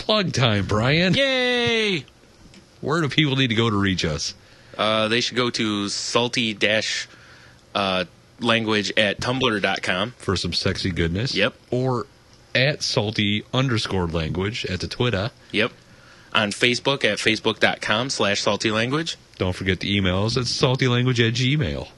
Plug time, Brian. Yay! Where do people need to go to reach us? They should go to salty-language at tumblr.com. For some sexy goodness. Yep. Or at salty_language at the Twitter. Yep. On Facebook at facebook.com/saltylanguage. Don't forget the emails. It's saltylanguage@gmail.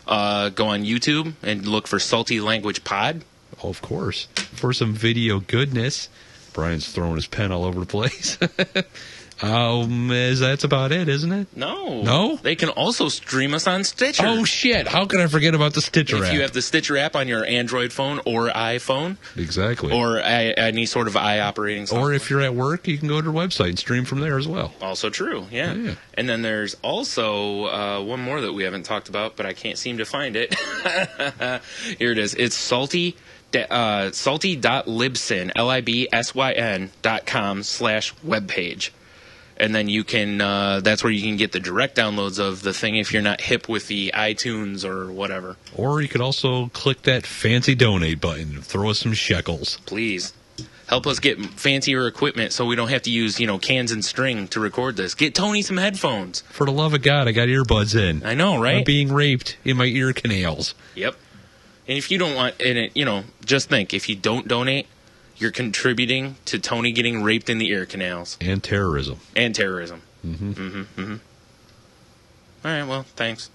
Go on YouTube and look for Salty Language Pod. Oh, of course. For some video goodness. Brian's throwing his pen all over the place. That's about it, isn't it? No. No? They can also stream us on Stitcher. Oh, shit. How could I forget about the Stitcher app? If you have the Stitcher app on your Android phone or iPhone. Exactly. Or any sort of operating software. Or if you're at work, you can go to our website and stream from there as well. Also true, yeah. And then there's also one more that we haven't talked about, but I can't seem to find it. Here it is. It's salty.libsyn, libsyn.com/webpage. And then you can, that's where you can get the direct downloads of the thing if you're not hip with the iTunes or whatever. Or you could also click that fancy donate button and throw us some shekels. Please. Help us get fancier equipment so we don't have to use, cans and string to record this. Get Tony some headphones. For the love of God, I got earbuds in. I know, right? I'm being raped in my ear canals. Yep. And if you don't want, just think, if you don't donate, you're contributing to Tony getting raped in the ear canals. And terrorism. Mm-hmm. Mm-hmm. Mm-hmm. All right, well, thanks.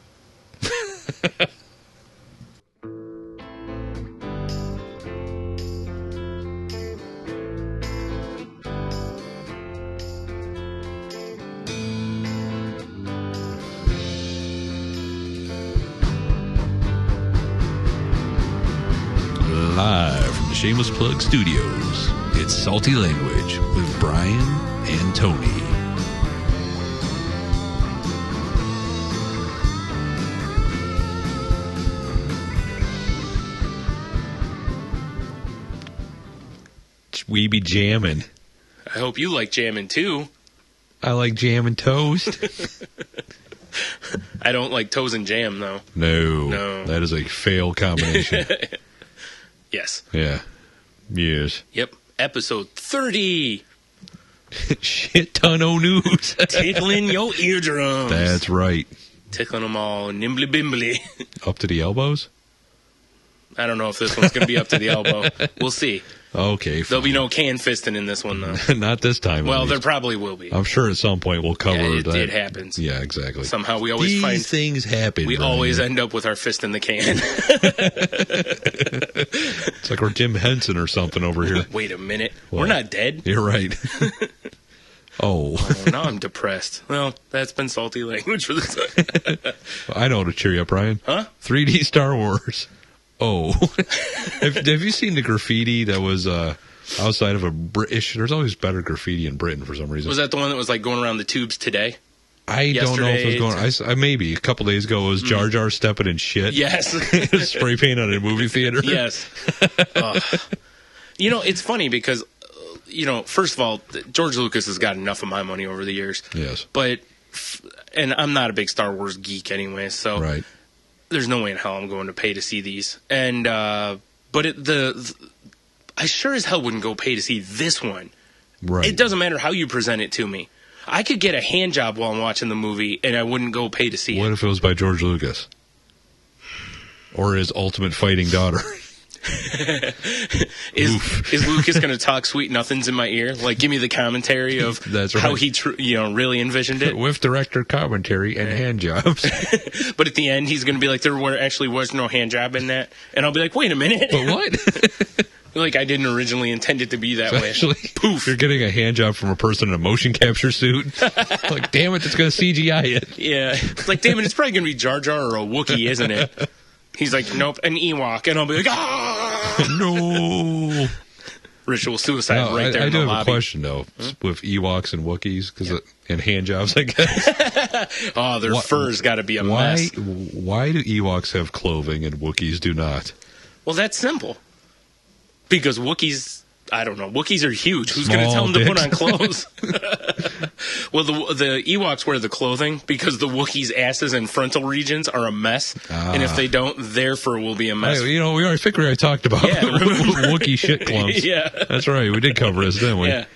Live from the Shameless Plug Studios, it's Salty Language with Brian and Tony. We be jamming. I hope you like jamming, too. I like jam and toast. I don't like toes and jam, though. No. That is a fail combination. Yes. Yeah. Yes. Yep. Episode 30. Shit ton of news. Tickling your eardrums. That's right. Tickling them all nimbly bimbly. Up to the elbows? I don't know if this one's going to be up to the elbow. We'll see. Okay, fine. There'll be no can fisting in this one, though. Not this time. Well, there probably will be. I'm sure at some point we'll cover that. It happens. Yeah, exactly. Somehow we always These things happen. We always end up with our fist in the can. It's like we're Jim Henson or something over here. Wait a minute. What? We're not dead. You're right. Oh, now I'm depressed. Well, that's been Salty Language for this time. I know how to cheer you up, Brian. Huh? 3D Star Wars. Oh. have you seen the graffiti that was outside of a British? There's always better graffiti in Britain for some reason. Was that the one that was like going around the tubes today? I don't know if it was going. Maybe a couple days ago it was Jar Jar stepping in shit. Yes. Spray paint on a movie theater. Yes. It's funny because, first of all, George Lucas has got enough of my money over the years. Yes. And I'm not a big Star Wars geek anyway, so right. There's no way in hell I'm going to pay to see these. And I sure as hell wouldn't go pay to see this one. Right. It doesn't matter how you present it to me. I could get a hand job while I'm watching the movie, and I wouldn't go pay to see it. What if it was by George Lucas? Or his ultimate fighting daughter? Is Lucas going to talk sweet nothings in my ear? Like, give me the commentary of That's right. how he really envisioned it? With director commentary and hand jobs. But at the end, he's going to be like, there actually was no hand job in that. And I'll be like, wait a minute. But what? Like, I didn't originally intend it to be that way. Actually, poof. You're getting a hand job from a person in a motion capture suit. Like, damn it, it's going to CGI it. Yeah. It's like, damn it, it's probably going to be Jar Jar or a Wookiee, isn't it? He's like, nope, an Ewok. And I'll be like, ah! No. Ritual suicide right there I in the do have lobby. a question, though, with Ewoks and Wookiees, and hand jobs, I guess. Oh, their fur's got to be a mess. Why do Ewoks have clothing and Wookiees do not? Well, that's simple. Because Wookiees I don't know. Wookiees are huge. Who's going to tell them to put on clothes? Well, the Ewoks wear the clothing because the Wookiees' asses and frontal regions are a mess. And if they don't, their fur will be a mess. Hey, we already talked about Wookiee shit clumps. Yeah. That's right. We did cover this, didn't we? Yeah.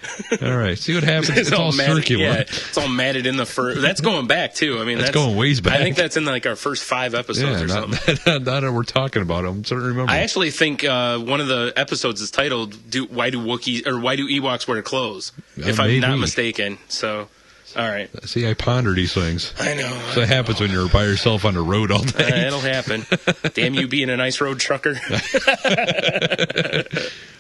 All right. See what happens. It's all matted, circular. Yeah, it's all matted in the fur. That's going back, too. I mean, that's going ways back. I think that's in like our first 5 episodes or something. Not that we're talking about. I'm starting to remember. I actually think one of the episodes is titled "Why do Ewoks wear clothes?" If I'm not mistaken. So, all right. See, I ponder these things. I know. So it happens when you're by yourself on the road all day. It'll happen. Damn you, being a nice road trucker.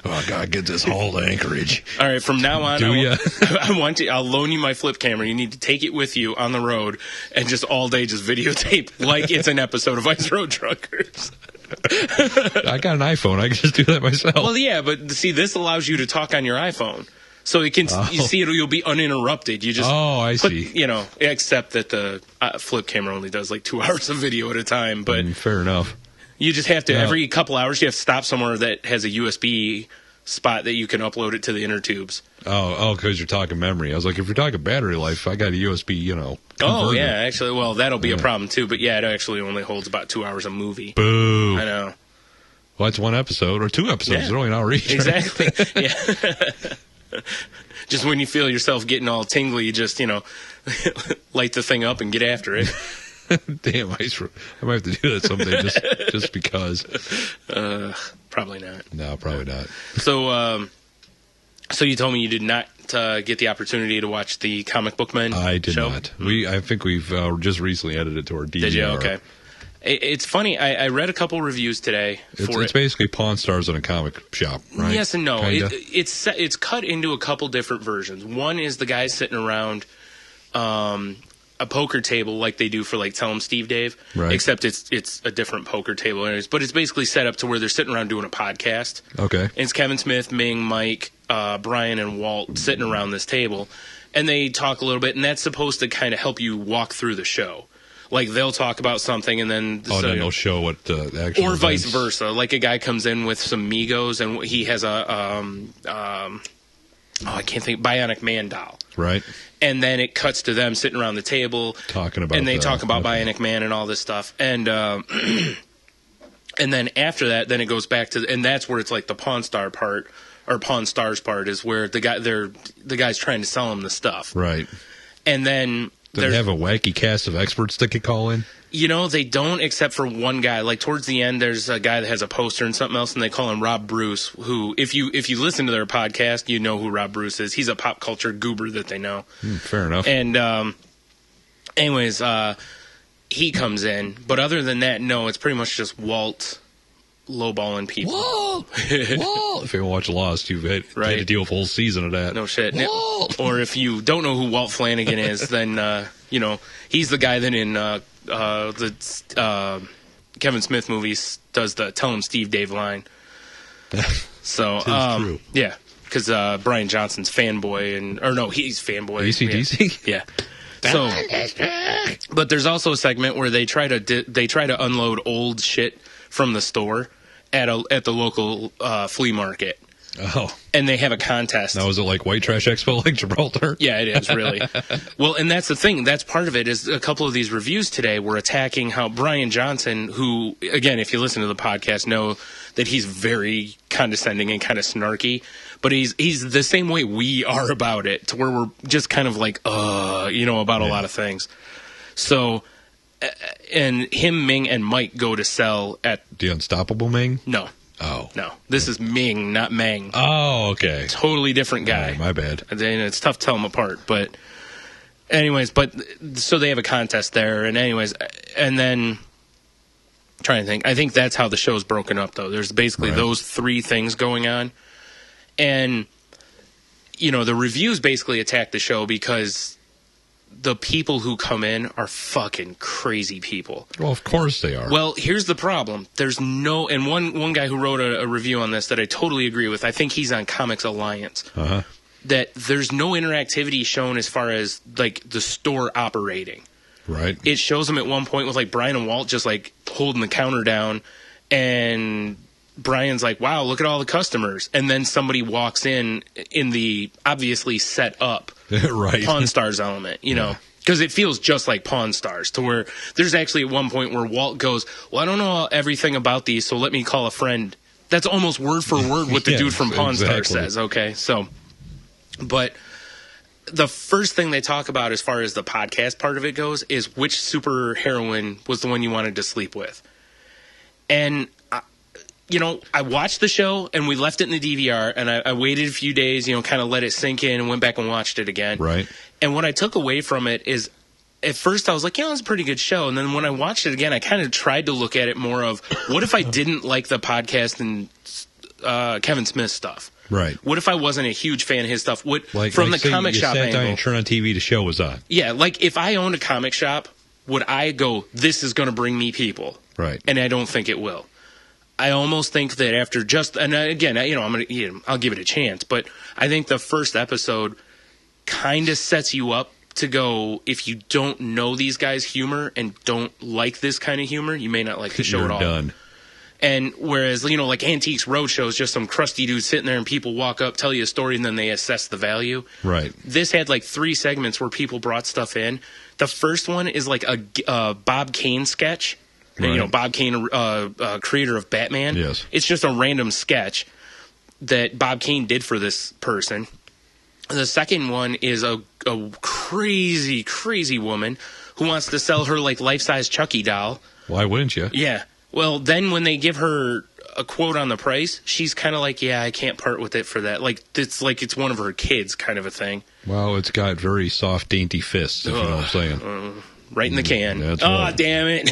Oh, God, get this haul to Anchorage. All right, from now on, I'll loan you my flip camera. You need to take it with you on the road and just all day just videotape like it's an episode of Ice Road Truckers. I got an iPhone. I can just do that myself. Well, yeah, but see, this allows you to talk on your iPhone. So you can you see you'll be uninterrupted. You just see. Except that the flip camera only does like 2 hours of video at a time. But fair enough. You just have to every couple hours you have to stop somewhere that has a USB spot that you can upload it to the inner tubes. Oh, because you're talking memory. I was like, if you're talking battery life, I got a USB, converter. Oh yeah, actually, well that'll be a problem too. But yeah, it actually only holds about 2 hours of movie. Boo! I know. Well, that's 1 episode or 2 episodes. They're only an hour each. Exactly. Yeah. Just when you feel yourself getting all tingly, you just light the thing up and get after it. Damn, I might have to do that someday just because. Probably not. No, probably not. So you told me you did not get the opportunity to watch the Comic Book Men show? I did not. I think we've just recently added it to our DVR. Did you? Okay. It's funny. I read a couple reviews today for It's basically Pawn Stars in a comic shop, right? Yes and no. It's cut into a couple different versions. One is the guys sitting around a poker table like they do for like Tell 'em Steve Dave, right. Except it's a different poker table anyways. But it's basically set up to where they're sitting around doing a podcast. Okay. And it's Kevin Smith, Ming, Mike, Brian, and Walt sitting around this table, and they talk a little bit, and that's supposed to kind of help you walk through the show. Like they'll talk about something, and then then they'll show what the actual or events. Vice versa. Like a guy comes in with some Migos, and he has I can't think, Bionic Man doll. Right. And then it cuts to them sitting around the table talking about, and they talk about Bionic Man and all this stuff, and then after that, then it goes back to, and that's where it's like the Pawn Star part or Pawn Stars part is where the guy's trying to sell him the stuff, right? And then they have a wacky cast of experts that could call in. They don't, except for one guy. Like towards the end, there's a guy that has a poster and something else, and they call him Rob Bruce. Who, if you listen to their podcast, you know who Rob Bruce is. He's a pop culture goober that they know. Fair enough. And anyways, he comes in, but other than that, no, it's pretty much just Walt lowballing people. Walt! If you watch Lost, you've had to deal with a whole season of that. No shit. Walt! Or if you don't know who Walt Flanagan is, then he's the guy that in the Kevin Smith movies does the Tell 'em Steve Dave line. So true. Yeah, because Brian Johnson's fanboy, he's fanboy. AC/DC? Yeah. So, but there's also a segment where they try to unload old shit from the store at the local flea market. Oh. And they have a contest. Now, is it like White Trash Expo like Gibraltar? Yeah, it is, really. Well, and that's the thing. That's part of it is a couple of these reviews today were attacking how Brian Johnson, who, again, if you listen to the podcast, know that he's very condescending and kind of snarky. But he's the same way we are about it, to where we're just kind of like, about a lot of things. So, and him, Ming, and Mike go to sell at... The Unstoppable Ming? No. Oh. No. This is Ming, not Meng. Oh, okay. Totally different guy. Oh, my bad. And it's tough to tell them apart. But anyways, so they have a contest there. And anyways, and then... I'm trying to think. I think that's how the show's broken up, though. There's basically those 3 things going on. And, the reviews basically attack the show because the people who come in are fucking crazy people. Well, of course they are. Well, here's the problem. There's no... And one guy who wrote a review on this that I totally agree with, I think he's on Comics Alliance, that there's no interactivity shown as far as, like, the store operating. Right. It shows them at one point with, like, Brian and Walt just, like, holding the counter down and... Brian's like, wow, look at all the customers. And then somebody walks in the obviously set up right. Pawn Stars element, you know, because it feels just like Pawn Stars, to where there's actually at one point where Walt goes, well, I don't know everything about these, so let me call a friend. That's almost word for word what the dude from Pawn Stars says. Okay. So, but the first thing they talk about as far as the podcast part of it goes is which super heroine was the one you wanted to sleep with. And you know, I watched the show and we left it in the DVR, and I waited a few days, you know, kind of let it sink in and went back and watched it again. Right. And what I took away from it is, at first I was like, yeah, it's a pretty good show. And then when I watched it again, I kind of tried to look at it more of, what if I didn't like the podcast and Kevin Smith stuff? Right. What if I wasn't a huge fan of his stuff? What like, from like the comic shop sat angle? Down and turn on TV, the show was on. Yeah, like if I owned a comic shop, would I go, this is going to bring me people? Right. And I don't think it will. I almost think that after just, and again, you know, I'll give it a chance, but I think the first episode kind of sets you up to go, if you don't know these guys' humor and don't like this kind of humor, you may not like the show at all. Done. And whereas, you know, like Antiques Roadshow is just some crusty dude sitting there and people walk up, tell you a story, and then they assess the value. Right. This had like 3 segments where people brought stuff in. The first one is like a Bob Kane sketch. Right. You know, Bob Kane, creator of Batman. Yes. It's just a random sketch that Bob Kane did for this person. The second one is a crazy, crazy woman who wants to sell her like life-size Chucky doll. Why wouldn't you? Yeah. Well, then when they give her a quote on the price, she's kind of like, yeah, I can't part with it for that. Like it's one of her kids kind of a thing. Well, it's got very soft, dainty fists, if you know what I'm saying. Right in the can. That's oh, right. Damn it.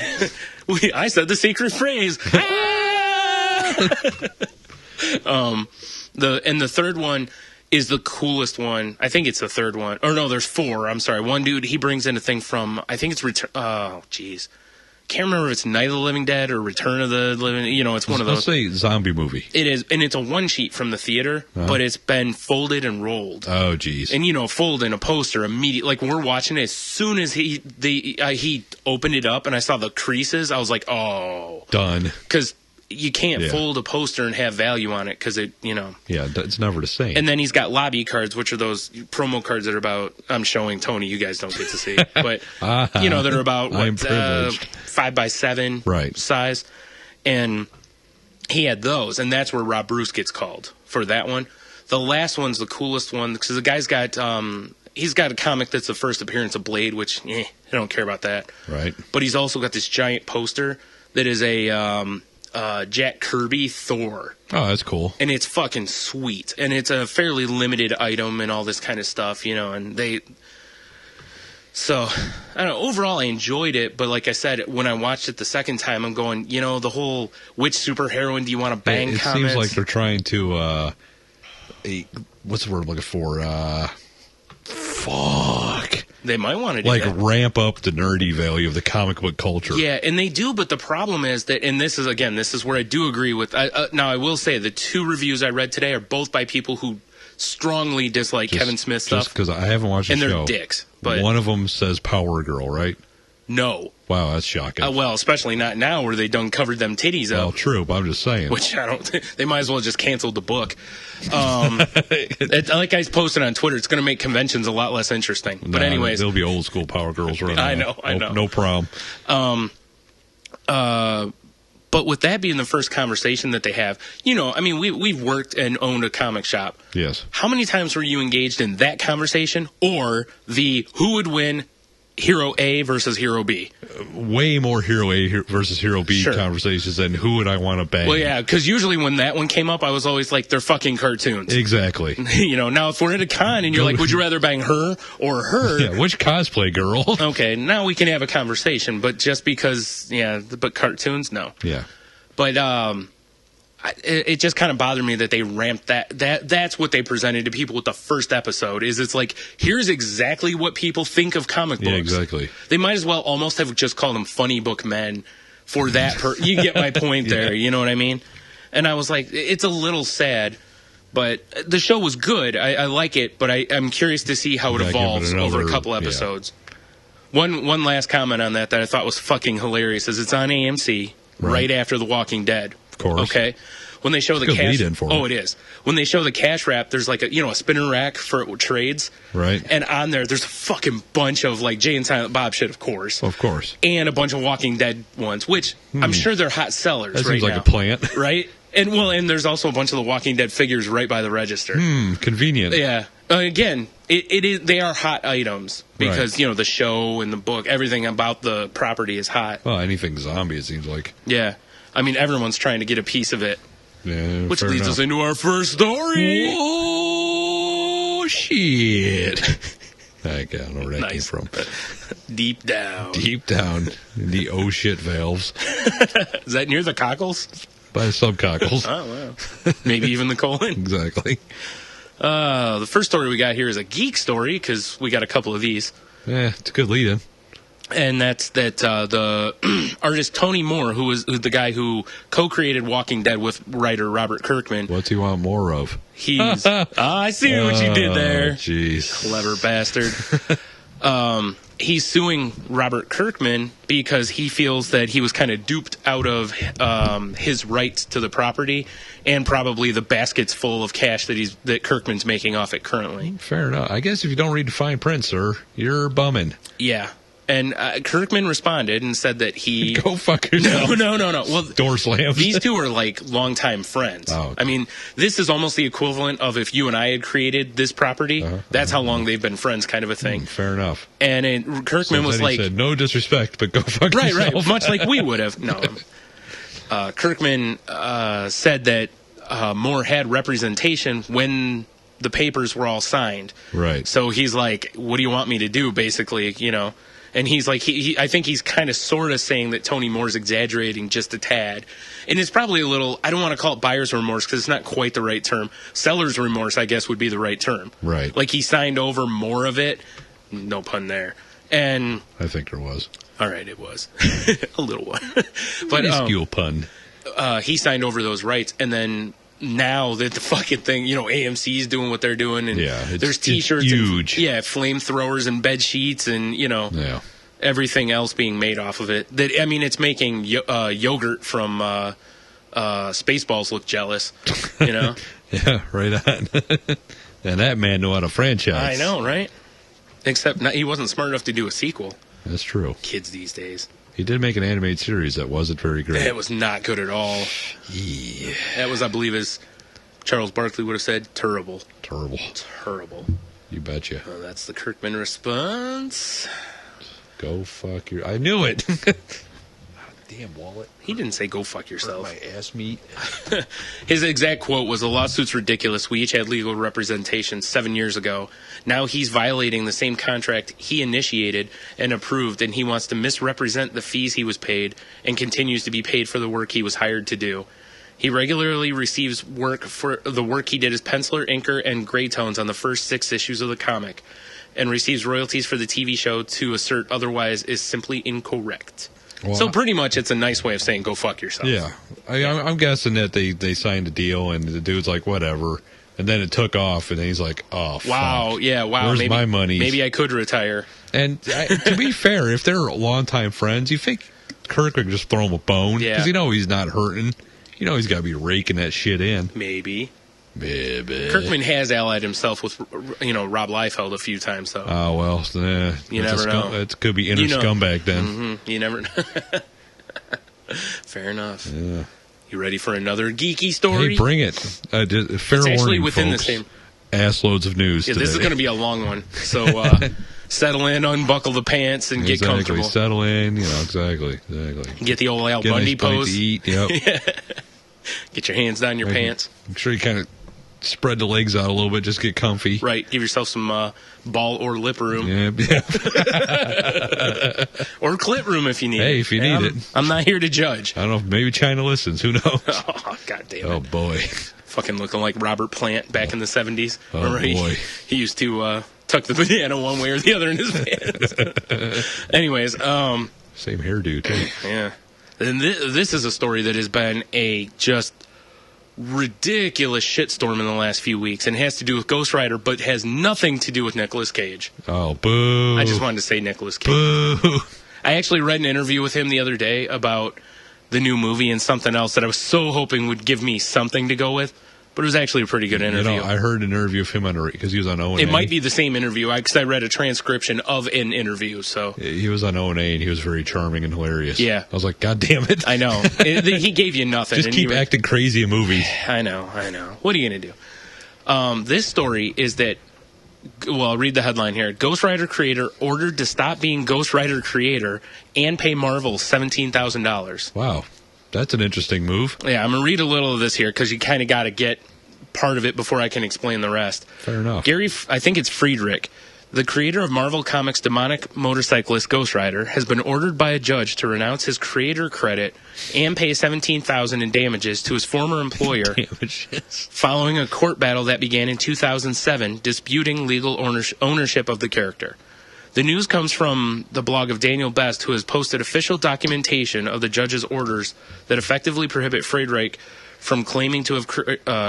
I said the secret phrase. The third one is the coolest one. I think it's the third one. Or no, there's 4. I'm sorry. One dude, he brings in a thing from, I think it's can't remember if it's Night of the Living Dead or Return of the Living. You know, it's one of those. Let's say zombie movie. It is, and it's a one sheet from the theater, but it's been folded and rolled. Oh, geez. And you know, fold in a poster immediately. Like when we're watching it, as soon as he opened it up and I saw the creases, I was like, oh, done. Because you can't fold a poster and have value on it because it, you know. Yeah, it's never the same. And then he's got lobby cards, which are those promo cards that are about, I'm showing Tony, you guys don't get to see, but, you know, that are about, what, 5x7 size. And he had those, and that's where Rob Bruce gets called for that one. The last one's the coolest one because the guy's got, he's got a comic that's the first appearance of Blade, which, I don't care about that. Right. But he's also got this giant poster that is a, Jack Kirby Thor. Oh, that's cool. And it's fucking sweet. And it's a fairly limited item and all this kind of stuff, you know, and so, I don't know, overall I enjoyed it, but like I said, when I watched it the second time, I'm going, you know, the whole, which superheroine do you want to bang it comments? seems like they're trying to, what's the word I'm looking for? They might want to do like that. ramp up the nerdy value of the comic book culture. Yeah, and they do, but the problem is that, and this is where I do agree with, now I will say the 2 reviews I read today are both by people who strongly dislike Kevin Smith stuff. Just because I haven't watched the show. And they're dicks. But one of them says Power Girl, right? No. Wow, that's shocking. Well, especially not now where they done covered them titties up. Well, true, but I'm just saying. Which I don't. They might as well just cancel the book. Like I posted on Twitter, it's going to make conventions a lot less interesting. But anyways, there'll be old school Power Girls running. I know. No problem. But with that being the first conversation that they have, you know, I mean, we've worked and owned a comic shop. Yes. How many times were you engaged in that conversation or the who would win Hero A versus Hero B? Way more Hero A versus Hero B conversations than who would I want to bang. Well, yeah, because usually when that one came up, I was always like, they're fucking cartoons. Exactly. You know, now if we're at a con and you're like, would you rather bang her or her? Yeah, which cosplay girl? Okay, now we can have a conversation, but just because, but cartoons, no. Yeah. But it just kind of bothered me that they ramped that's what they presented to people with the first episode, is it's like, here's exactly what people think of comic books. Yeah, exactly. They might as well almost have just called them funny book men for that. You get my point there, you know what I mean? And I was like, it's a little sad, but the show was good. I like it, but I'm curious to see how it evolves over a couple episodes. Yeah. One last comment on that I thought was fucking hilarious is it's on AMC right after The Walking Dead. Of course. Okay. when they show the Good cash. lead-in for Oh, it. it is. When they show the cash wrap, there's like a spinner rack for trades. Right. And on there's a fucking bunch of like Jay and Silent Bob shit, of course. Of course. And a bunch of Walking Dead ones, which I'm sure they're hot sellers That right seems like now. a plant. Right? And there's also a bunch of the Walking Dead figures right by the register. Convenient. Yeah. Again, it is. They are hot items because the show and the book, everything about the property is hot. Well, anything zombie, it seems like. Yeah. I mean, everyone's trying to get a piece of it. Yeah, Which leads us into our first story. Oh, shit. I don't know where that came from. Deep down. Deep down in the oh shit valves. Is that near the cockles? By the subcockles. Oh, wow. Maybe even the colon. Exactly. The first story we got here is a geek story because we got a couple of these. Yeah, it's a good lead-in. And that's that the artist Tony Moore, who's the guy who co-created Walking Dead with writer Robert Kirkman. What's he want more of? He's... I see what you did there. Jeez. Clever bastard. He's suing Robert Kirkman because he feels that he was kind of duped out of his rights to the property and probably the baskets full of cash that Kirkman's making off it currently. Fair enough. I guess if you don't read the fine print, sir, you're bumming. Yeah. And Kirkman responded and said that he... Go fuck yourself. No. Well, door slams. These two are like longtime friends. Oh, okay. I mean, this is almost the equivalent of if you and I had created this property. That's how long they've been friends, kind of a thing. Fair enough. And Kirkman was like... He said, no disrespect, but go fuck yourself. Right. Much like we would have. No. Kirkman said that Moore had representation when the papers were all signed. Right. So he's like, what do you want me to do, basically, And he's like, I think he's kind of sort of saying that Tony Moore's exaggerating just a tad. And it's probably a little, I don't want to call it buyer's remorse because it's not quite the right term. Seller's remorse, I guess, would be the right term. Right. Like he signed over more of it. No pun there. And I think there was. all right, it was. A little one. But Minuscule pun. he signed over those rights. And then now that the fucking thing, AMC's doing what they're doing, and there's T-shirts, it's huge, and, flamethrowers and bed sheets, and everything else being made off of it. That it's making yogurt from Spaceballs look jealous, Yeah, right on. And that man knew how to franchise. I know, right? Except he wasn't smart enough to do a sequel. That's true. Kids these days. He did make an animated series that wasn't very great. It was not good at all. Yeah. That was, I believe, as Charles Barkley would have said, terrible. Terrible. You betcha. Well, that's the Kirkman response. Go fuck your... I knew it. Damn wallet. He didn't say go fuck yourself. My ass meat. His exact quote was, "The lawsuit's ridiculous. We each had legal representation 7 years ago. Now he's violating the same contract he initiated and approved, and he wants to misrepresent the fees he was paid and continues to be paid for the work he was hired to do. He regularly receives work for the work he did as penciler, inker, and gray tones on the first 6 issues of the comic, and receives royalties for the TV show. To assert otherwise is simply incorrect." Well, so pretty much it's a nice way of saying go fuck yourself. Yeah. I'm guessing that they signed a deal and the dude's like, whatever. And then it took off and then he's like, oh, wow. Fuck. Yeah, wow. Where's my money? Maybe I could retire. And to be fair, if they're longtime friends, you think Kirk would just throw him a bone? Yeah. Because he's not hurting. He's got to be raking that shit in. Maybe. Baby. Kirkman has allied himself with, Rob Liefeld a few times, though. Oh, well, you never know. It could be inner scumbag then. Mm-hmm. You never know. Fair enough. Yeah. You ready for another geeky story? Hey, bring it. Fair it's actually warning, within folks. the same. Ass loads of news today. This is going to be a long one. So settle in, unbuckle the pants, and get comfortable. Settle in. Exactly. Get the old Al Get Bundy a nice bite pose. to eat. Yep. Get your hands down your pants. I'm sure you kind of spread the legs out a little bit, just get comfy. Right. Give yourself some ball or lip room. Yeah. Or clit room if you need it. Hey, if you need it. I'm not here to judge. I don't know. Maybe China listens. Who knows? Oh, God damn it. Oh, boy. Fucking looking like Robert Plant back in the 70s. Oh, Remember boy. He used to tuck the banana one way or the other in his pants. Anyways. Same hairdo, too. Yeah. And this is a story that has been a just ridiculous shitstorm in the last few weeks, and has to do with Ghost Rider, but has nothing to do with Nicolas Cage. Oh, boo. I just wanted to say Nicolas Cage. Boo. I actually read an interview with him the other day about the new movie and something else that I was so hoping would give me something to go with. But it was actually a pretty good interview. I heard an interview of him because he was on O&A. It might be the same interview because I read a transcription of an interview. So he was on O&A and he was very charming and hilarious. Yeah. I was like, God damn it. I know. He gave you nothing. Just keep acting crazy in movies. I know. What are you going to do? This story is that, well, I'll read the headline here. Ghost Rider creator ordered to stop being Ghost Rider creator and pay Marvel $17,000. Wow. That's an interesting move. Yeah, I'm going to read a little of this here because you kind of got to get part of it before I can explain the rest. Fair enough. I think it's Friedrich, the creator of Marvel Comics' demonic motorcyclist Ghost Rider, has been ordered by a judge to renounce his creator credit and pay $17,000 in damages to his former employer following a court battle that began in 2007 disputing legal ownership of the character. The news comes from the blog of Daniel Best, who has posted official documentation of the judge's orders that effectively prohibit Friedrich from claiming to have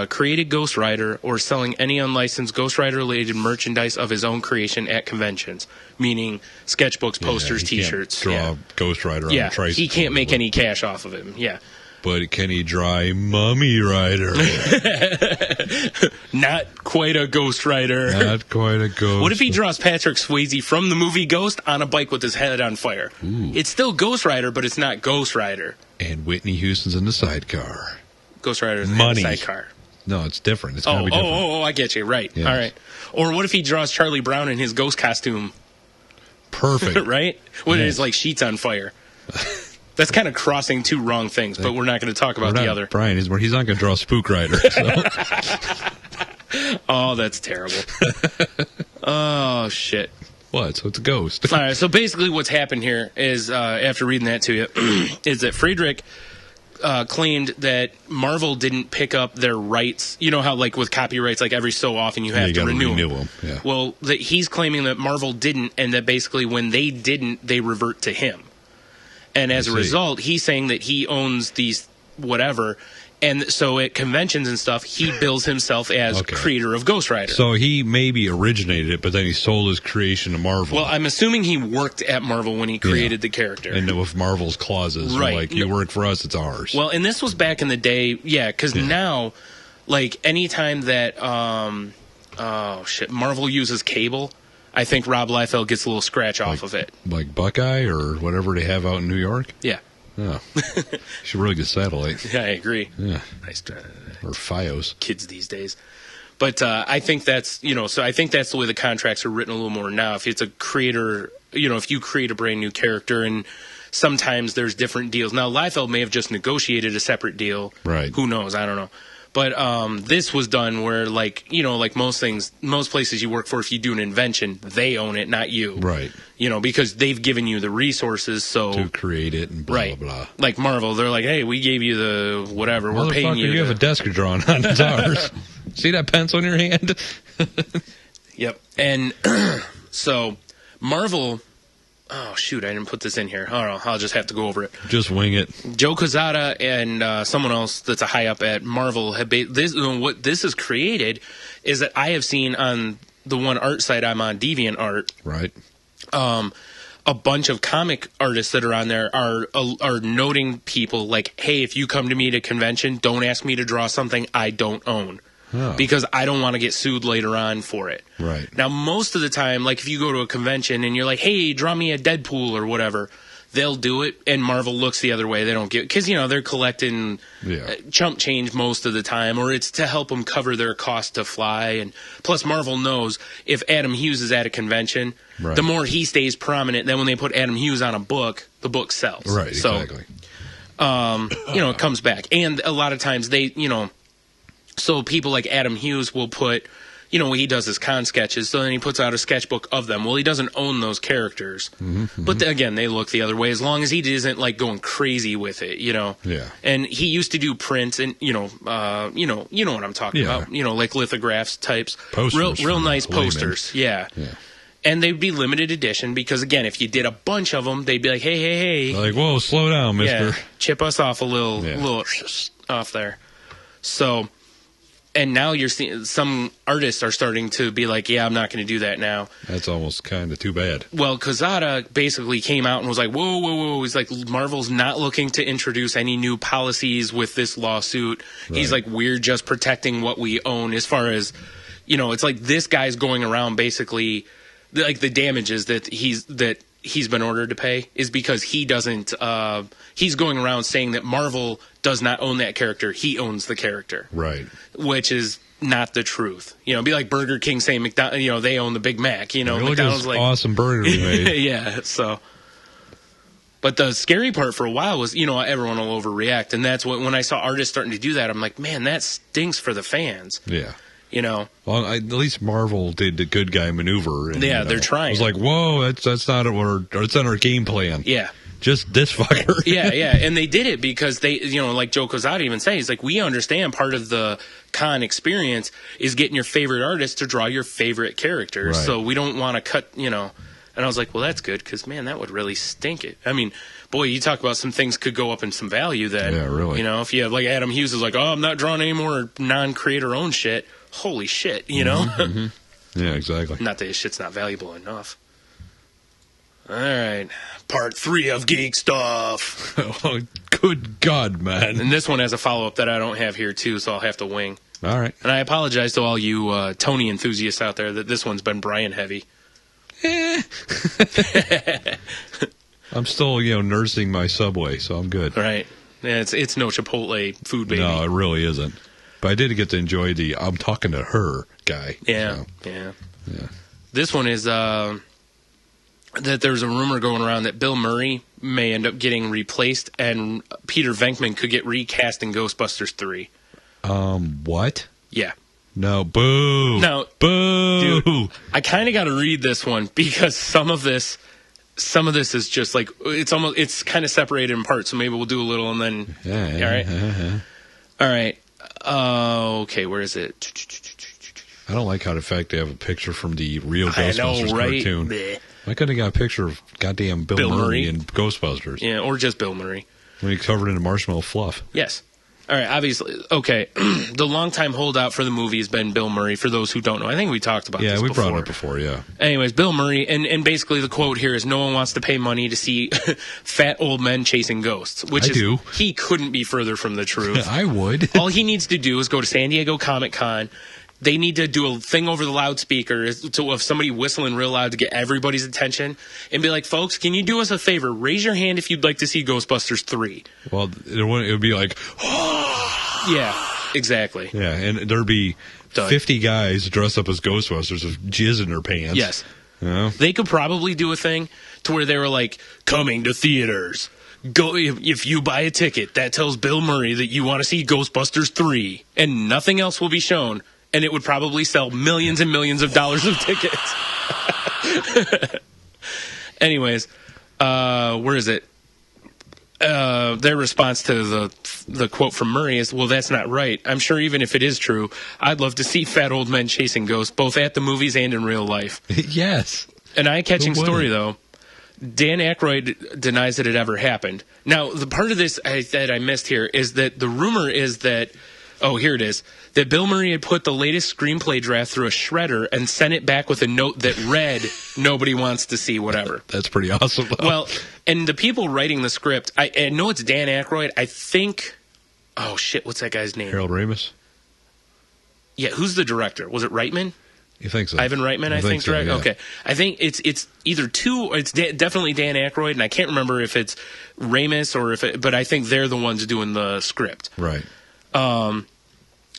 created Ghost Rider or selling any unlicensed Ghost Rider-related merchandise of his own creation at conventions, meaning sketchbooks, posters, T-shirts. Draw Ghost Rider on a tricycle. He can't make any cash off of him. Yeah. But can he draw a Mummy Rider? Not quite a Ghost Rider. Not quite a ghost. What if he draws Patrick Swayze from the movie Ghost on a bike with his head on fire? Ooh. It's still Ghost Rider, but it's not Ghost Rider. And Whitney Houston's in the sidecar. Ghost Rider's in Money. the sidecar. No, it's different. It's gotta be different. I get you. Right. Yes. All right. Or what if he draws Charlie Brown in his ghost costume? Perfect. Right? When Yes. it's like sheets on fire. That's kind of crossing two wrong things, but we're not going to talk about the other. Brian, he's not going to draw Spook Rider. So. Oh, that's terrible. Oh, shit. What? So it's a ghost. All right, so basically what's happened here is, after reading that to you, is that Friedrich claimed that Marvel didn't pick up their rights. You know how, like, with copyrights, like, every so often you have to renew them. Yeah. Well, he's claiming that Marvel didn't, and that basically when they didn't, they revert to him. And as a result, he's saying that he owns these whatever. And so at conventions and stuff, he bills himself as creator of Ghost Rider. So he maybe originated it, but then he sold his creation to Marvel. Well, I'm assuming he worked at Marvel when he created the character. And with Marvel's clauses. Right. Like, you work for us, it's ours. Well, and this was back in the day, because now, like, anytime that, Marvel uses cable, I think Rob Liefeld gets a little scratch off of it. Like Buckeye or whatever they have out in New York? Yeah. Oh. Should really get satellite. Yeah, I agree. Yeah. Nice try. Or Fios. Kids these days. But I think that's, so I think that's the way the contracts are written a little more now. If it's a creator, if you create a brand new character, and sometimes there's different deals. Now, Liefeld may have just negotiated a separate deal. Right. Who knows? I don't know. But this was done where, like most things, most places you work for, if you do an invention, they own it, not you. Right. Because they've given you the resources, so to create it and blah, blah, blah. Like Marvel, they're like, hey, we gave you the whatever, we're paying you. You have a desk you're drawing on, it's ours. See that pencil in your hand? Yep. And so Marvel... Oh, shoot, I didn't put this in here. I'll just have to go over it. Just wing it. Joe Quesada and someone else that's a high up at Marvel have what this has created is that I have seen on the one art site I'm on, DeviantArt. Right. A bunch of comic artists that are on there are noting people like, hey, if you come to me at a convention, don't ask me to draw something I don't own. Oh. Because I don't want to get sued later on for it. Right. Now, most of the time, like if you go to a convention and you're like, hey, draw me a Deadpool or whatever, they'll do it, and Marvel looks the other way. They don't get it because, they're collecting chump change most of the time, or it's to help them cover their cost to fly. And plus, Marvel knows if Adam Hughes is at a convention, the more he stays prominent, then when they put Adam Hughes on a book, the book sells. Right, exactly. So, it comes back. And a lot of times they, so people like Adam Hughes will put, he does his con sketches, so then he puts out a sketchbook of them. Well, he doesn't own those characters. Mm-hmm. But again, they look the other way as long as he isn't like going crazy with it, Yeah. And he used to do prints and, you know what I'm talking about. Like lithographs types. Posters. Real nice posters. Yeah. And they'd be limited edition because, again, if you did a bunch of them, they'd be like, hey. Like, whoa, slow down, mister. Yeah, chip us off a little off there. So... And now you're seeing some artists are starting to be like, yeah, I'm not going to do that now. That's almost kind of too bad. Well, Quesada basically came out and was like, whoa, whoa, whoa. He's like, Marvel's not looking to introduce any new policies with this lawsuit. Right. He's like, we're just protecting what we own as far as, it's like this guy's going around basically, like the damages that he's been ordered to pay is because he doesn't, he's going around saying that Marvel does not own that character. He owns the character. Right. Which is not the truth. It'd be like Burger King saying McDonald's, they own the Big Mac. McDonald's like awesome burger we made. Yeah. So, but the scary part for a while was, everyone will overreact, and that's when I saw artists starting to do that, I'm like, man, that stinks for the fans. Yeah. Well, at least Marvel did the good guy maneuver. And, yeah, they're trying. It was like, whoa, that's not it's not our game plan. Yeah. Just this fucker. Yeah. And they did it because they, like Joe Quesada even says, he's like, we understand part of the con experience is getting your favorite artist to draw your favorite characters. Right. So we don't want to cut, And I was like, well, that's good because, man, that would really stink it. I mean, boy, you talk about some things could go up in some value then. Yeah, really. If you have like Adam Hughes is like, oh, I'm not drawing any more non-creator owned shit. Holy shit, Mm-hmm. Yeah, exactly. Not that his shit's not valuable enough. All right. Part 3 of Geek Stuff. Oh, good God, man. And this one has a follow-up that I don't have here, too, so I'll have to wing. All right. And I apologize to all you Tony enthusiasts out there that this one's been Brian heavy. I'm still, nursing my Subway, so I'm good. Right. Yeah, it's no Chipotle food baby. No, it really isn't. But I did get to enjoy the I'm talking to her guy. Yeah, so. Yeah. Yeah. This one is that there's a rumor going around that Bill Murray may end up getting replaced and Peter Venkman could get recast in Ghostbusters 3. What? Yeah. No, boo. No. Boo. Dude, I kind of got to read this one because some of this is just like, it's kind of separated in parts, so maybe we'll do a little and then. Yeah. All right. All right. Okay, where is it? I don't like how the fact they have a picture from the real Ghostbusters cartoon. Bleh. I could have got a picture of goddamn Bill Murray in Ghostbusters. Yeah, or just Bill Murray. When he's covered in marshmallow fluff. Yes. All right, obviously. Okay, the longtime holdout for the movie has been Bill Murray, for those who don't know. I think we talked about this before. Yeah, we brought it up before, yeah. Anyways, Bill Murray, and basically the quote here is, no one wants to pay money to see fat old men chasing ghosts. Which he couldn't be further from the truth. I would. All he needs to do is go to San Diego Comic-Con. They need to do a thing over the loudspeaker of somebody whistling real loud to get everybody's attention and be like, folks, can you do us a favor? Raise your hand if you'd like to see Ghostbusters 3. Well, it would be like, yeah, exactly. Yeah, and there'd be 50 guys dressed up as Ghostbusters with jizz in their pants. Yes. Yeah. They could probably do a thing to where they were like, coming to theaters. Go if you buy a ticket, that tells Bill Murray that you want to see Ghostbusters 3, and nothing else will be shown. And it would probably sell millions and millions of dollars of tickets. Anyways, where is it? Their response to the quote from Murray is, well, that's not right. I'm sure even if it is true, I'd love to see fat old men chasing ghosts, both at the movies and in real life. Yes. An eye-catching story, though. Dan Aykroyd denies that it ever happened. Now, the part of this that I missed here is that the rumor is that, here it is, that Bill Murray had put the latest screenplay draft through a shredder and sent it back with a note that read, nobody wants to see whatever. That's pretty awesome, though. Well, and the people writing the script, I know it's Dan Aykroyd. I think, what's that guy's name? Harold Ramis? Yeah, who's the director? Was it Reitman? You think so? Ivan Reitman, I think. So, yeah. Okay. I think it's either two, or it's definitely Dan Aykroyd, and I can't remember if it's Ramis but I think they're the ones doing the script. Right.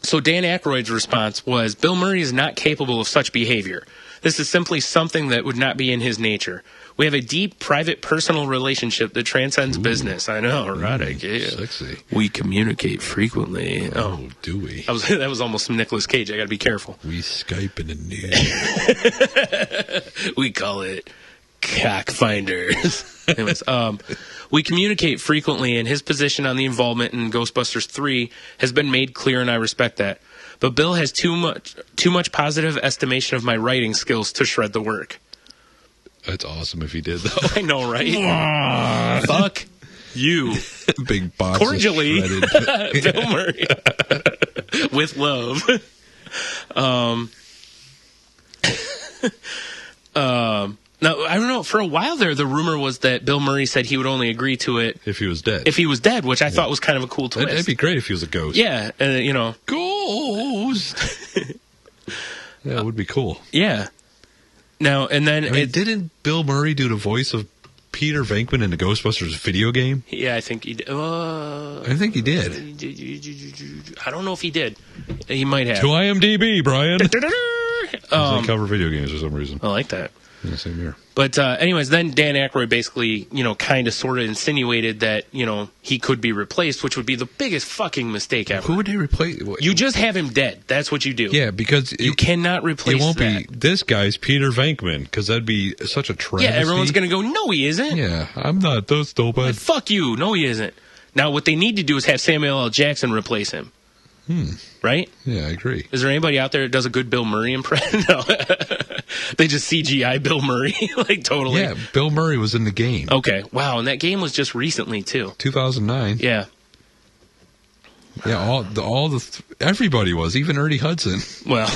So Dan Aykroyd's response was, Bill Murray is not capable of such behavior. This is simply something that would not be in his nature. We have a deep, private, personal relationship that transcends business. I know, erotic. Yeah. Sexy. We communicate frequently. Oh, do we? That was almost some Nicolas Cage. I got to be careful. We Skype in the nude. We call it cockfinders. Anyways, we communicate frequently, and his position on the involvement in Ghostbusters 3 has been made clear, and I respect that. But Bill has too much positive estimation of my writing skills to shred the work. That's awesome if he did, though. I know, right? Fuck you. Big box cordially, of shredded. Bill Murray. With love. Now, I don't know. For a while there, the rumor was that Bill Murray said he would only agree to it if he was dead. If he was dead, which I thought was kind of a cool twist. That'd be great if he was a ghost. Yeah, Ghost! Yeah, it would be cool. Yeah. Now, and then... didn't Bill Murray do the voice of Peter Venkman in the Ghostbusters video game? Yeah, I think he did. I think he did. I don't know if he did. He might have. To IMDb, Brian. They cover video games for some reason. I like that. Yeah, same here. But anyways, then Dan Aykroyd basically, kind of sort of insinuated that, he could be replaced, which would be the biggest fucking mistake ever. Who would they replace? You just have him dead. That's what you do. Yeah, because you cannot replace it won't that. be this guy's Peter Venkman, because that'd be such a travesty. Yeah, everyone's going to go, no, he isn't. Yeah, I'm not. That's stupid. Like, fuck you. No, he isn't. Now, what they need to do is have Samuel L. Jackson replace him. Right? Yeah, I agree. Is there anybody out there that does a good Bill Murray impression? No. They just CGI Bill Murray, like totally. Yeah, Bill Murray was in the game. Okay, wow, and that game was just recently too. 2009. Yeah. Yeah, everybody was, even Ernie Hudson. Well,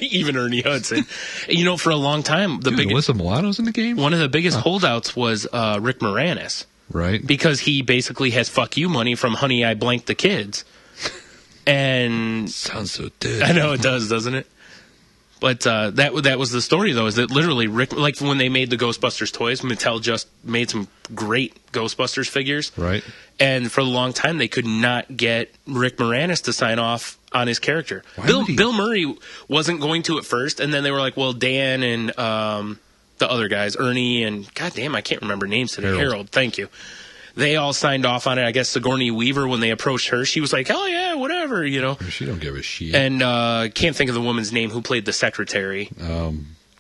even Ernie Hudson. For a long time, Alyssa Milano's in the game. One of the biggest holdouts was Rick Moranis, right? Because he basically has "fuck you" money from Honey, I Blanked the Kids. And sounds so dead. I know it does, doesn't it? But that was the story, though, is that literally Rick, like when they made the Ghostbusters toys, Mattel just made some great Ghostbusters figures. Right. And for a long time, they could not get Rick Moranis to sign off on his character. Bill Murray wasn't going to at first, and then they were like, well, Dan and the other guys, Ernie and, goddamn, I can't remember names today. Harold, thank you. They all signed off on it. I guess Sigourney Weaver, when they approached her, she was like, "Oh yeah, whatever," She don't give a shit. And can't think of the woman's name who played the secretary.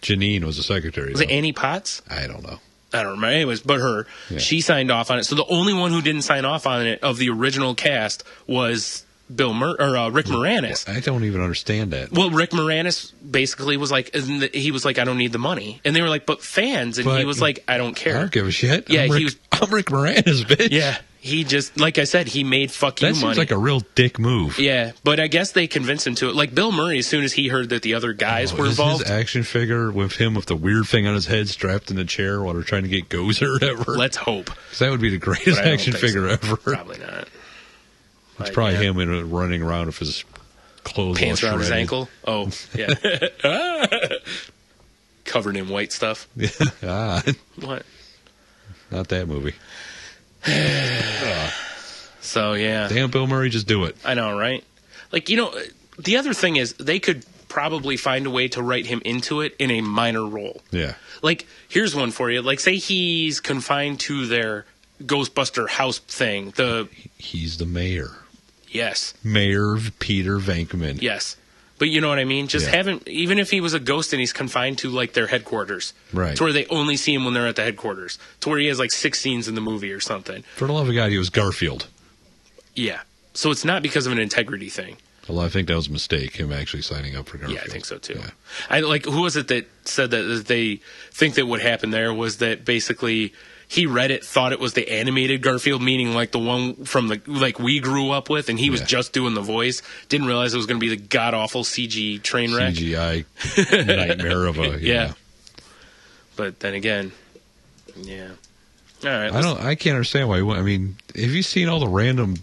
Janine was the secretary. Was it Annie Potts? I don't know. I don't remember. Anyways, but her, she signed off on it. So the only one who didn't sign off on it of the original cast was Rick Moranis. I don't even understand that. Well, Rick Moranis basically was like, I don't need the money. And they were like, but fans. And he was like, I don't care. I don't give a shit. Yeah, I'm Rick Moranis, bitch. Yeah. He just, like I said, he made fuck you money. That seems like a real dick move. Yeah, but I guess they convinced him to it. Like Bill Murray, as soon as he heard that the other guys were involved. His action figure with him with the weird thing on his head strapped in the chair while they're trying to get Gozer or whatever. Let's hope. Because that would be the greatest action figure ever. Probably not. It's probably him running around with his clothes pants all around his shredded. ankle. Oh, yeah. Covered in white stuff. Yeah. What? Not that movie. So, yeah. Damn, Bill Murray, just do it. I know, right? Like, the other thing is they could probably find a way to write him into it in a minor role. Yeah. Like, here's one for you. Like, say he's confined to their Ghostbuster house thing. He's the mayor. Yes. Mayor Peter Venkman. Yes. But you know what I mean? Just Yeah. have him, even if he was a ghost and he's confined to, like, their headquarters. Right. To where they only see him when they're at the headquarters. To where he has, like, 6 scenes in the movie or something. For the love of God, he was Garfield. Yeah. So it's not because of an integrity thing. Well, I think that was a mistake, him actually signing up for Garfield. Yeah, I think so, too. Yeah. Who was it that said that they think that what happened there was that basically he read it, thought it was the animated Garfield, meaning like the one from we grew up with, and he was just doing the voice. Didn't realize it was going to be the god-awful CG train wreck. CGI nightmare of a... Yeah. But then again, yeah. All right. I can't understand why. I mean, have you seen all the random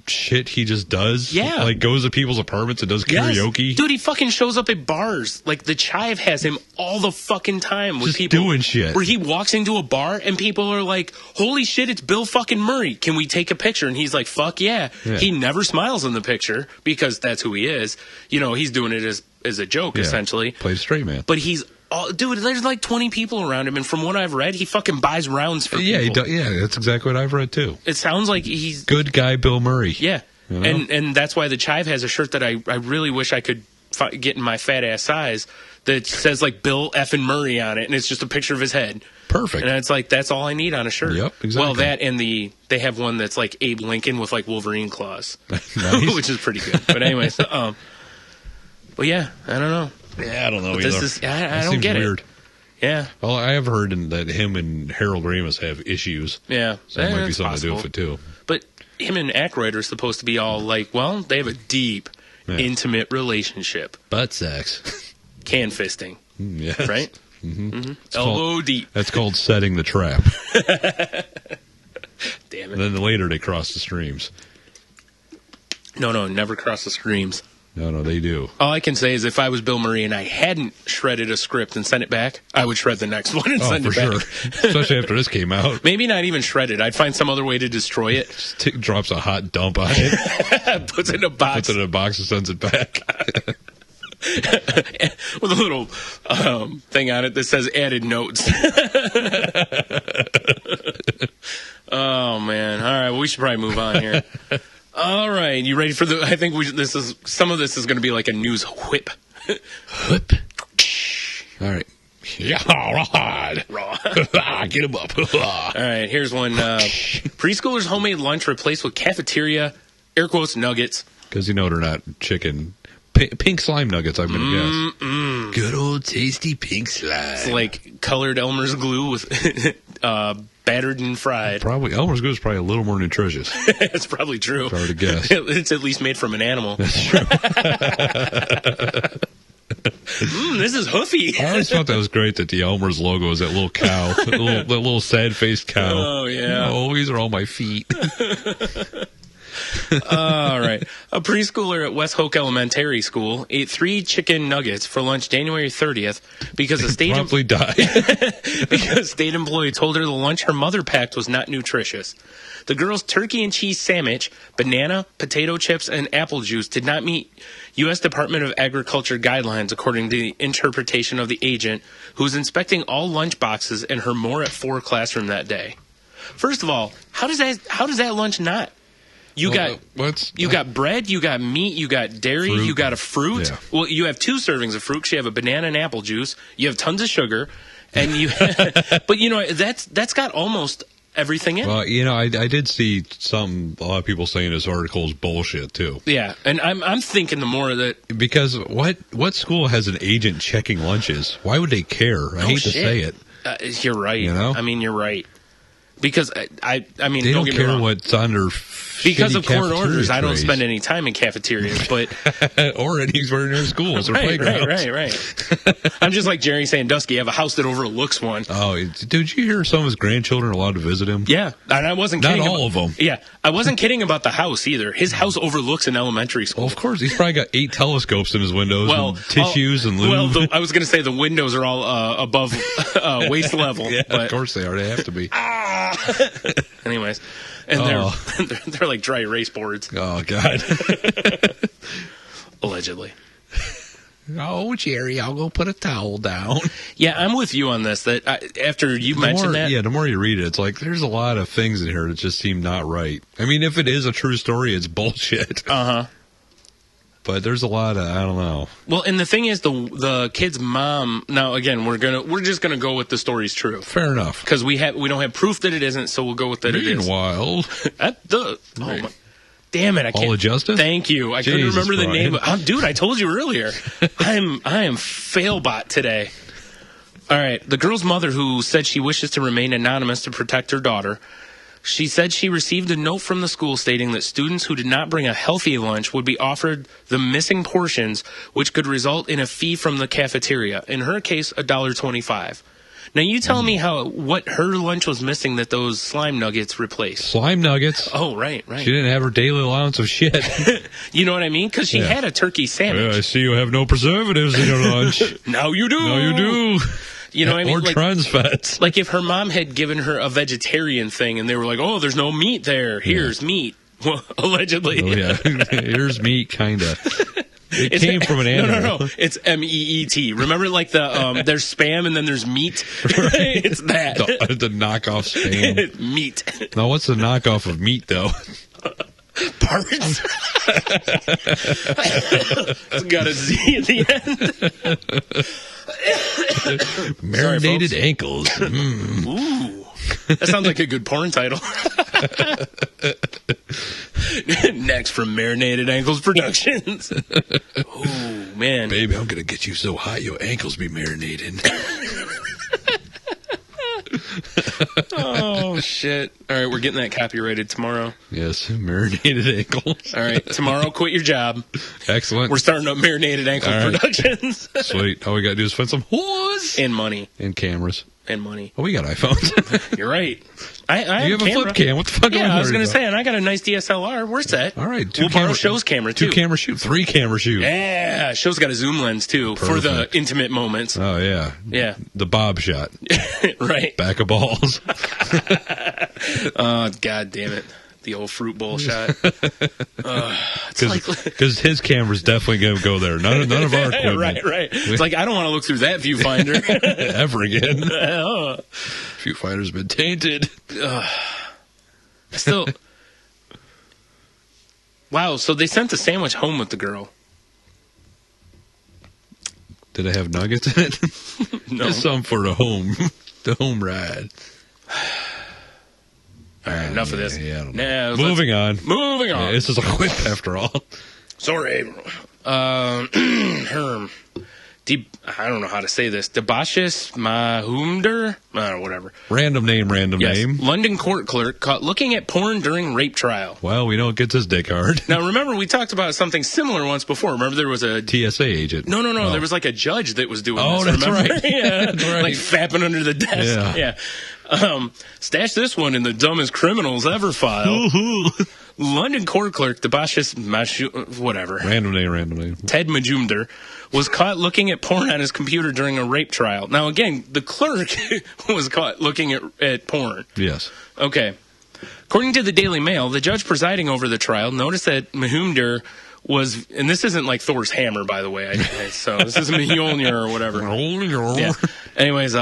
shit he just does? Yeah. Like goes to people's apartments and does karaoke. Yes. Dude, he fucking shows up at bars. Like the Chive has him all the fucking time with just people doing shit. Where he walks into a bar and people are like, "Holy shit, it's Bill fucking Murray. Can we take a picture?" And he's like, "Fuck yeah." He never smiles in the picture because that's who he is. He's doing it as a joke essentially. Plays straight man. But dude, there's like 20 people around him, and from what I've read, he fucking buys rounds for people. Yeah, that's exactly what I've read too. It sounds like he's good guy Bill Murray. Yeah. And that's why the Chive has a shirt that I really wish I could get in my fat ass size that says like Bill effing Murray on it, and it's just a picture of his head. Perfect. And it's like that's all I need on a shirt. Yep, exactly. Well, that and they have one that's like Abe Lincoln with like Wolverine claws, nice. which is pretty good. But anyways, but yeah, I don't know. Yeah, I don't know but either. I don't get weird. it. Yeah. Well, I have heard that him and Harold Ramis have issues. Yeah. So that might be something to do with it too. But him and Aykroyd are supposed to be all like, well, they have a deep intimate relationship. Butt sex. Can fisting. Yes. Right? Elbow deep. That's called setting the trap. Damn it. And then later they cross the streams. No, never cross the streams. No, they do. All I can say is if I was Bill Murray and I hadn't shredded a script and sent it back, I would shred the next one and send it back. For sure. Especially after this came out. Maybe not even shredded. I'd find some other way to destroy it. Just drops a hot dump on it. Puts it in a box. Puts it in a box and sends it back. With a little thing on it that says added notes. Oh, man. All right, well, we should probably move on here. All right, you ready for I think some of this is going to be like a news whip. Whip. All right. Yeah, Raw. Get him up. All right, here's one. Preschoolers' homemade lunch replaced with cafeteria, air quotes, nuggets. Because they're not chicken. Pink slime nuggets, I'm going to guess. Good old tasty pink slime. It's like colored Elmer's glue with battered and fried. Probably Elmer's glue is probably a little more nutritious. It's probably true. It's hard to guess. It's at least made from an animal. That's true. This is hoofy. I always thought that was great that the Elmer's logo is that little cow, that little sad-faced cow. Oh, yeah. Oh, these are all my feet. All right. A preschooler at West Hoke Elementary School ate 3 chicken nuggets for lunch January 30th because a state promptly died. because a state employee told her the lunch her mother packed was not nutritious. The girl's turkey and cheese sandwich, banana, potato chips, and apple juice did not meet U.S. Department of Agriculture guidelines, according to the interpretation of the agent who was inspecting all lunch boxes in her More at 4 classroom that day. First of all, how does that lunch not? You got bread, you got meat, you got dairy, fruit. You got a fruit. Yeah. Well, you have 2 servings of fruit 'cause you have a banana and apple juice. You have tons of sugar, and you. But that's got almost everything in. Well, I did see a lot of people saying this article is bullshit too. Yeah, and I'm thinking the more that because what school has an agent checking lunches? Why would they care? I hate to say it. You're right. I mean, you're right. Because I mean, they don't don't get me care wrong. what's under. Because of court orders, trays. I don't spend any time in cafeterias, but or anywhere near schools or playgrounds. Right. I'm just like Jerry Sandusky. I have a house that overlooks one. Oh, did you hear some of his grandchildren are allowed to visit him? Yeah, and I wasn't not kidding. all of them. Yeah, I wasn't kidding about the house either. His house overlooks an elementary school. Well, of course, he's probably got 8 telescopes in his windows, and tissues and lube. Well, I was going to say the windows are all above waist level. Yeah, but, of course they are. They have to be. Anyways, and they're like dry erase boards. Oh God. Allegedly. Oh, Jerry, I'll go put a towel down. Yeah, I'm with you on this. That after you mentioned that, the more you read it, it's like there's a lot of things in here that just seem not right. I mean, if it is a true story, it's bullshit. But there's a lot of I don't know. Well, and the thing is, the kid's mom. Now, again, we're just gonna go with the story's true. Fair enough. Because we don't have proof that it isn't, so we'll go with that. Meanwhile, damn it! I can't. All adjusted. Thank you. I couldn't remember the name. Dude, I told you earlier. I am failbot today. All right, the girl's mother, who said she wishes to remain anonymous to protect her daughter. She said she received a note from the school stating that students who did not bring a healthy lunch would be offered the missing portions, which could result in a fee from the cafeteria. In her case, $1.25. Now, you tell me what her lunch was missing that those slime nuggets replaced. Slime nuggets? Oh, right. She didn't have her daily allowance of shit. You know what I mean? Because she had a turkey sandwich. Yeah, I see you have no preservatives in your lunch. Now you do. You know what I mean? Or trans fats. Like if her mom had given her a vegetarian thing and they were like, oh, there's no meat there. Here's meat. Well, allegedly. Oh, yeah. Here's meat, kind of. It came from an animal. No. It's MEET. Remember like there's Spam and then there's meat? It's that. The knockoff Spam. Meat. Now, what's the knockoff of meat, though? Parts. It's got a Z at the end. Marinated ankles. Ooh. That sounds like a good porn title. Next from Marinated Ankles Productions. Ooh, man. Baby, I'm going to get you so hot your ankles be marinated. Oh, shit. All right, we're getting that copyrighted tomorrow. Yes, marinated ankles. All right, tomorrow, quit your job. Excellent. We're starting up Marinated Ankle All right. Productions. Sweet. All we got to do is find some whores. And money. And cameras. And money. Oh, we got iPhones. You're right. I you have a flip cam. What the fuck? Yeah, I was going to say, and I got a nice DSLR. We're set. All right. We'll borrow Show's camera, too. 2 camera shoot. 3 camera shoot. Yeah. Show's got a zoom lens, too, for the intimate moments. Oh, yeah. Yeah. The bob shot. Right. Back of balls. Oh, God damn it. The old fruit bowl shot. Because his camera's definitely going to go there. None of our equipment. Right. It's like, I don't want to look through that viewfinder. Ever again. Viewfinder's been tainted. Still. Wow, so they sent the sandwich home with the girl. Did it have nuggets in it? No. Just some for the home ride. All right, enough of this. Yeah, I don't know. Moving on. Yeah, this is a whip after all. Sorry. I don't know how to say this. Debashis Mahumder? Whatever. Random name. London court clerk caught looking at porn during rape trial. Well, we know it gets his dick hard. Now, remember, we talked about something similar once before. Remember, there was a TSA agent. No. Oh. There was like a judge that was doing this. Oh, that's remember? right. Yeah. That's right. Like fapping under the desk. Yeah. Stash this one in the dumbest criminals ever file. London court clerk Debashis whatever. Random name. Ted Majumder was caught looking at porn on his computer during a rape trial. Now, again, the clerk was caught looking at porn. Yes. Okay. According to the Daily Mail, the judge presiding over the trial noticed that Mahumder was, and this isn't like Thor's hammer, by the way, so this is Mjolnir or whatever. Yeah. Anyways,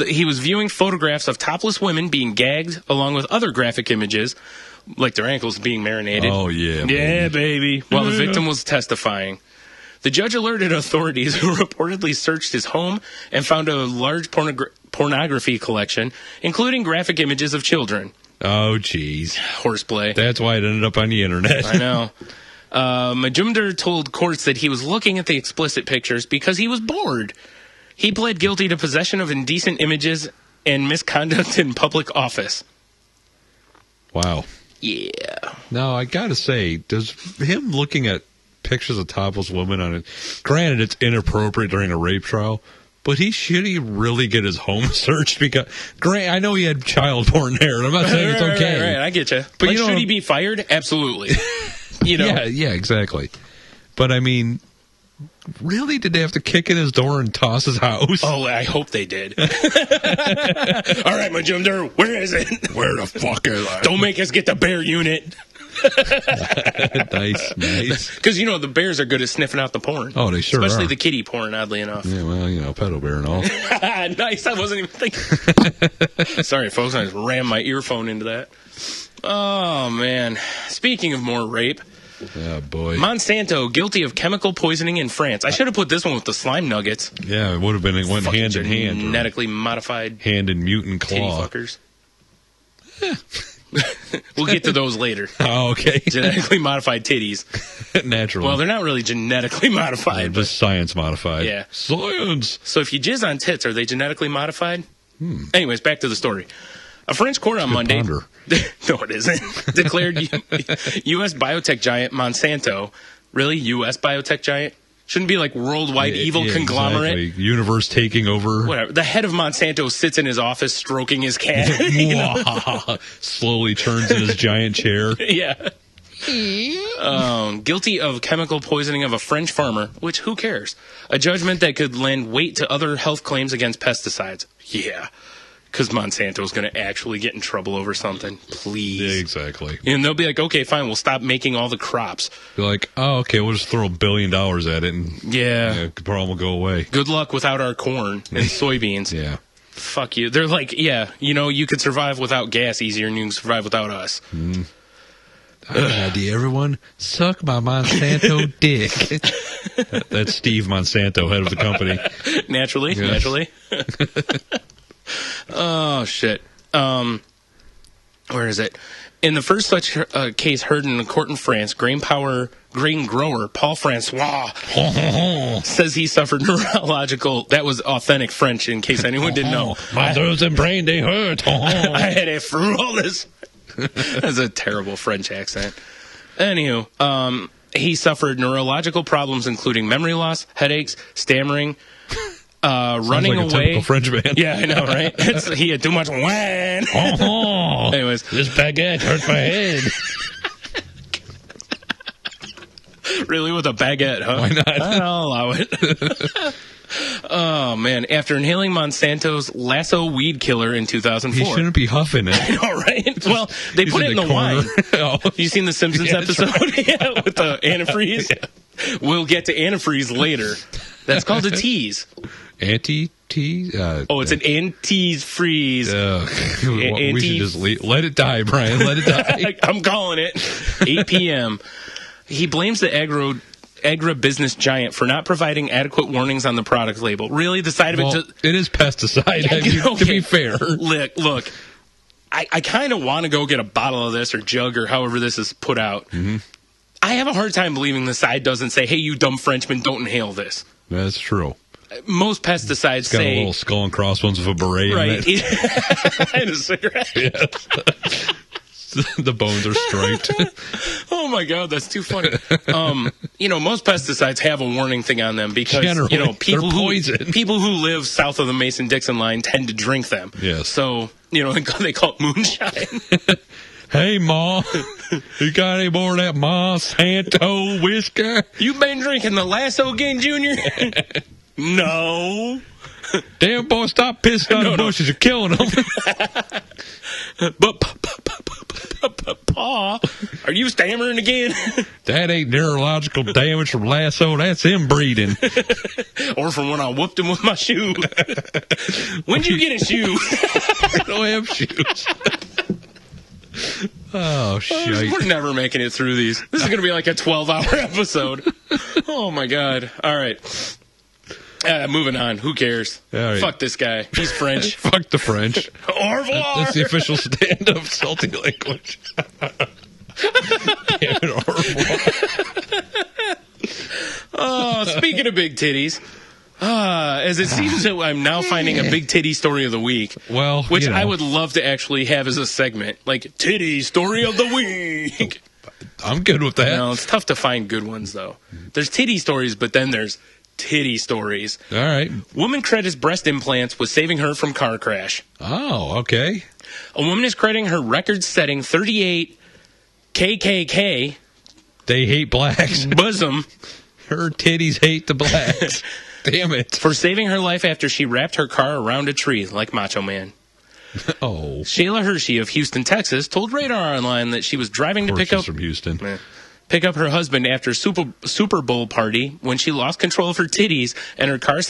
he was viewing photographs of topless women being gagged along with other graphic images, like their ankles being marinated. Oh, yeah. Yeah, baby. While the victim was testifying. The judge alerted authorities who reportedly searched his home and found a large pornography collection, including graphic images of children. Oh, jeez. Horseplay. That's why it ended up on the internet. I know. Majumder told courts that he was looking at the explicit pictures because he was bored. He pled guilty to possession of indecent images and misconduct in public office. Wow. Yeah. Now, I gotta say, does him looking at pictures of topless women on it, granted it's inappropriate during a rape trial, but should he really get his home searched? Because, I know he had child porn there, and I'm not saying it's okay. Right, I get you. But like, should he be fired? Absolutely. Yeah, exactly. But I mean, really, did they have to kick in his door and toss his house? Oh, I hope they did. All right, Majumder, where is it? Where the fuck is it? Don't make us get the bear unit. Nice. Because, the bears are good at sniffing out the porn. Oh, they sure are. Especially the kitty porn, oddly enough. Yeah, well, pedo bear and all. Nice, I wasn't even thinking. Sorry, folks, I just rammed my earphone into that. Oh, man. Speaking of more rape. Oh, boy. Monsanto, guilty of chemical poisoning in France. I should have put this one with the slime nuggets. Yeah, it would have been. It went hand in hand. Genetically modified. Hand and mutant claw. Titty fuckers. We'll get to those later. Oh, okay. Genetically modified titties. Naturally. Well, they're not really genetically modified. They're just science modified. Yeah. Science. So if you jizz on tits, are they genetically modified? Anyways, back to the story. A French court on Monday. No, it isn't. Declared U.S. biotech giant Monsanto. Really? U.S. biotech giant? Shouldn't be like worldwide evil conglomerate. Exactly. Universe taking over. Whatever. The head of Monsanto sits in his office stroking his cat. Slowly turns in his giant chair. Yeah. Guilty of chemical poisoning of a French farmer, which who cares? A judgment that could lend weight to other health claims against pesticides. Yeah. Because Monsanto's going to actually get in trouble over something. Please. Yeah, exactly. And they'll be like, okay, fine, we'll stop making all the crops. Be like, oh, okay, we'll just throw $1 billion at it and the problem will go away. Good luck without our corn and soybeans. Yeah. Fuck you. They're like, you could survive without gas easier than you can survive without us. I have an idea, everyone. Suck my Monsanto dick. That's Steve Monsanto, head of the company. Naturally. Oh, shit. Where is it? In the first such case heard in a court in France, grain power grain grower Paul Francois says he suffered neurological. That was authentic French, in case anyone didn't know. My nose and brain, they hurt. I had a fruitless. That's a terrible French accent. Anywho, he suffered neurological problems, including memory loss, headaches, stammering, running like a away. typical French man. Yeah, I know, right? He had too much wine. Anyways, this baguette hurts my head. Really, with a baguette, huh? Why not? I'll allow it. Oh, man. After inhaling Monsanto's Lasso weed killer in 2004. He shouldn't be huffing it. I know, right? Well, they put it in the wine. Oh. You seen the Simpsons episode? Right. Yeah, with the antifreeze? Yeah. We'll get to antifreeze later. That's called a tease. Anti-tease? It's an antis freeze. We should just let it die, Brian. Let it die. I'm calling it. 8 p.m. He blames the agribusiness giant for not providing adequate warnings on the product label. Really? The side of it... it is pesticide, to be fair. Look, I kind of want to go get a bottle of this or jug or however this is put out. Mm-hmm. I have a hard time believing the side doesn't say, hey, you dumb Frenchman, don't inhale this. That's true. Most pesticides got say... a little skull and crossbones with a beret right, in it. and a cigarette. Yes. The bones are striped. Oh my God, that's too funny. Most pesticides have a warning thing on them because generally, people poison. who live south of the Mason-Dixon line tend to drink them. Yes. So they call it moonshine. Hey, Ma, you got any more of that Monsanto whiskey? You been drinking the Lasso again, Junior? No. Damn, boy, stop pissing on the bushes. You're killing them. But, Pa, are you stammering again? That ain't neurological damage from Lasso. That's inbreeding. Or from when I whooped him with my shoe. When'd you get a shoe? I don't have shoes. Oh, shit. We're never making it through these. This is going to be like a 12-hour episode. Oh, my God. All right. Moving on. Who cares? Right. Fuck this guy. He's French. Fuck the French. Au revoir. That's the official stand of salty language. Damn it, au revoir. Oh, speaking of big titties, as it seems that I'm now finding a big titty story of the week. Well, which I would love to actually have as a segment, like titty story of the week. I'm good with that. No, it's tough to find good ones though. There's titty stories, but then there's titty stories. All right. Woman credits breast implants with saving her from car crash. Oh, okay. A woman is crediting her record-setting 38 KKK. They hate blacks. Bosom. Her titties hate the blacks. Damn it. For saving her life after she wrapped her car around a tree like Macho Man. Oh. Shayla Hershey of Houston, Texas, told Radar Online that she was driving to pick up... from Houston. Pick up her husband after a Super Bowl party when she lost control of her titties and her car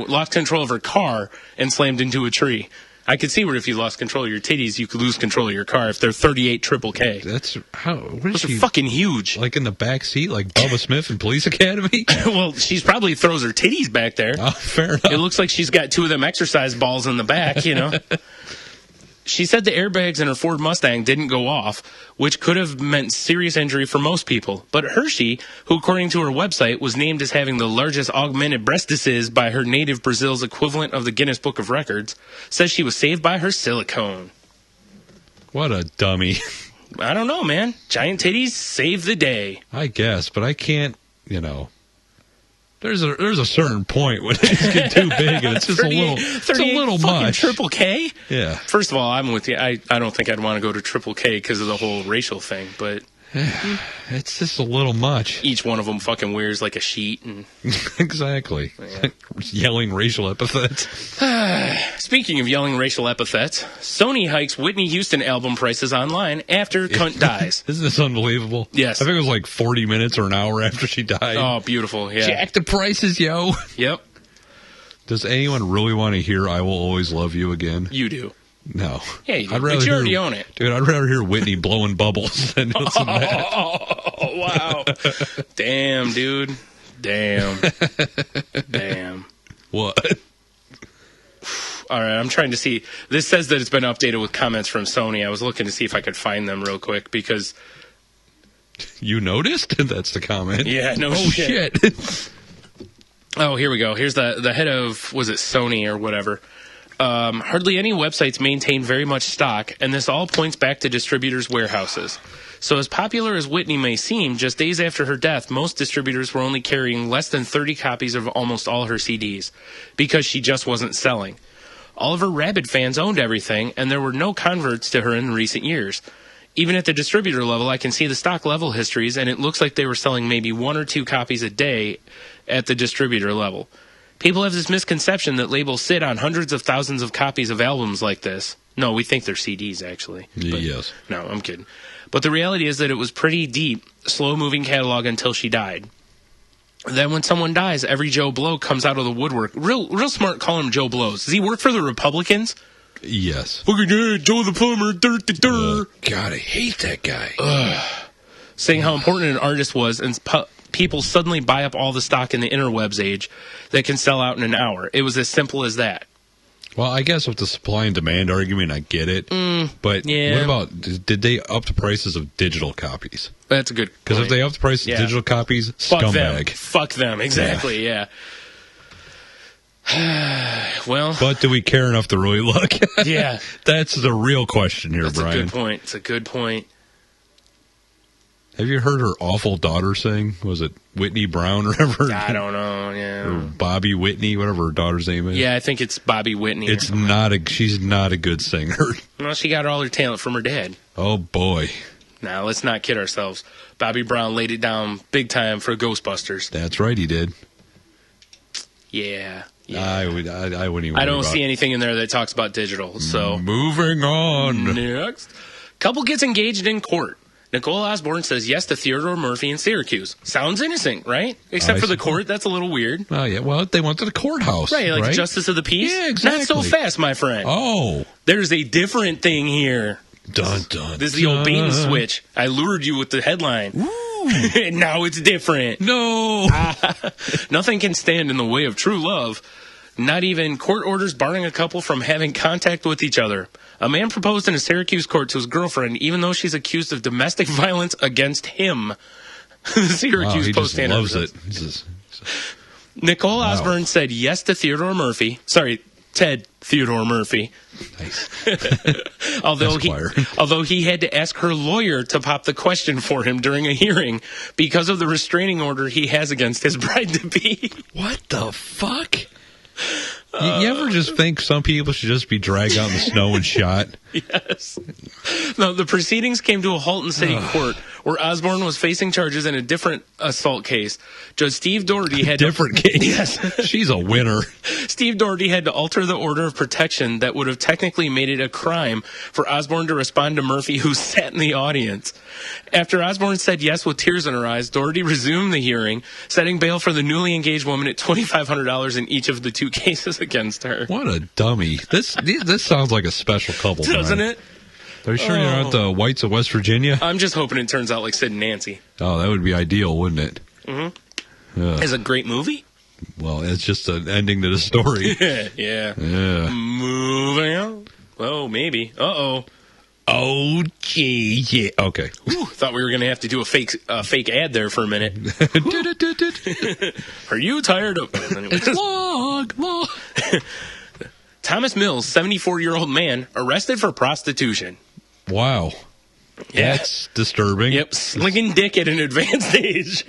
lost control of her car and slammed into a tree. I could see where if you lost control of your titties, you could lose control of your car if they're 38 triple K. That's how. What is Those she? are fucking huge. Like in the back seat, like Bubba Smith in Police Academy. Well, she's probably throws her titties back there. Oh, fair enough. It looks like she's got two of them exercise balls in the back, you know. She said the airbags in her Ford Mustang didn't go off, which could have meant serious injury for most people. But Hershey, who according to her website was named as having the largest augmented breastises by her native Brazil's equivalent of the Guinness Book of Records, says she was saved by her silicone. What a dummy. I don't know, man. Giant titties save the day. I guess, but I can't, There's a certain point when it get too big and it's just a little much. Triple K? Yeah. First of all, I'm with you. I don't think I'd want to go to Triple K because of the whole racial thing, but it's just a little much. Each one of them fucking wears like a sheet and exactly. Yeah. Yelling racial epithets. Speaking of yelling racial epithets, Sony hikes Whitney Houston album prices online after cunt dies. Isn't this unbelievable? Yes. I think it was like 40 minutes or an hour after she died. Oh, beautiful. Yeah. Jack the prices, yo. Yep. Does anyone really want to hear I Will Always Love You again? You do. No. Yeah, you do. But you already own it. Dude, I'd rather hear Whitney blowing bubbles than listen to that. Oh, wow. Damn, dude. Damn. What? All right, I'm trying to see. This says that it's been updated with comments from Sony. I was looking to see if I could find them real quick because You noticed? That's the comment. Yeah, no shit. Oh, here we go. Here's the head of, was it Sony or whatever? Hardly any websites maintain very much stock, and this all points back to distributors' warehouses. So as popular as Whitney may seem, just days after her death, most distributors were only carrying less than 30 copies of almost all her CDs, because she just wasn't selling. All of her rabid fans owned everything, and there were no converts to her in recent years. Even at the distributor level, I can see the stock level histories, and it looks like they were selling maybe 1 or 2 copies a day at the distributor level. People have this misconception that labels sit on hundreds of thousands of copies of albums like this. No, we think they're CDs, actually. But, yes. No, I'm kidding. But the reality is that it was pretty deep, slow-moving catalog until she died. Then when someone dies, every Joe Blow comes out of the woodwork. Real smart calling him Joe Blows. Does he work for the Republicans? Yes. Look at that, Joe the Plumber. God, I hate that guy. Saying how important an artist was, and people suddenly buy up all the stock in the interwebs age that can sell out in an hour. It was as simple as that. Well, I guess with the supply and demand argument, I get it. But yeah. What about, did they up the prices of digital copies? That's a good point. Because if they up the price of digital copies, scumbag. Fuck them, exactly, yeah. Well. But do we care enough to really look? Yeah. That's the real question here, That's Brian. That's a good point. It's a good point. Have you heard her awful daughter sing? Was it Whitney Brown or whatever? I don't know, yeah. Or Bobby Whitney, whatever her daughter's name is. Yeah, I think it's Bobby Whitney. She's not a good singer. Well, she got all her talent from her dad. Oh, boy. Now, let's not kid ourselves. Bobby Brown laid it down big time for Ghostbusters. That's right, he did. Yeah. I wouldn't even. I don't see anything in there that talks about digital. So moving on. Next, couple gets engaged in court. Nicole Osborne says yes to Theodore Murphy in Syracuse. Sounds innocent, right? Except for the court, that's a little weird. Oh yeah, well they went to the courthouse, right? Like justice of the peace. Yeah, exactly. Not so fast, my friend. Oh, there's a different thing here. Dun dun. This is the old bait and switch. I lured you with the headline. And now it's different. No. Nothing can stand in the way of true love. Not even court orders barring a couple from having contact with each other. A man proposed in a Syracuse court to his girlfriend, even though she's accused of domestic violence against him. The Syracuse Post-Standard loves it. Nicole Osborne said yes to Theodore Murphy. Sorry, Ted Theodore Murphy. Nice. although he had to ask her lawyer to pop the question for him during a hearing because of the restraining order he has against his bride-to-be. What the fuck? You ever just think some people should just be dragged out in the snow and shot? Yes. No, the proceedings came to a halt in city court, where Osborne was facing charges in a different assault case. Judge Steve Doherty had different case. Yes. She's a winner. Steve Doherty had to alter the order of protection that would have technically made it a crime for Osborne to respond to Murphy, who sat in the audience. After Osborne said yes with tears in her eyes, Doherty resumed the hearing, setting bail for the newly engaged woman at $2,500 in each of the 2 cases against her. What a dummy. This sounds like a special couple. Doesn't it? Are you sure you aren't the Whites of West Virginia? I'm just hoping it turns out like Sid and Nancy. Oh, that would be ideal, wouldn't it? Mm-hmm. It's a great movie. Well, it's just an ending to the story. Yeah. Moving on. Oh, maybe. Uh-oh. Oh, gee, yeah. Okay. Ooh, thought we were going to have to do a fake ad there for a minute. Are you tired of... It's long. Thomas Mills, 74-year-old man, arrested for prostitution. Wow. Yeah. That's disturbing. Yep, slinging dick at an advanced age.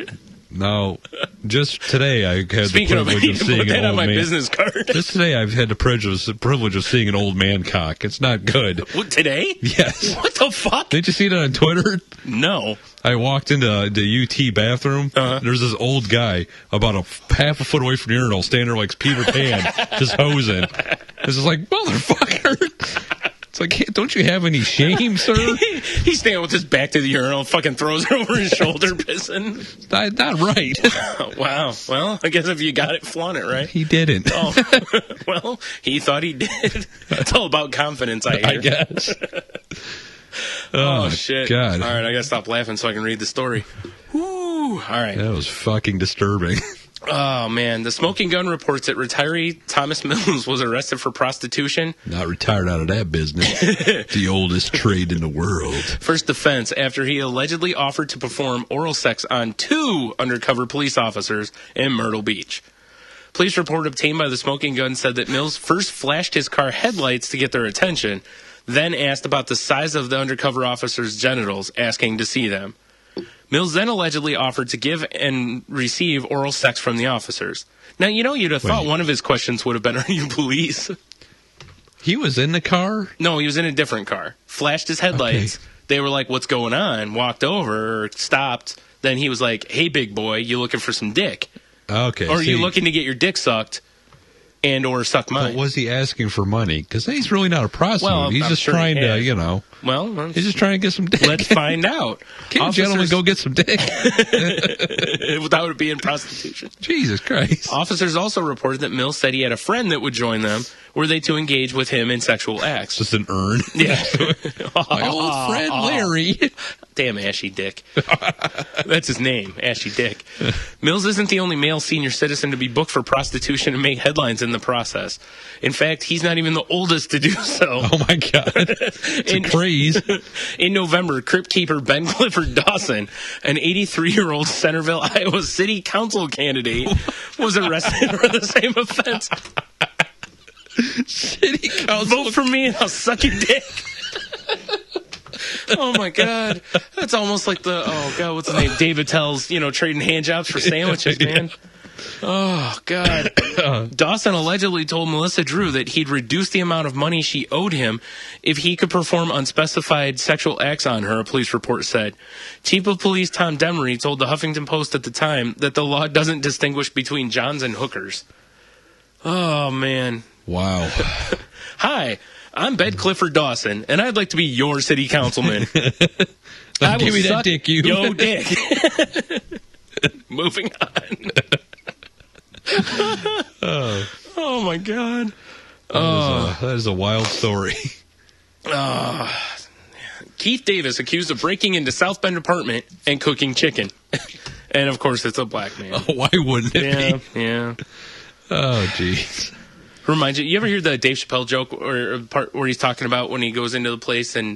No, just today I had the privilege of seeing an old man. Business card. Just today I've had the privilege of seeing an old man cock. It's not good. What, today? Yes. What the fuck? Didn't you see that on Twitter? No. I walked into the UT bathroom. There's this old guy about half a foot away from the urinal, standing there like Peter Pan, just hosing. This is like, motherfucker. It's like, hey, don't you have any shame, sir? He's standing with his back to the urinal, fucking throws it over his shoulder, pissing. Not right. Wow. Well, I guess if you got it, flaunt it, right? He didn't. Oh, well, he thought he did. It's all about confidence, I hear. I guess. Oh, shit. God. All right, I got to stop laughing so I can read the story. Woo. All right. That was fucking disturbing. Oh, man. The Smoking Gun reports that retiree Thomas Mills was arrested for prostitution. Not retired out of that business. The oldest trade in the world. First defense after he allegedly offered to perform oral sex on 2 undercover police officers in Myrtle Beach. Police report obtained by the Smoking Gun said that Mills first flashed his car headlights to get their attention, then asked about the size of the undercover officers' genitals, asking to see them. Mills then allegedly offered to give and receive oral sex from the officers. Now, you'd have thought one of his questions would have been, are you police? He was in the car? No, he was in a different car. Flashed his headlights. Okay. They were like, what's going on? Walked over, stopped. Then he was like, hey, big boy, you looking for some dick? Okay. Or are you looking to get your dick sucked and or suck mine? But was he asking for money? Because he's really not a prostitute. Well, he's just trying to, Well, he's just trying to get some dick. Let's find out. Can't gentlemen go get some dick? Without it being prostitution. Jesus Christ. Officers also reported that Mills said he had a friend that would join them were they to engage with him in sexual acts. Just an urn. Yeah. My old friend Larry. Damn Ashy Dick. That's his name, Ashy Dick. Mills isn't the only male senior citizen to be booked for prostitution and make headlines in the process. In fact, he's not even the oldest to do so. Oh, my God. It's a craze. In November, Crypt Keeper Ben Clifford Dawson, an 83-year-old Centerville, Iowa City Council candidate, was arrested for the same offense. City Council. Vote for me and I'll suck your dick. Oh, my God. That's almost like what's his name? David Tell's, trading hand jobs for sandwiches, man. Oh, God. Dawson allegedly told Melissa Drew that he'd reduce the amount of money she owed him if he could perform unspecified sexual acts on her, a police report said. Chief of Police Tom Demery told the Huffington Post at the time that the law doesn't distinguish between Johns and hookers. Oh, man. Wow. Hi, I'm Ben Clifford Dawson, and I'd like to be your city councilman. I will give me that dick, you. Yo, dick. Moving on. Oh, my God. That is a wild story. Keith Davis accused of breaking into South Bend apartment and cooking chicken. And, of course, it's a black man. Oh, why wouldn't it be? Yeah. Oh, jeez. Reminds you ever hear the Dave Chappelle joke or part where he's talking about when he goes into the place what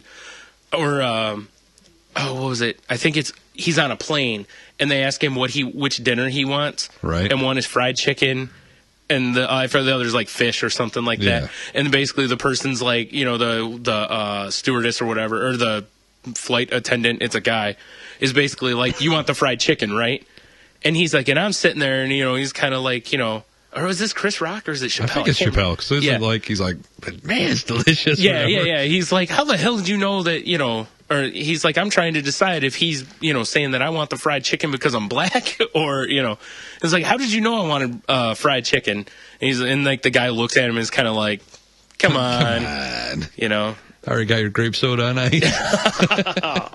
was it? I think he's on a plane and they ask him which dinner he wants. Right. And one is fried chicken and the other is like fish or something like that. And basically the person's like, the stewardess or whatever, or the flight attendant, it's a guy, is basically like, you want the fried chicken, right? And he's like, and I'm sitting there and, he's kind of like, or is this Chris Rock or is it Chappelle? I think it's Chappelle because he's like, but man, it's delicious. Yeah. He's like, how the hell did you know that, or he's like, I'm trying to decide if he's, saying that I want the fried chicken because I'm black or, it's like, how did you know I wanted fried chicken? And like the guy looks at him and is kind of like, come on. I already got your grape soda on ice.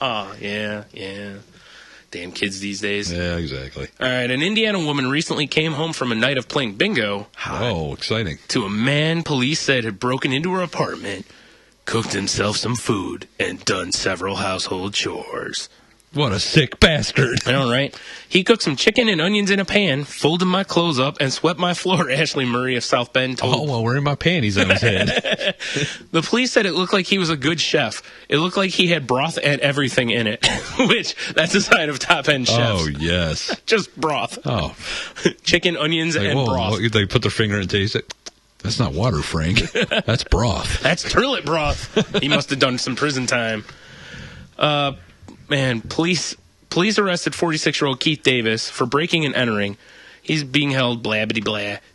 Oh, yeah. Damn kids these days. Yeah, exactly. All right, an Indiana woman recently came home from a night of playing bingo. Oh, exciting. To a man police said had broken into her apartment, cooked himself some food, and done several household chores. What a sick bastard. I know, right? He cooked some chicken and onions in a pan, folded my clothes up, and swept my floor, Ashley Murray of South Bend told. Oh, well, wearing my panties on his head. The police said it looked like he was a good chef. It looked like he had broth and everything in it, which, that's a sign of top-end chefs. Oh, yes. Just broth. Oh. Chicken, onions, and broth. They put their finger and taste it. That's not water, Frank. That's broth. That's turlet broth. He must have done some prison time. Man, police arrested 46-year-old Keith Davis for breaking and entering. He's being held blah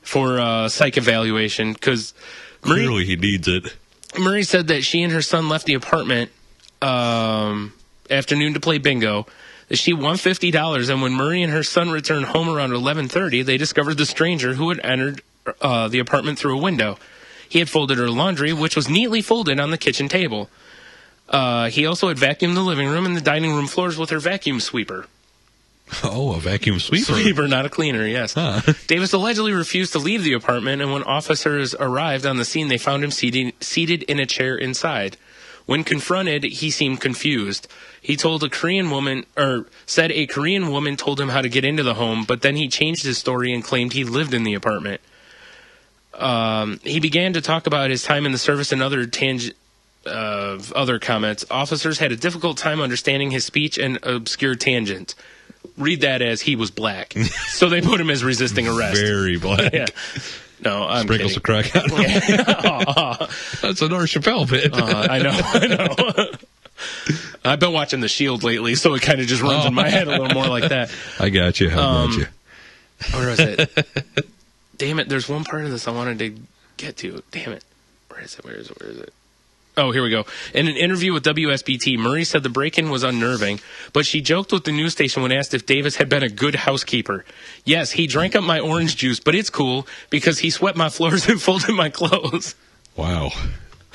for psych evaluation because clearly he needs it. Murray said that she and her son left the apartment afternoon to play bingo. That she won $50, and when Murray and her son returned home around 11:30, they discovered the stranger who had entered the apartment through a window. He had folded her laundry, which was neatly folded on the kitchen table. He also had vacuumed the living room and the dining room floors with her vacuum sweeper. Oh, a vacuum sweeper. Sweeper, not a cleaner, yes. Huh. Davis allegedly refused to leave the apartment, and when officers arrived on the scene, they found him seated in a chair inside. When confronted, he seemed confused. He told said a Korean woman told him how to get into the home, but then he changed his story and claimed he lived in the apartment. He began to talk about his time in the service and other comments. Officers had a difficult time understanding his speech and obscure tangents. Read that as he was black. So they put him as resisting arrest. Very black. Yeah. No, I'm Sprinkles kidding. of crack on him. That's a North Chappelle bit. I know. I've been watching The Shield lately, so it kind of just runs in my head a little more like that. I got you. Where was it? Damn it, there's one part of this I wanted to get to. Damn it. Where is it? Oh, here we go. In an interview with WSBT, Murray said the break-in was unnerving, but she joked with the news station when asked if Davis had been a good housekeeper. Yes, he drank up my orange juice, but it's cool because he swept my floors and folded my clothes. Wow.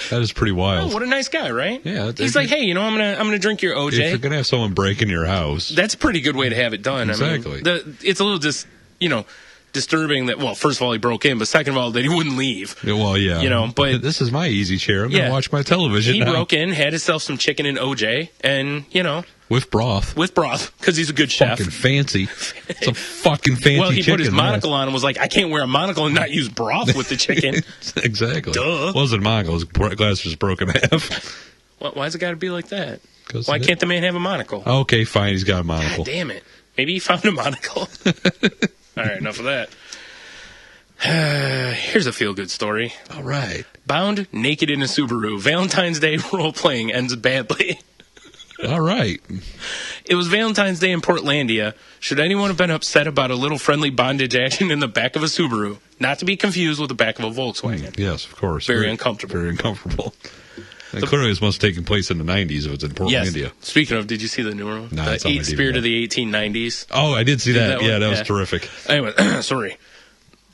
That is pretty wild. Oh, what a nice guy, right? Yeah. He's like, hey, I'm gonna drink your OJ. If you're gonna have someone break in your house, that's a pretty good way to have it done. Exactly. I mean, it's a little disturbing that, well, first of all, he broke in, but second of all, that he wouldn't leave. Well, yeah. But this is my easy chair. I'm going to watch my television now. He broke in, had himself some chicken and OJ, and, With broth. Because he's a good chef. Fucking fancy. It's a fucking fancy chicken. Well, he put his monocle on and was like, I can't wear a monocle and not use broth with the chicken. Exactly. Duh. It wasn't a monocle. His glass was broken in half. Why's it got to be like that? Why can't the man have a monocle? Okay, fine. He's got a monocle. God damn it. Maybe he found a monocle. All right, enough of that. Here's a feel-good story. All right. Bound naked in a Subaru. Valentine's Day role-playing ends badly. All right. It was Valentine's Day in Portlandia. Should anyone have been upset about a little friendly bondage action in the back of a Subaru? Not to be confused with the back of a Volkswagen. Yes, of course. Very uncomfortable. Very uncomfortable. And clearly this must have taken place in the 90s if it's in Portlandia. Yes. Speaking of, did you see the new one? No, the Spirit of the 1890s. Oh, I did see that. Yeah, that was terrific. Anyway, sorry.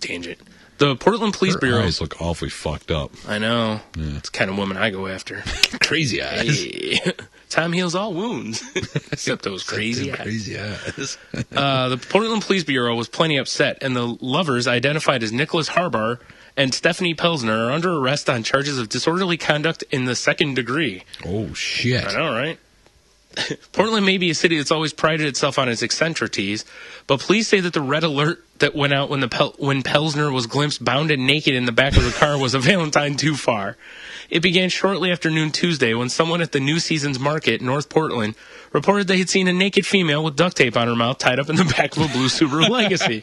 Tangent. The Portland Police Bureau. Her eyes look awfully fucked up. I know. Yeah. It's the kind of woman I go after. Crazy eyes. Hey. Time heals all wounds. Except those crazy eyes. Crazy eyes. The Portland Police Bureau was plenty upset, and the lovers, identified as Nicholas Harbar and Stephanie Pelsner, are under arrest on charges of disorderly conduct in the second degree. Oh, shit. I know, right? Portland may be a city that's always prided itself on its eccentricities, but police say that the red alert that went out when Pelsner was glimpsed bound and naked in the back of the car was a Valentine too far. It began shortly after noon Tuesday when someone at the New Seasons Market, North Portland, reported they had seen a naked female with duct tape on her mouth tied up in the back of a blue Subaru Legacy.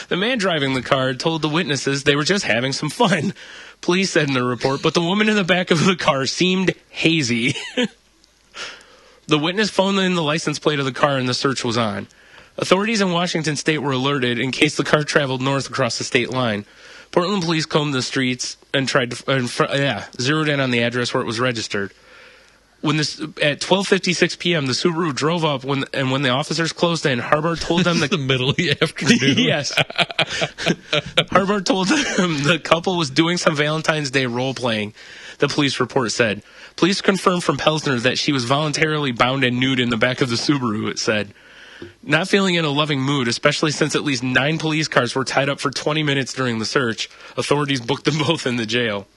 The man driving the car told the witnesses they were just having some fun. Police said in the report, but the woman in the back of the car seemed hazy. The witness phoned in the license plate of the car and the search was on. Authorities in Washington state were alerted in case the car traveled north across the state line. Portland police combed the streets and tried to zeroed in on the address where it was registered. At 12:56 p.m., the Subaru drove up when the officers closed in, Harbar told them the middle of the afternoon. Yes. Harbar told them the couple was doing some Valentine's Day role playing. The police report said. Police confirmed from Pelsner that she was voluntarily bound and nude in the back of the Subaru, it said. Not feeling in a loving mood, especially since at least 9 police cars were tied up for 20 minutes during the search, authorities booked them both in the jail.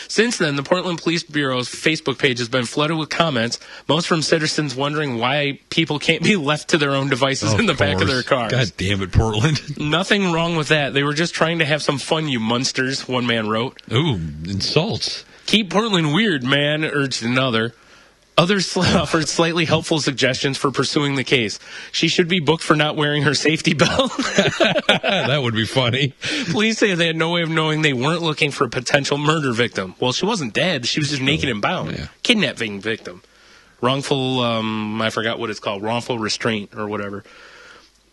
Since then, the Portland Police Bureau's Facebook page has been flooded with comments, most from citizens wondering why people can't be left to their own devices in the back of their cars. God damn it, Portland. Nothing wrong with that. They were just trying to have some fun, you monsters, one man wrote. Ooh, insults. Keep Portland weird, man, urged another. Others offered slightly helpful suggestions for pursuing the case. She should be booked for not wearing her safety belt. That would be funny. Police say they had no way of knowing they weren't looking for a potential murder victim. Well, she wasn't dead. She was just naked and bound. Yeah. Kidnapping victim. Wrongful, I forgot what it's called, wrongful restraint or whatever.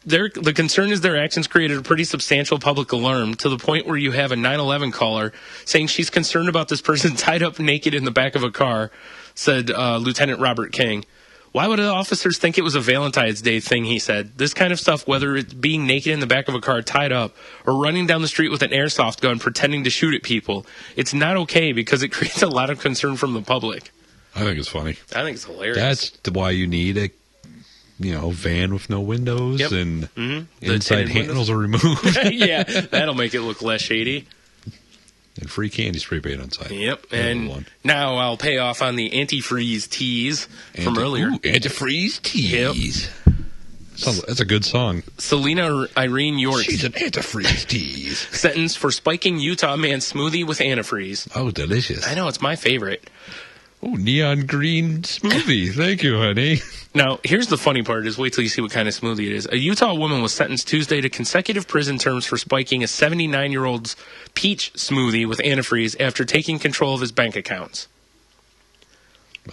The concern is their actions created a pretty substantial public alarm to the point where you have a 911 caller saying she's concerned about this person tied up naked in the back of a car, said Lieutenant Robert King. Why would the officers think it was a Valentine's Day thing, he said. This kind of stuff, whether it's being naked in the back of a car tied up or running down the street with an airsoft gun pretending to shoot at people, it's not okay because it creates a lot of concern from the public. I think it's funny. I think it's hilarious. That's why you need a van with no windows and inside handles are removed. Yeah, that'll make it look less shady. And free candy's prepaid on site. Yep. And now I'll pay off on the antifreeze tease from earlier. Ooh, antifreeze tease. Yep. That's a good song. Selena Irene York. She's an antifreeze tease. Sentenced for spiking Utah man smoothie with antifreeze. Oh, delicious. I know, it's my favorite. Oh, neon green smoothie. Thank you, honey. Now, here's the funny part is wait till you see what kind of smoothie it is. A Utah woman was sentenced Tuesday to consecutive prison terms for spiking a 79-year-old's peach smoothie with antifreeze after taking control of his bank accounts.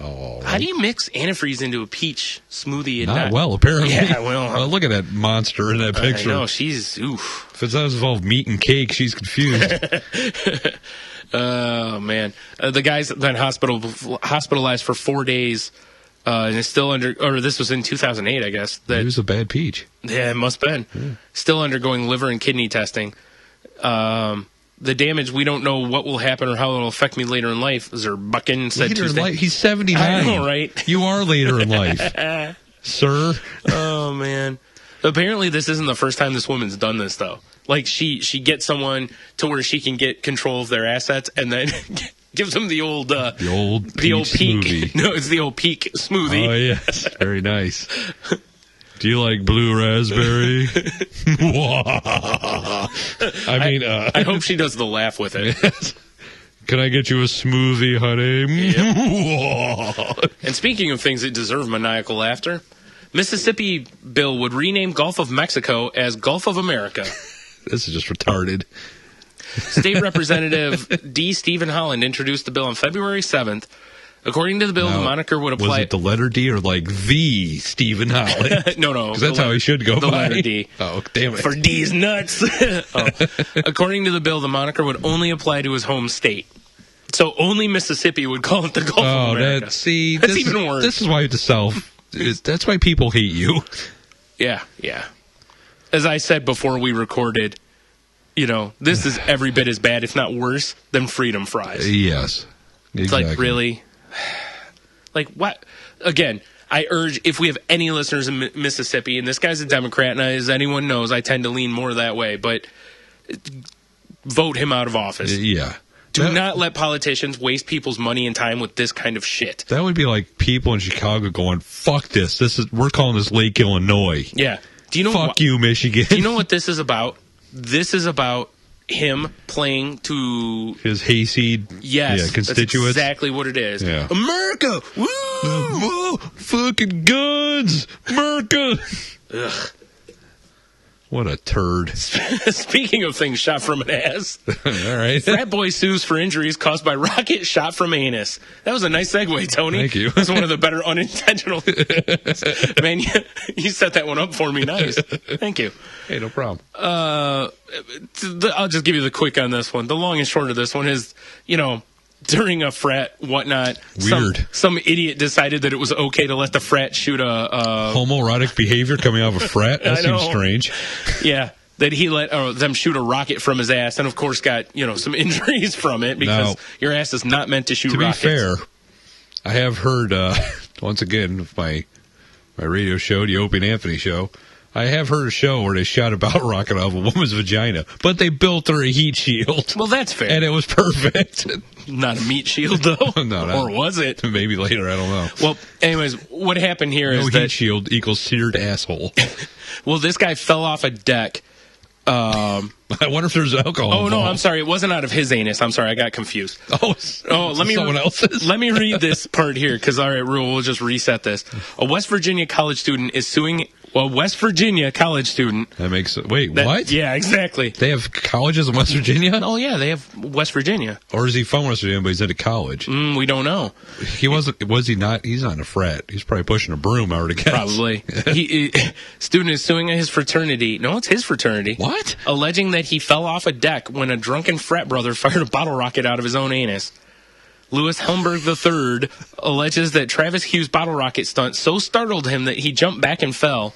Oh, right. How do you mix antifreeze into a peach smoothie? And not well, apparently. Yeah, well. Look at that monster in that picture. I know, she's, oof. If it does involve meat and cake, she's confused. Oh, man. The guy's been hospitalized for 4 days and is still this was in 2008, I guess. He was a bad peach. Yeah, it must have been. Yeah. Still undergoing liver and kidney testing. The damage, we don't know what will happen or how it will affect me later in life. Zerbuckin said later Tuesday. In life? He's 79. I know, right? You are later in life, sir. Oh, man. Apparently, this isn't the first time this woman's done this, though. Like, she gets someone to where she can get control of their assets and then gives them the old peak. Smoothie. No, it's the old peak smoothie. Oh, yes. Very nice. Do you like blue raspberry? I hope she does the laugh with it. Yes. Can I get you a smoothie, honey? Yep. And speaking of things that deserve maniacal laughter, Mississippi bill would rename Gulf of Mexico as Gulf of America. This is just retarded. State Representative D. Stephen Holland introduced the bill on February 7th. According to the bill, the moniker would apply... Was it the letter D or like the Stephen Holland? No. Because that's how he should go the by. The letter D. Oh, damn it. For D's nuts. According to the bill, the moniker would only apply to his home state. So only Mississippi would call it the Gulf of America. That's even worse. This is why that's why people hate you. Yeah. As I said before we recorded, this is every bit as bad, if not worse, than freedom fries. Yes. Exactly. It's like, really? Like, what? Again, I urge, if we have any listeners in Mississippi, and this guy's a Democrat, and as anyone knows, I tend to lean more that way, but vote him out of office. Yeah. Do not let politicians waste people's money and time with this kind of shit. That would be like people in Chicago going, fuck this. We're calling this Lake Illinois. Yeah. Do you know Fuck you, Michigan. Do you know what this is about? This is about him playing to his hayseed constituents. That's exactly what it is. Yeah. America! Woo! Whoa, fucking guns! America! Ugh. What a turd. Speaking of things shot from an ass. All right. Frat boy sues for injuries caused by rocket shot from anus. That was a nice segue, Tony. Thank you. That's one of the better unintentional things. Man, you set that one up for me nice. Thank you. Hey, no problem. I'll just give you the quick on this one. The long and short of this one is, during a frat, whatnot, weird. Some idiot decided that it was okay to let the frat shoot a homoerotic behavior coming out of a frat? That seems strange. Yeah, that he let them shoot a rocket from his ass, and of course got some injuries from it because your ass is not meant to shoot rockets. To be fair, I have heard once again of my radio show, the Opie and Anthony show. I have heard a show where they shot a bottle rocket out of a woman's vagina, but they built her a heat shield. Well, that's fair. And it was perfect. Not a meat shield, though? No, or was it? Maybe later, I don't know. Well, anyways, what happened here is that... No heat shield equals seared asshole. Well, this guy fell off a deck. I wonder if there's alcohol involved. No, I'm sorry. It wasn't out of his anus. I'm sorry. I got confused. Someone else's? Let me read this part here, because, all right, we'll just reset this. A West Virginia college student is suing... Well, West Virginia college student. That makes it... Wait, what? Yeah, exactly. They have colleges in West Virginia? Oh, yeah, they have West Virginia. Or is he from West Virginia, but he's at a college? We don't know. Was he not? He's not in a frat. He's probably pushing a broom, I would guess. Probably. Student is suing his fraternity. No, it's his fraternity. What? Alleging that he fell off a deck when a drunken frat brother fired a bottle rocket out of his own anus. Louis Helmberg III alleges that Travis Hughes' bottle rocket stunt so startled him that he jumped back and fell.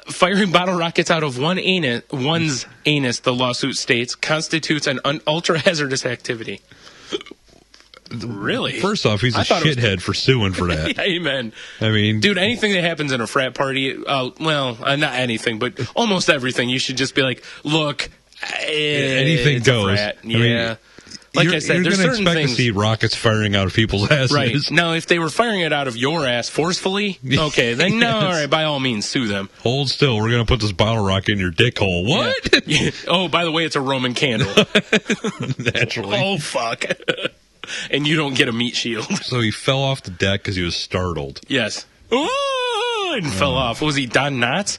Firing bottle rockets out of one's anus, the lawsuit states, constitutes an ultra-hazardous activity. Really? First off, he's a shithead for suing for that. Yeah, amen. I mean... Dude, anything that happens in a frat party, not anything, but almost everything, you should just be like, look... anything it's a goes. frat. Yeah. Like I said, you're there's going to certain expect things. to see rockets firing out of people's asses. Right. Now, if they were firing it out of your ass forcefully, okay, then no, all right, by all means, sue them. Hold still. We're going to put this bottle rocket in your dick hole. What? Yeah. Oh, by the way, it's a Roman candle. Naturally. Oh, fuck. And you don't get a meat shield. So he fell off the deck because he was startled. Yes. Oh, and fell off. Was he Don Knotts?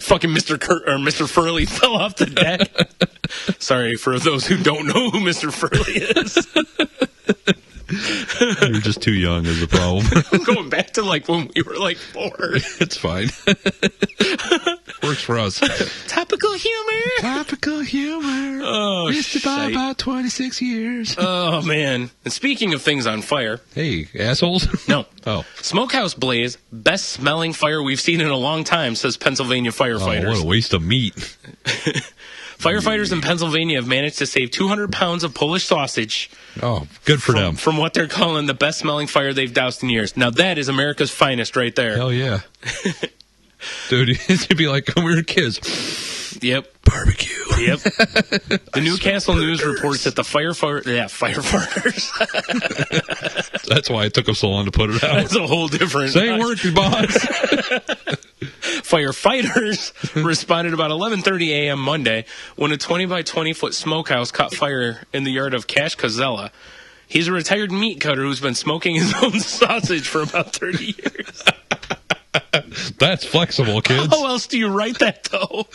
Fucking Mr. Furley fell off the deck. Sorry for those who don't know who Mr. Furley is. You're just too young is the problem. I'm going back to like when we were like 4. It's fine. Works for us. Topical humor. Topical humor. Oh, Missed by about 26 years. Oh, man. And speaking of things on fire. Hey, assholes. No. Oh. Smokehouse blaze, best smelling fire we've seen in a long time, says Pennsylvania firefighters. Oh, what a waste of meat. Firefighters in Pennsylvania have managed to save 200 pounds of Polish sausage. Oh, good for them. From what they're calling the best smelling fire they've doused in years. Now that is America's finest right there. Hell yeah. Dude, it'd be like when we were kids. Yep. Barbecue. Yep. The Newcastle News reports that the firefighters. That's why it took them so long to put it out. That's a whole different. Say word, boss. Firefighters responded about 11:30 a.m. Monday when a 20 by 20 foot smokehouse caught fire in the yard of Cash Kozella. He's a retired meat cutter who's been smoking his own sausage for about 30 years. That's flexible, kids. How else do you write that, though?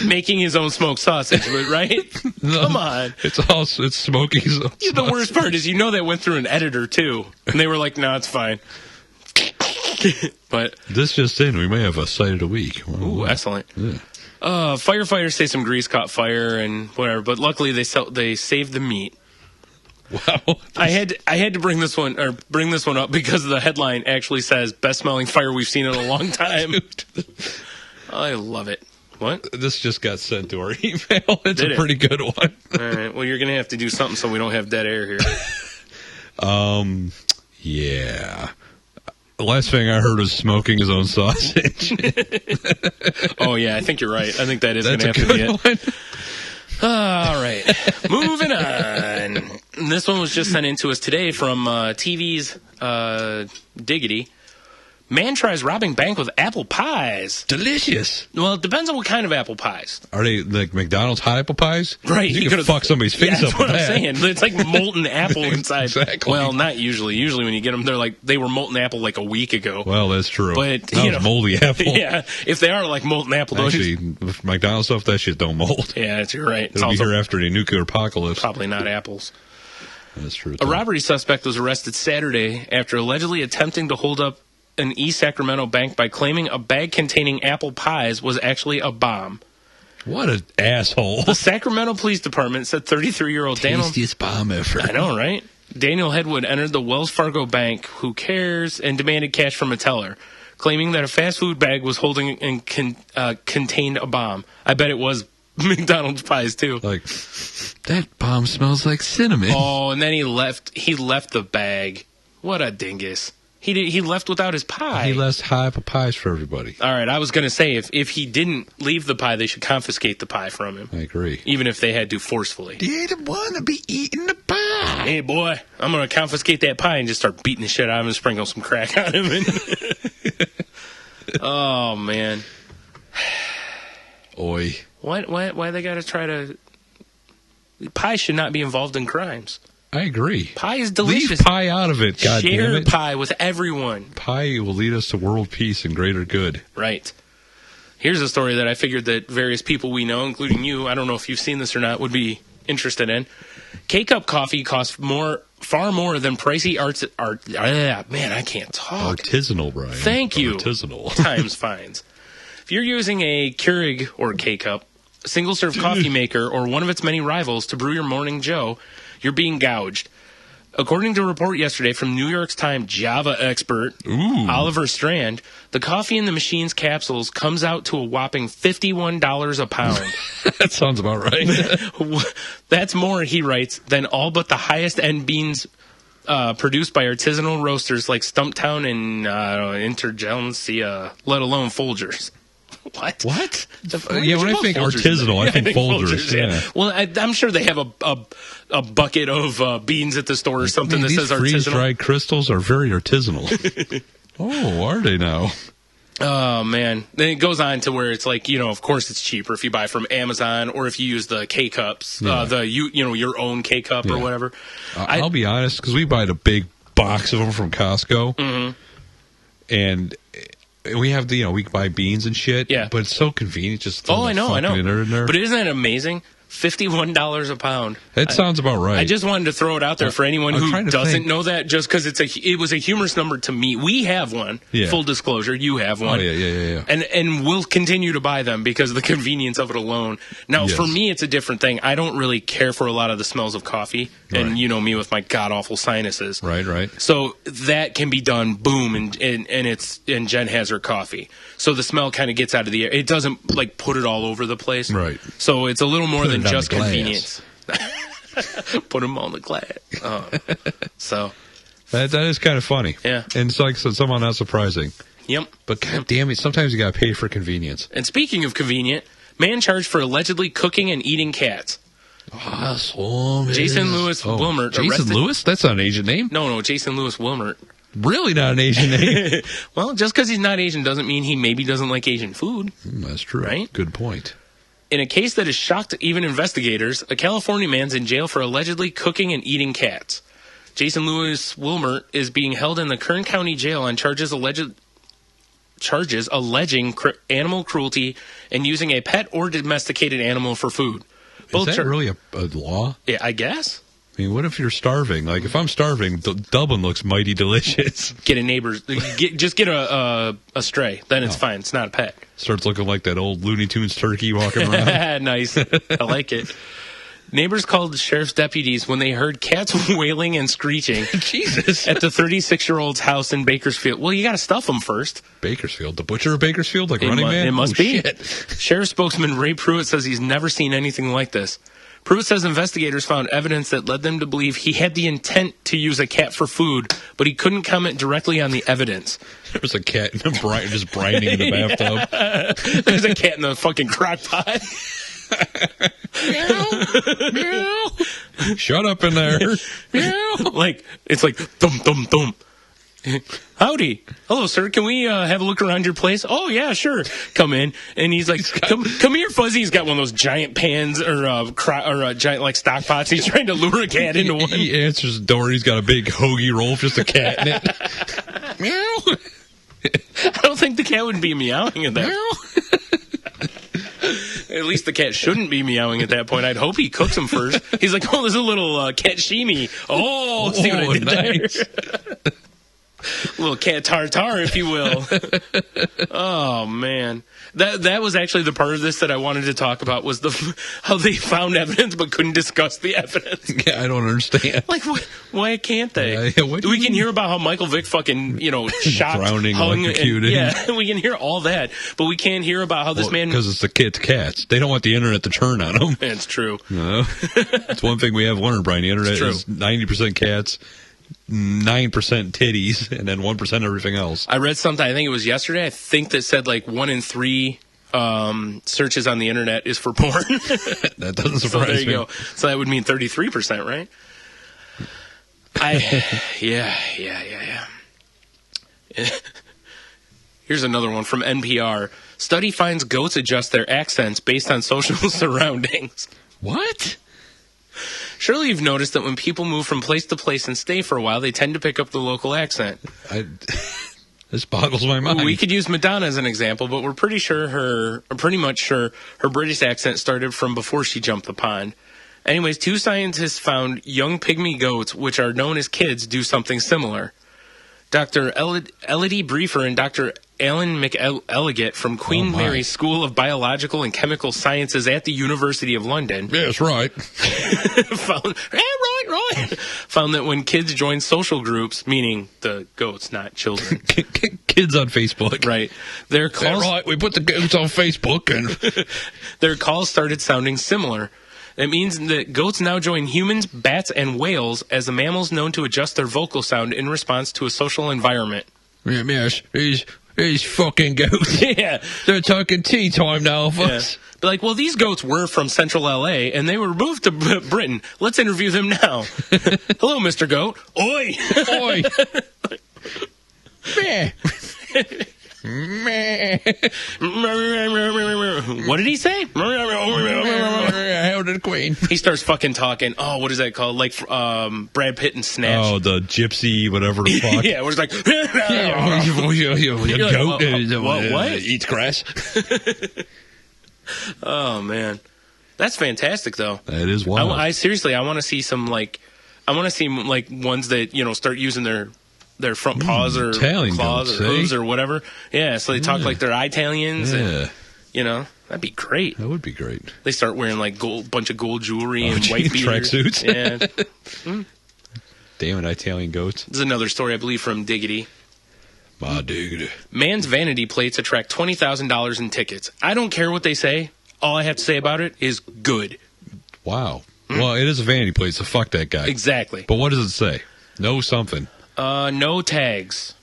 Making his own smoked sausage, right? No, Come on. It's smoking. Yeah, the worst part is that went through an editor, too. And they were like, no, it's fine. But this just in, we may have a sight of the week. Ooh, excellent. Yeah. Firefighters say some grease caught fire and whatever, but luckily they saved the meat. Wow. I had to bring this one up because the headline actually says best smelling fire we've seen in a long time. I love it. What? This just got sent to our email. It's Did a it? pretty good one. All right. Well, you're gonna have to do something so we don't have dead air here. Yeah. The last thing I heard was smoking his own sausage. Oh yeah, I think you're right. I think that is That's gonna have to be it. one. All right, moving on. This one was just sent in to us today from TV's Diggity. Man tries robbing bank with apple pies. Delicious. Well, it depends on what kind of apple pies. Are they like McDonald's hot apple pies? Right. You can fuck somebody's face that's up what with I'm that. saying. It's like molten apple inside. Exactly. Well, not usually. Usually when you get them, they were molten apple like a week ago. Well, that's true. But, that was moldy apple. Yeah. If they are like molten apple, those Actually, with McDonald's stuff, that shit don't mold. yeah, you're right. It's It'll be also here after the nuclear apocalypse. probably not apples. That's true. A robbery suspect was arrested Saturday after allegedly attempting to hold up an East Sacramento bank by claiming a bag containing apple pies was actually a bomb. What an asshole. The Sacramento Police Department said 33-year-old Daniel... Tastiest bomb ever. I know, right? Daniel Headwood entered the Wells Fargo Bank, who cares, and demanded cash from a teller, claiming that a fast food bag was holding and contained a bomb. I bet it was McDonald's pies, too. Like, that bomb smells like cinnamon. Oh, and then he left the bag. What a dingus. He left without his pie. He left high apple pies for everybody. All right, I was going to say, if he didn't leave the pie, they should confiscate the pie from him. I agree. Even if they had to forcefully. You don't want to be eating the pie. Hey, boy, I'm going to confiscate that pie and just start beating the shit out of him and sprinkle some crack on him. Oh, man. Oi. Why they got to try to... Pie should not be involved in crimes. I agree. Pie is delicious. Leave pie out of it, God damn Share it. pie with everyone. Pie will lead us to world peace and greater good. Right. Here's a story that I figured that various people we know, including you, I don't know if you've seen this or not, would be interested in. K-Cup coffee costs far more than pricey man, I can't talk. Artisanal, Brian. Thank you. Artisanal. Times fines. If you're using a Keurig or K-Cup, single-serve coffee maker, or one of its many rivals to brew your Morning Joe, you're being gouged. According to a report yesterday from New York Times Java expert Oliver Strand, the coffee in the machine's capsules comes out to a whopping $51 a pound. That sounds about right. That's more, he writes, than all but the highest-end beans produced by artisanal roasters like Stumptown and Intelligentsia, let alone Folgers. What? What? What Yeah, when I about think Folgers? artisanal, I think Folgers. Yeah. Well, I'm sure they have a bucket of beans at the store or something that these says artisanal. freeze-dried crystals are very artisanal. Oh, are they now? Oh, man. Then it goes on to where it's like, of course it's cheaper if you buy from Amazon or if you use the K-Cups, your own K-Cup or whatever. I'll be honest, because we buy the big box of them from Costco. Mm-hmm. And we have we buy beans and shit. Yeah. But it's so convenient. Just I know. In there. But isn't that amazing? $51 a pound. That sounds about right. I just wanted to throw it out there for anyone who doesn't know that, just because it was a humorous number to me. We have one. Yeah. Full disclosure, you have one. Oh, yeah. And we'll continue to buy them because of the convenience of it alone. Now, for me, it's a different thing. I don't really care for a lot of the smells of coffee. And Right. you know me with my god-awful sinuses. Right. So that can be done, boom, and Jen has her coffee. So the smell kind of gets out of the air. It doesn't, put it all over the place. Right. So it's a little more than it on just the glass. convenience. Put them on the glass. So That is kind of funny. Yeah. And it's somehow not surprising. Yep. But god damn it, sometimes you got to pay for convenience. And speaking of convenient, man charged for allegedly cooking and eating cats. Jason Lewis Wilmert. Jason arrested. Lewis? That's not an Asian name. No, Jason Lewis Wilmert. Really not an Asian name. Well, just because he's not Asian doesn't mean he maybe doesn't like Asian food. That's true. Right? Good point. In a case that has shocked even investigators, a California man's in jail for allegedly cooking and eating cats. Jason Lewis Wilmert is being held in the Kern County Jail on charges alleging animal cruelty and using a pet or domesticated animal for food. Is that really a law? Yeah, I guess. I mean, what if you're starving? Like, if I'm starving, Dublin looks mighty delicious. Get a neighbor's. Just get a stray. Then it's fine. It's not a pet. Starts looking like that old Looney Tunes turkey walking around. Nice. I like it. Neighbors called sheriff's deputies when they heard cats wailing and screeching. Jesus. At the 36-year-old's house in Bakersfield. Well, you got to stuff them first. Bakersfield? The butcher of Bakersfield? Like Running Man? It must be. Shit. Sheriff spokesman Ray Pruitt says he's never seen anything like this. Pruitt says investigators found evidence that led them to believe he had the intent to use a cat for food, but he couldn't comment directly on the evidence. There was a cat in the just brining in the bathtub. There's a cat in the fucking crock pot. Meow. Meow. Shut up in there. Meow. It's like, thump, thump, thump. Howdy. Hello, sir. Can we have a look around your place? Oh, yeah, sure. Come in. And he's like, come here, Fuzzy. He's got one of those giant pans or giant, stock pots. He's trying to lure a cat into one. He answers the door. He's got a big hoagie roll, just a cat in it. Meow. I don't think the cat would be meowing at that. At least the cat shouldn't be meowing at that point. I'd hope he cooks them first. He's like, oh, there's a little cat shimi. Oh, see what I did there? A little cat tartare, if you will. Oh, man. That was actually the part of this that I wanted to talk about was how they found evidence but couldn't discuss the evidence. Yeah, I don't understand. Why can't they? We can hear about how Michael Vick fucking, shot, drowning, hung, electrocuted. Yeah, we can hear all that, but we can't hear about how this man... Because it's the cats. They don't want the internet to turn on them. It's true. No. It's one thing we have learned, Brian. The internet is 90% cats, 9% titties, and then 1% everything else. I read something, I think it was yesterday, I think that said 1 in 3 searches on the internet is for porn. That doesn't surprise me. So there you go. So that would mean 33%, right? Yeah. Here's another one from NPR. Study finds goats adjust their accents based on social surroundings. What? Surely you've noticed that when people move from place to place and stay for a while, they tend to pick up the local accent. This boggles my mind. We could use Madonna as an example, but we're pretty much sure her British accent started from before she jumped the pond. Anyways, 2 scientists found young pygmy goats, which are known as kids, do something similar. Dr. Elodie Briefer and Dr. Alan McElligott from Queen Mary School of Biological and Chemical Sciences at the University of London. Yes, right. Found that when kids join social groups, meaning the goats, not children. Kids on Facebook. Right. Their calls, right, we put the goats on Facebook. And their calls started sounding similar. It means that goats now join humans, bats, and whales as the mammals known to adjust their vocal sound in response to a social environment. Yes, These fucking goats. Yeah. They're talking tea time now, Yeah. folks. Be like, well, these goats were from Central LA and they were moved to Britain. Let's interview them now. Hello, Mr. Goat. Oi. Oi. Meh. Meh. What did he say? Hail to the Queen. He starts fucking talking. Oh, what is that called? Like Brad Pitt and Snatch. Oh, the gypsy, whatever the fuck. Yeah, where it's like, A goat what? eats grass. Oh man, that's fantastic though. That is wild. I seriously, I want to see some ones that start using their front paws or Italian claws goats, or hooves or whatever. Yeah, so they talk like they're Italians. Yeah. And, that'd be great. That would be great. They start wearing like bunch of gold jewelry and gee, white beaters. tracksuits. Yeah. Damn it, Italian goats. This is another story, I believe, from Diggity. My dude. Man's vanity plates attract $20,000 in tickets. I don't care what they say. All I have to say about it is good. Wow. Well, it is a vanity plate, so fuck that guy. Exactly. But what does it say? No something. No tags.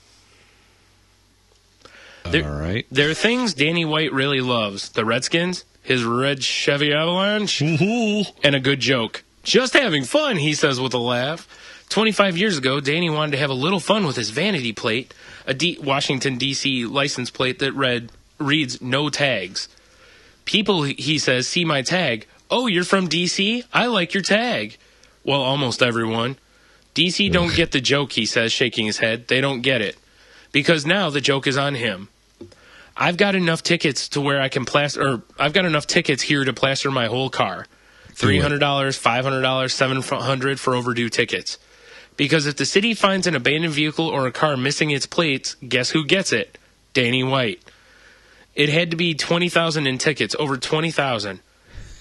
All right. There are things Danny White really loves. The Redskins, his red Chevy Avalanche, and a good joke. Just having fun, he says with a laugh. 25 years ago, Danny wanted to have a little fun with his vanity plate, a Washington, D.C. license plate that reads no tags. People, he says, see my tag. Oh, you're from D.C.? I like your tag. Well, almost everyone. D.C. don't get the joke, he says, shaking his head. They don't get it. Because now the joke is on him. I've got enough tickets to where I can I've got enough tickets here to plaster my whole car. $300, $500, $700 for overdue tickets. Because if the city finds an abandoned vehicle or a car missing its plates, guess who gets it? Danny White. It had to be 20,000 in tickets, over 20,000.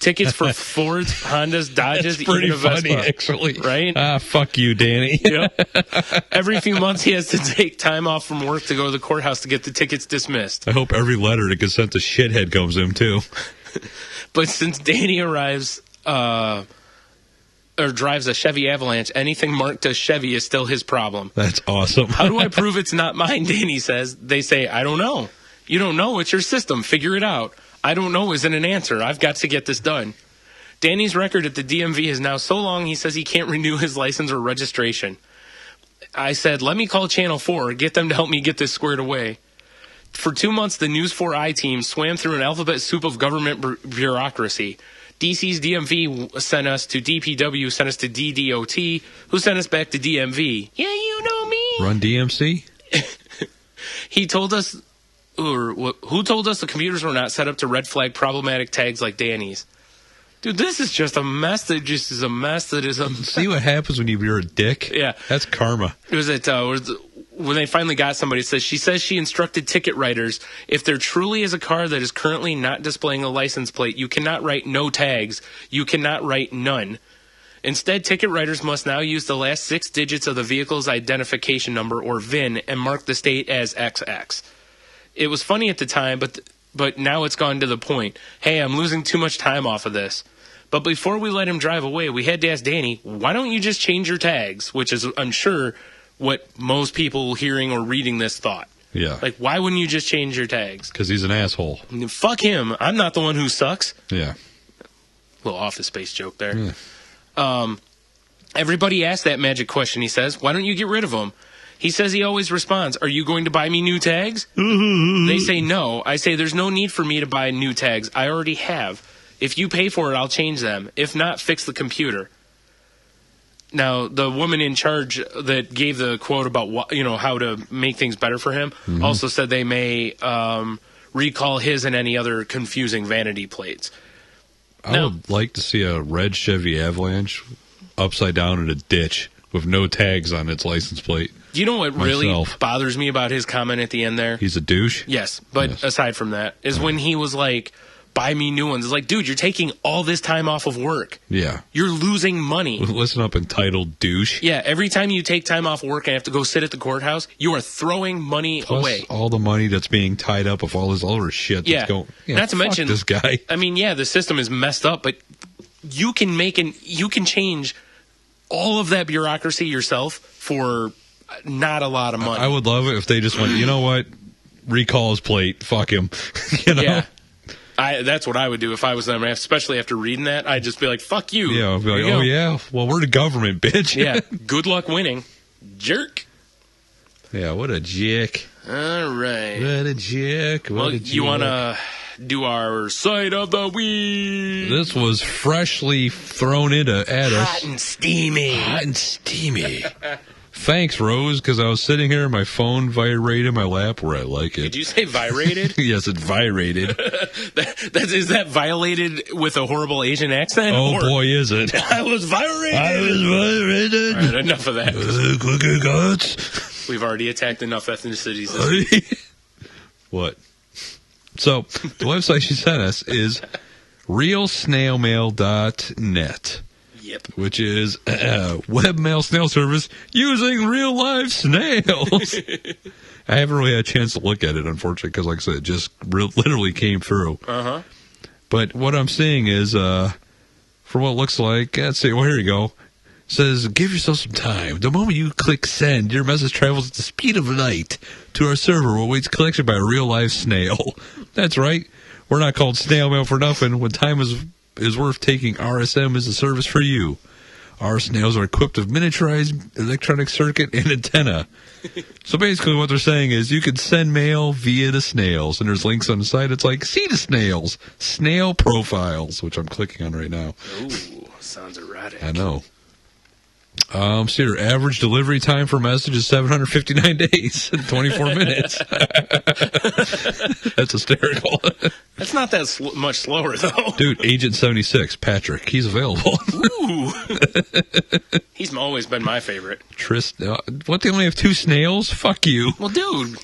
Tickets for Fords, Hondas, Dodges, That's pretty even a Vespa, funny, actually. Right? Fuck you, Danny. Yep. Every few months he has to take time off from work to go to the courthouse to get the tickets dismissed. I hope every letter that gets sent to shithead comes to him, too. But since Danny drives a Chevy Avalanche, anything marked as Chevy is still his problem. That's awesome. How do I prove it's not mine, Danny says. They say, I don't know. You don't know, it's your system. Figure it out. I don't know isn't an answer. I've got to get this done. Danny's record at the DMV is now so long he says he can't renew his license or registration. I said, let me call Channel 4, get them to help me get this squared away. For 2 months, the News 4i team swam through an alphabet soup of government bureaucracy. DC's DMV sent us to DPW, sent us to DDOT, who sent us back to DMV. Yeah, you know me. Run DMC? He told us, who told us the computers were not set up to red flag problematic tags like Danny's? Dude, this is just a mess that just is a mess that is a mess. See what happens when you're a dick? Yeah. That's karma. It was when they finally got somebody, she says she instructed ticket writers, if there truly is a car that is currently not displaying a license plate, you cannot write no tags. You cannot write none. Instead, ticket writers must now use the last 6 digits of the vehicle's identification number, or VIN, and mark the state as XX. It was funny at the time, but now it's gone to the point. Hey, I'm losing too much time off of this. But before we let him drive away, we had to ask Danny, why don't you just change your tags? Which is, I'm sure, what most people hearing or reading this thought. Yeah. Like, why wouldn't you just change your tags? Because he's an asshole. Fuck him. I'm not the one who sucks. Yeah. Little Office Space joke there. Yeah. Everybody asks that magic question, he says. Why don't you get rid of them? He says he always responds, are you going to buy me new tags? They say no. I say there's no need for me to buy new tags. I already have. If you pay for it, I'll change them. If not, fix the computer. Now, the woman in charge that gave the quote about how to make things better for him also said they may recall his and any other confusing vanity plates. I would like to see a red Chevy Avalanche upside down in a ditch with no tags on its license plate. Do you know what really bothers me about his comment at the end there? He's a douche? Yes, but aside from that, is when he was like, buy me new ones. It's like, dude, you're taking all this time off of work. Yeah. You're losing money. Listen up, entitled douche. Yeah, every time you take time off work and have to go sit at the courthouse, you are throwing money away. All the money that's being tied up with all this other shit that's going. Yeah, not to mention this guy. I mean, yeah, the system is messed up, but you can change all of that bureaucracy yourself for not a lot of money. I would love it if they just went, you know what? recall his plate. Fuck him. You know? Yeah. That's what I would do if I was them, especially after reading that. I'd just be like, fuck you. Yeah, I'd be like, oh, yeah, well, we're the government, bitch. Yeah, good luck winning. Jerk. Yeah, what a jick. All right. What a jick. Well, you want to do our sight of the week? This was freshly thrown at us. Hot and steamy. Hot and steamy. Thanks, Rose, because I was sitting here, my phone vibrated my lap where I like it. Did you say vibrated? Yes, it's vibrated. Is that violated with a horrible Asian accent? Oh, boy, is it. I was vibrated. I was vibrated. All right, enough of that. Cookie guts. We've already attacked enough ethnicities this week. What? So, the website she sent us is realsnailmail.net. Yep. Which is webmail snail service using real live snails. I haven't really had a chance to look at it, unfortunately, because, like I said, it just literally came through. Uh-huh. But what I'm seeing is, for what looks like, let's see, well, here you go. It says, give yourself some time. The moment you click send, your message travels at the speed of light to our server where awaits collection by a real live snail. That's right. We're not called snail mail for nothing. When time is worth taking, RSM is a service for you. Our snails are equipped with miniaturized electronic circuit and antenna. So basically what they're saying is you can send mail via the snails, and there's links on the site. It's like, see the snails, snail profiles, which I'm clicking on right now. Ooh, sounds erotic. I know. See, your average delivery time for a message is 759 days and 24 minutes. That's hysterical. That's not that much slower, though. Dude, Agent 76, Patrick, he's available. Ooh. He's always been my favorite. What, they only have 2 snails? Fuck you. Well, dude.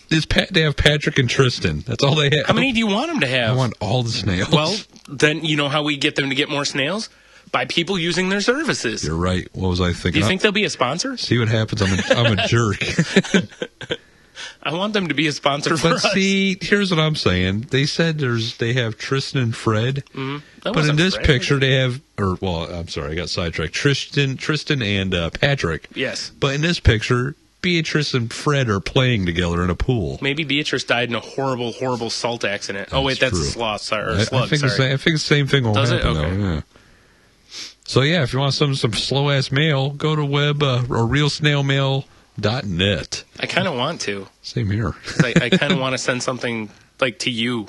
They have Patrick and Tristan. That's all they have. How many do you want them to have? I want all the snails. Well, then you know how we get them to get more snails? By people using their services. You're right. What was I thinking? Do you think they'll be a sponsor? See what happens. I'm a jerk. I want them to be a sponsor for us. But see, here's what I'm saying. They said they have Tristan and Fred. Mm-hmm. But in this picture, they have, I'm sorry, I got sidetracked. Tristan and Patrick. Yes. But in this picture, Beatrice and Fred are playing together in a pool. Maybe Beatrice died in a horrible, horrible salt accident. That's a sloth, sorry. Or slug, I think the same thing will happen, Okay. though. Yeah. So, yeah, if you want some slow-ass mail, go to realsnailmail.net. I kind of want to. Same here. I kind of want to send something, like, to you.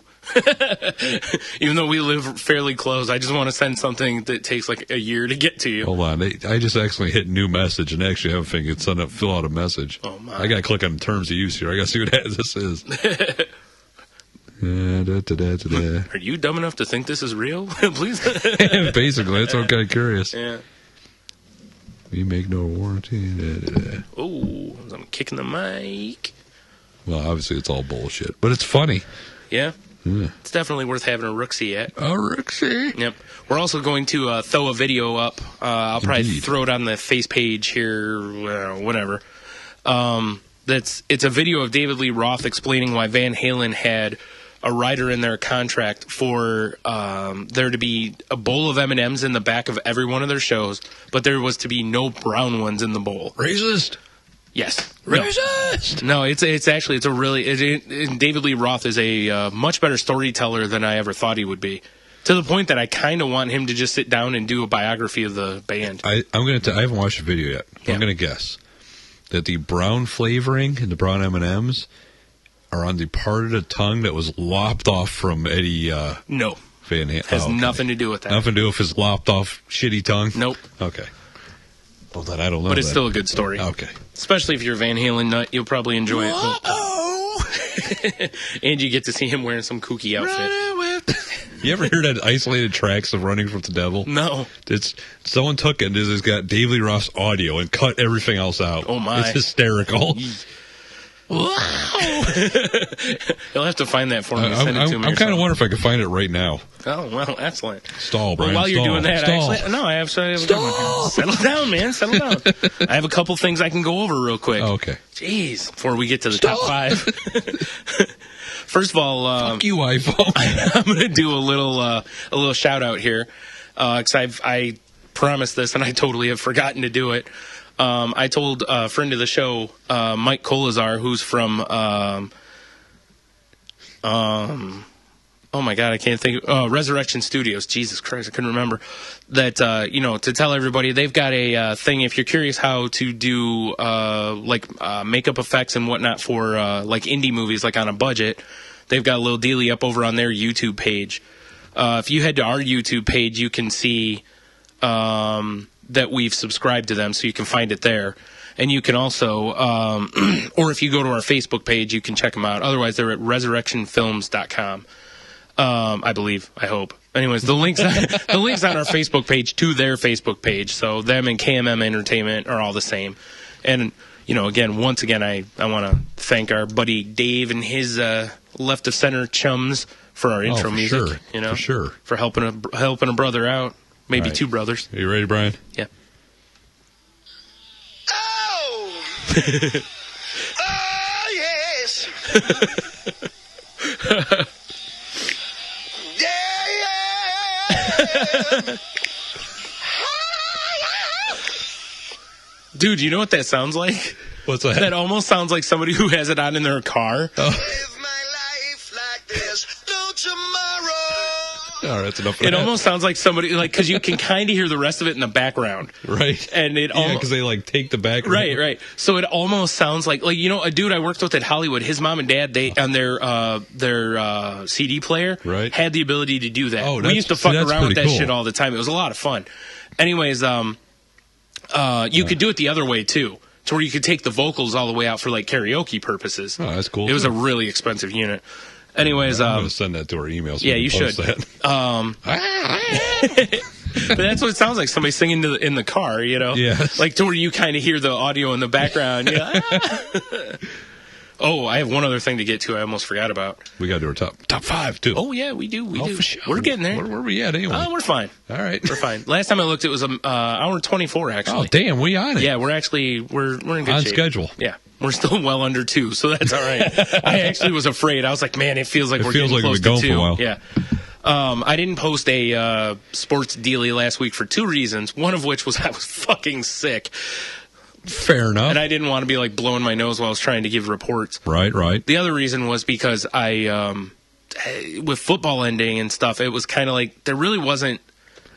Even though we live fairly close, I just want to send something that takes, like, a year to get to you. Hold on. I just accidentally hit new message and actually have a thing. It's fill out a message. Oh, my. I got to click on terms of use here. I got to see what this is. Are you dumb enough to think this is real? Please. Basically, that's what I'm kind of curious. Yeah. We make no warranty. Oh, I'm kicking the mic. Well, obviously, it's all bullshit, but it's funny. Yeah. It's definitely worth having a Rooksy at. A Rooksy. Yep. We're also going to throw a video up. I'll probably throw it on the face page here, whatever. It's a video of David Lee Roth explaining why Van Halen had a rider in their contract for there to be a bowl of M&Ms in the back of every one of their shows, but there was to be no brown ones in the bowl. Racist? Yes. Racist? No, it's a really... David Lee Roth is a much better storyteller than I ever thought he would be. To the point that I kind of want him to just sit down and do a biography of the band. I haven't watched the video yet. Yeah. I'm going to guess that the brown flavoring and the brown M&Ms are on the part of the tongue that was lopped off from Eddie no. Van Halen. Has nothing to do with that. Nothing to do with his lopped off shitty tongue? Nope. Okay. Well, then I don't know. But it's still a good story. Okay. Especially if you're a Van Halen nut, you'll probably enjoy it. And you get to see him wearing some kooky outfit. You ever hear that isolated tracks of Running from the Devil? No. Someone took it and it's got David Lee Roth's audio and cut everything else out. Oh, my. It's hysterical. Wow. You'll have to find that for me and send it to me. I'm kind of wondering if I can find it right now. Oh, well, excellent. Stall, Brian. Well, while you're doing that, I have settle down, man. Settle down. I have a couple things I can go over real quick. Oh, okay. Jeez, before we get to the top 5. First of all, fuck you, iPhone. I'm going to do a little shout out here because I promised this and I totally have forgotten to do it. I told a friend of the show, Mike Kolazar, who's from Oh my God, I can't think. Resurrection Studios. Jesus Christ, I couldn't remember that. To tell everybody, they've got a thing. If you're curious how to do makeup effects and whatnot for like indie movies, like on a budget, they've got a little dealie up over on their YouTube page. If you head to our YouTube page, you can see that we've subscribed to them, so you can find it there. And you can also, or if you go to our Facebook page, you can check them out. Otherwise, they're at resurrectionfilms.com. I believe. I hope. Anyways, the links on our Facebook page to their Facebook page. So them and KMM Entertainment are all the same. And once again, I want to thank our buddy Dave and his left of center chums for our intro music. Sure. For sure. For helping a brother out, maybe two brothers. Are you ready, Brian? Yeah. Oh. Oh yes. Dude, you know what that sounds like? What's that? That almost sounds like somebody who has it on in their car. Live my life like there's no tomorrow. All right, that's enough of It that. almost sounds like somebody, like, because you can kind of hear the rest of it in the background. Right. And it Yeah, because they, like, take the background. Right. So it almost sounds like a dude I worked with at Hollywood, his mom and dad, they, on their CD player, right, had the ability to do that. Oh, we used to fuck around with that cool shit all the time. It was a lot of fun. Anyways, you could do it the other way, too, to where you could take the vocals all the way out for, like, karaoke purposes. Oh, that's cool. It was a really expensive unit. Anyways, I'm going to send that to our email. So yeah, you should. That. But that's what it sounds like, somebody singing in the car, Yeah. like to where you kind of hear the audio in the background. Oh, I have one other thing to get to. I almost forgot about. We got to do our top five too. Oh yeah, we do. For sure. We're getting there. Where are we at anyway? Oh, we're fine. All right, we're fine. Last time I looked, it was hour 24 actually. Oh damn, we on it. Yeah, we're in good on shape. schedule. Yeah. We're still well under 2, so that's all right. I actually was afraid. I was like, man, it feels like we're getting close to 2. For a while. Yeah. I didn't post a sports dealie last week for 2 reasons. One of which was I was fucking sick. Fair enough. And I didn't want to be like blowing my nose while I was trying to give reports. Right. The other reason was because with football ending and stuff, it was kind of like there really wasn't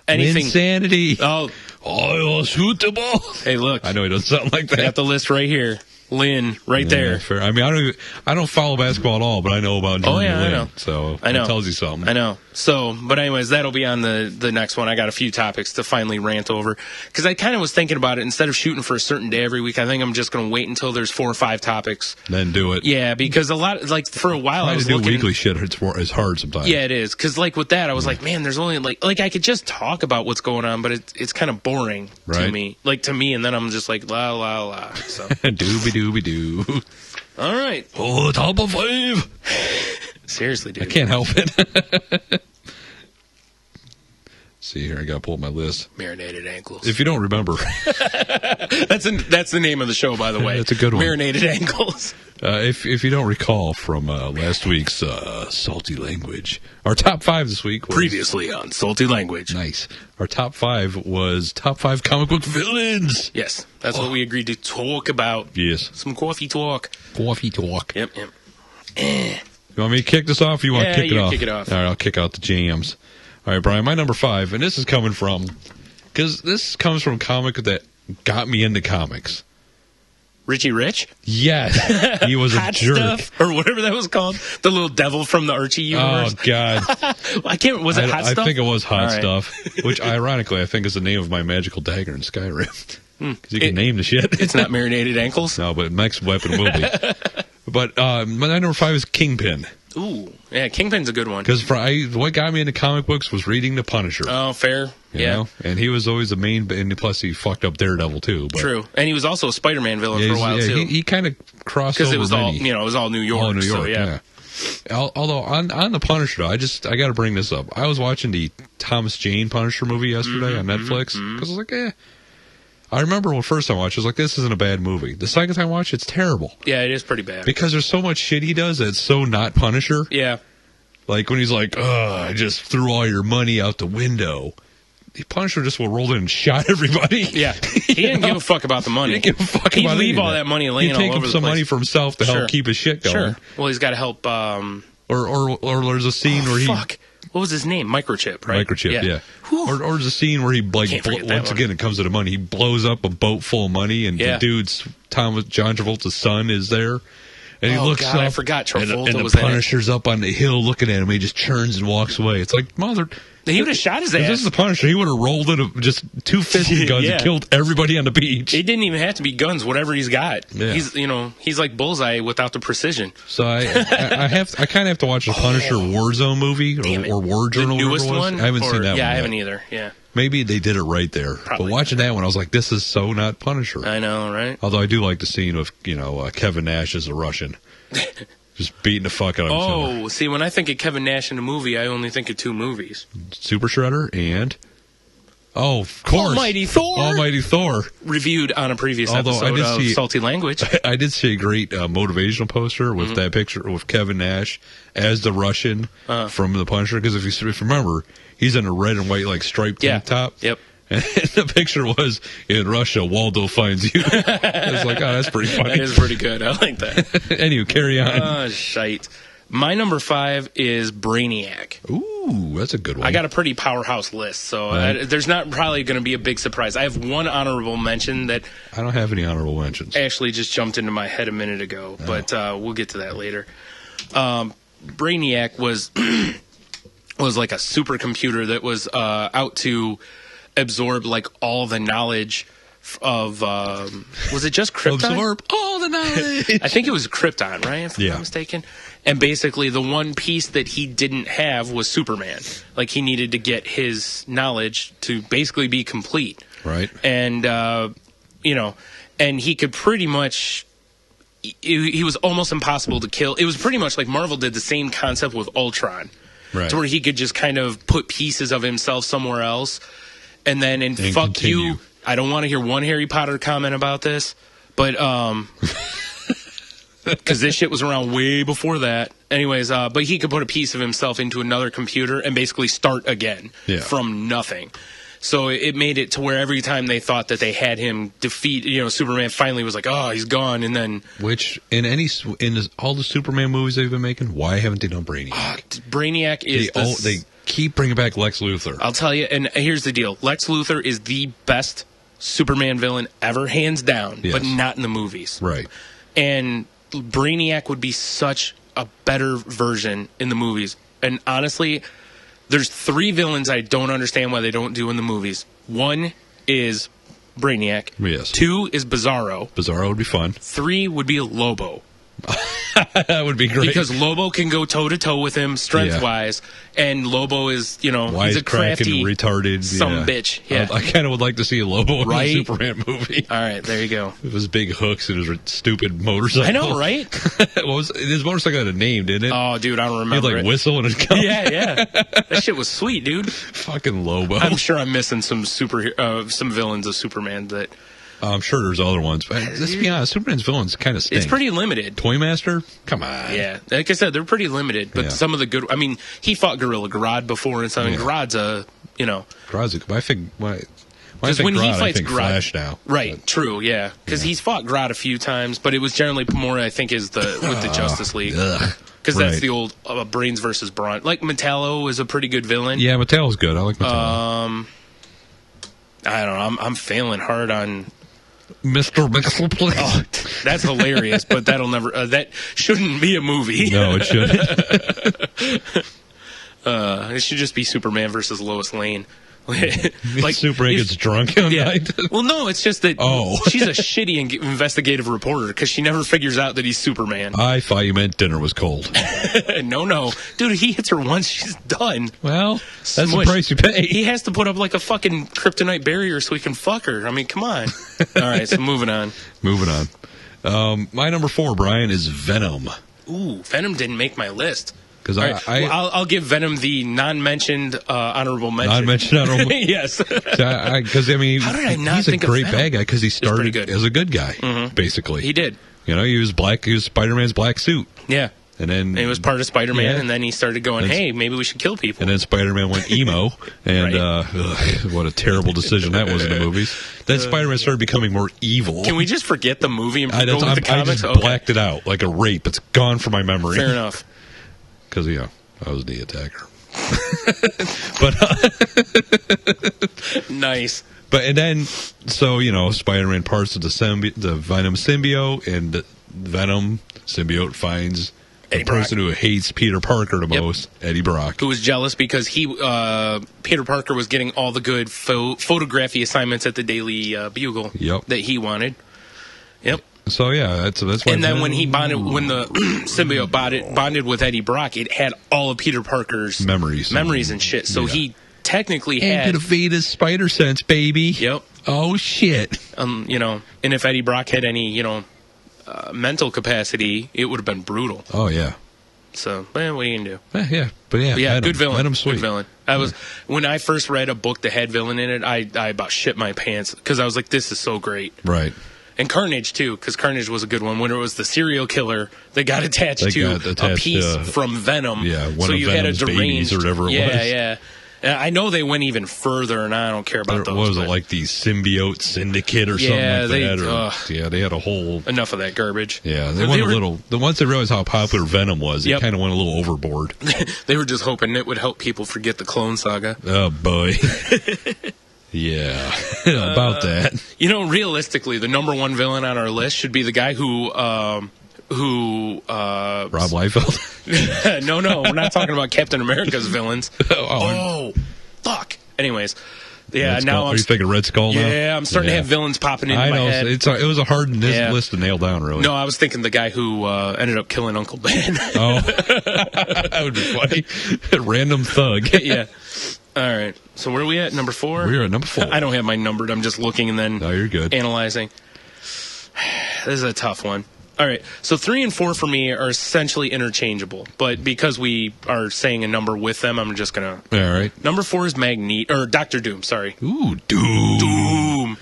anything. Insanity. Oh, I'll shoot the ball. Hey, look. I know he doesn't sound like that. I got the list right here. Lynn, right there. Fair. I mean, I don't follow basketball at all, but I know about Jordan Lynn, I know. So I know. It tells you something. I know. So, but anyways, that'll be on the next one. I got a few topics to finally rant over because I kind of was thinking about it. Instead of shooting for a certain day every week, I think I'm just going to wait until there's 4 or 5 topics. Then do it. Yeah, because a lot, like for a while, I was looking. looking. Weekly shit is hard sometimes. Yeah, it is. Because like with that, I was like, man, there's only like I could just talk about what's going on, but it's kind of boring to me. Like to me, and then I'm just like la la la. So dooby doo. All right. Oh, top of 5. Seriously, dude. I can't help it. See here, I got to pull up my list. Marinated ankles. If you don't remember, that's the name of the show, by the way. That's a good one. Marinated ankles. If you don't recall from last week's Salty Language, our top 5 this week was, previously on Salty Language. Nice. Our top 5 was top 5 comic book villains. Yes, that's what we agreed to talk about. Yes. Some coffee talk. Coffee talk. Yep. You want me to kick this off or you want to kick it off? Kick it off. All right, I'll kick out the jams. All right, Brian, my number 5, and this is coming from, because this comes from a comic that got me into comics. Richie Rich? Yes. He was a Hot jerk. Stuff, or whatever that was called. The little devil from the Archie universe. Oh, God. Was it Hot Stuff? I think it was Hot right. Stuff, which ironically I think is the name of my magical dagger in Skyrim. Because you can name the shit. It's not Marinated Ankles? No, but next weapon will be. But my number 5 is Kingpin. Ooh, yeah, Kingpin's a good one. Because what got me into comic books was reading The Punisher. Oh, fair. You know? And he was always the main, and plus he fucked up Daredevil too. But true, and he was also a Spider-Man villain for a while too. He kind of crossed over because it was all many. It was all New York. All New York, so, yeah. Although on the Punisher, I got to bring this up. I was watching the Thomas Jane Punisher movie yesterday on Netflix because I was like, I remember when first time I watched, I was like, this isn't a bad movie. The second time I watched, it's terrible. Yeah, it is pretty bad because there's so much shit he does that's so not Punisher. Yeah. Like when he's like, I just threw all your money out the window. The Punisher just will roll in and shot everybody. Yeah. He didn't give a fuck about the money. He didn't give a fuck He'd about leave anything. all that money laying He'd all take over the some place. money for himself to help keep his shit going. Sure. Well, he's got to help Or there's a scene where he... Fuck. What was his name? Microchip, right? Microchip, yeah. Or there's a scene where he, like, Can't forget that once one. again, it comes to the money. He blows up a boat full of money, and the dude's John Travolta's son is there. And he looks God, up, I forgot Travolta and was the in it. Punisher's up on the hill looking at him. He just turns and walks away. It's like, mother... He would have shot his If ass. this is the Punisher, he would have rolled in just two fisting guns Yeah. and killed everybody on the beach. It didn't even have to be guns, whatever he's got. Yeah. He's like Bullseye without the precision. So I kind of have to watch the Punisher Warzone movie Damn it. or War Journal. The newest whatever it was. one? I haven't seen that one. Yeah, I yet. haven't either. Yeah. Maybe they did it right there. Probably. But watching that one, I was like, this is so not Punisher. I know, right? Although I do like the scene of, Kevin Nash as a Russian. Just beating the fuck out of him. Oh, see, when I think of Kevin Nash in a movie, I only think of two movies. Super Shredder and... Oh, of course. Almighty Thor. Reviewed on a previous Although I episode did of see- Salty Language. I did see a great motivational poster with that picture with Kevin Nash as the Russian from the Punisher. Because if you remember, he's in a red and white like striped tank top. Yep. And the picture was, in Russia, Waldo finds you. I was like, oh, that's pretty funny. That is pretty good. I like that. Anyway, carry on. Oh, shite. My number 5 is Brainiac. Ooh, that's a good one. I got a pretty powerhouse list, so Right. there's not probably going to be a big surprise. I have one honorable mention that I don't have any honorable mentions. actually just jumped into my head a minute ago, but we'll get to that later. Brainiac was was like a supercomputer that was out to absorb like all the knowledge of was it just Krypton? Absorb all the knowledge. I think it was Krypton, right? If I'm not mistaken. And basically, the one piece that he didn't have was Superman. Like he needed to get his knowledge to basically be complete. Right. And and he could pretty much. He was almost impossible to kill. It was pretty much like Marvel did the same concept with Ultron, Right. to where he could just kind of put pieces of himself somewhere else, and then and fuck continue. you. I don't want to hear one Harry Potter comment about this, but because this shit was around way before that. Anyways, but he could put a piece of himself into another computer and basically start again from nothing. So it made it to where every time they thought that they had him defeat, Superman finally was like, oh, he's gone, and then Which in all the Superman movies they've been making, why haven't they done Brainiac? Brainiac is They keep bringing back Lex Luthor. I'll tell you, and here's the deal. Lex Luthor is the best Superman villain ever, hands down, Yes. but not in the movies. Right. And Brainiac would be such a better version in the movies. And honestly, there's 3 villains I don't understand why they don't do in the movies. 1 is Brainiac. Yes. 2 is Bizarro. Bizarro would be fun. 3 would be Lobo. That would be great. Because Lobo can go toe-to-toe with him strength-wise, and Lobo is, he's a crafty, retarded, bitch. Yeah. I kind of would like to see a Lobo in Right? a Superman movie. All right, there you go. With his big hooks and his stupid motorcycle. I know, right? What was his motorcycle had a name, didn't it? Oh, dude, I don't He'd remember like it. whistle and it'd come. Yeah. That shit was sweet, dude. Fucking Lobo. I'm sure I'm missing some some villains of Superman that I'm sure there's other ones, but let's be honest, Superman's villains kind of stink. it's pretty limited. Toymaster? Come on. Yeah, like I said, they're pretty limited. But Yeah. some of the good, I mean, he fought Gorilla Grodd before and stuff. And Yeah. Grodd's Grodd, I think, because when he Grodd, I fights think Grodd, Flash now. right? True, yeah, because he's fought Grodd a few times, but it was generally more, I think, with the Justice League. Ugh. Because that's Right. the old brains versus brawn. Like Metallo is a pretty good villain. Yeah, Mattel's good. I like Mattel. I don't know. I'm failing hard on. Mr. Mixel, please. Oh, that's hilarious, but that'll never. That shouldn't be a movie. No, it shouldn't. It should just be Superman versus Lois Lane. Like Superman if- gets drunk at Yeah. night. Well, no, it's just that Oh. she's a shitty investigative reporter because she never figures out that he's Superman. I thought you meant dinner was cold. No, dude, he hits her once, she's done. Well, that's Smush. the price you pay. He has to put up like a fucking kryptonite barrier so he can fuck her. I mean, come on. All right, so moving on. Moving on. My number 4, Brian, is Venom. Ooh, Venom didn't make my list. Because All right, well, I'll give Venom the non-mentioned honorable mention. non-mentioned honorable. Yes. Because I mean, How did I not he's think a of great Venom? bad guy because he started pretty good. as a good guy, basically. He did. He was black. He was Spider-Man's black suit, Yeah. and then And he was part of Spider-Man, Yeah. and then he started going, hey, maybe we should kill people. And then Spider-Man went emo, and Right. what a terrible decision that was in the movies. Then Spider-Man started becoming more evil. Can we just forget the movie and go with the I comics? just blacked it out like a rape. It's gone from my memory. Fair enough. because, I was the attacker. But Nice. But and then, so Spider-Man parts of the Venom symbiote, and the Venom symbiote finds the person who hates Peter Parker the most, Eddie Brock, who was jealous because Peter Parker was getting all the good photography assignments at the Daily Bugle that he wanted. Yep. So that's why. And then when the symbiote bonded with Eddie Brock, it had all of Peter Parker's memories and shit. So he technically had Veda's spider sense, baby. Yep. Oh shit. And if Eddie Brock had any mental capacity, it would have been brutal. Oh yeah. So, what are you gonna do? Yeah, but Venom, good villain. Venom's sweet. Good villain. When I first read a book that had villain in it, I about shit my pants because I was like, this is so great. Right. And Carnage too, because Carnage was a good one. When it was the serial killer that got attached to a piece from Venom. Yeah, one so of you Venom's had a deranged, babies or whatever it was. Yeah. And I know they went even further, and I don't care about those. What was it, like the Symbiote Syndicate or something like that? They had a whole... Enough of that garbage. Yeah, they went a little... Once they realized how popular Venom was, it kind of went a little overboard. They were just hoping it would help people forget the Clone Saga. Oh, boy. Yeah, about that. Realistically, the number one villain on our list should be the guy who Rob Liefeld? No, we're not talking about Captain America's villains. Oh, fuck. Anyways, yeah, Are you thinking Red Skull now? Yeah, I'm starting to have villains popping into my head. It was a hard list to nail down, really. No, I was thinking the guy who ended up killing Uncle Ben. That would be funny. Random thug. Yeah. All right. So where are we at? Number 4? We're at number 4. I don't have mine numbered. I'm just looking and then you're good. Analyzing. This is a tough one. All right. So 3 and 4 for me are essentially interchangeable. But because we are saying a number with them, I'm just going to... All right. Number 4 is Dr. Doom, sorry. Ooh, Doom.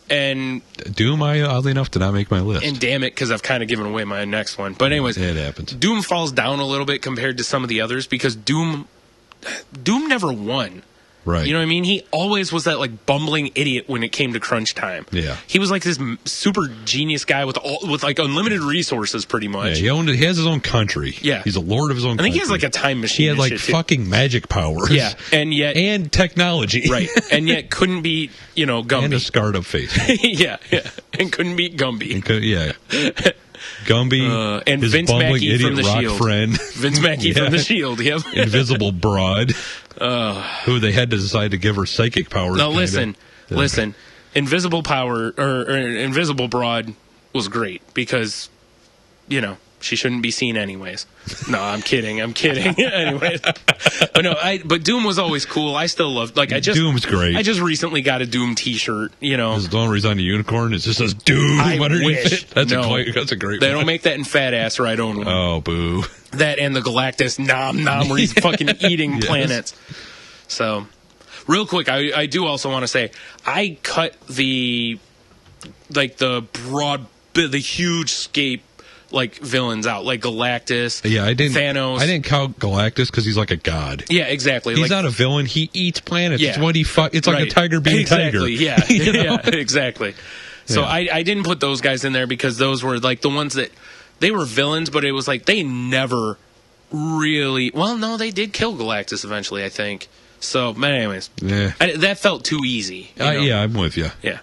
And Doom, oddly enough, did not make my list. And damn it, because I've kind of given away my next one. But anyways... It happens. Doom falls down a little bit compared to some of the others because Doom never won. Right. You know what I mean? He always was that bumbling idiot when it came to crunch time. Yeah. He was like this super genius guy with unlimited resources, pretty much. Yeah, he has his own country. Yeah. He's a lord of his own country. I think he has a time machine. He had fucking magic powers. Yeah. And technology. Right. And yet couldn't beat, Gumby. And a scarred up face. Yeah. And couldn't beat Gumby. Gumby, and his Vince bumbling Mackey idiot from the rock Shield. Friend. Vince Mackey from the Shield, yep. Invisible Broad, who they had to decide to give her psychic powers. Now listen. Invisible Broad was great because, she shouldn't be seen anyways. No, I'm kidding. Anyways. But Doom was always cool. I still loved, Doom's great. I just recently got a Doom t-shirt, Is the one where he's on the unicorn? It just says Doom underneath it. That's a great They one. don't make that in Fat Ass or I don't one. Oh, boo. That and the Galactus nom nom where he's fucking eating planets. So, real quick, I do also want to say, I cut the huge scape villains out, like Galactus. Yeah, Thanos. I didn't count Galactus because he's like a god. Yeah, exactly. He's not a villain. He eats planets. Yeah. It's what he It's like a tiger being a tiger. Yeah, yeah, exactly. So I didn't put those guys in there because those were the ones that they were villains, but it was they never really. Well, no, they did kill Galactus eventually, I think. So, but anyways, that felt too easy. Yeah, I'm with you. Yeah.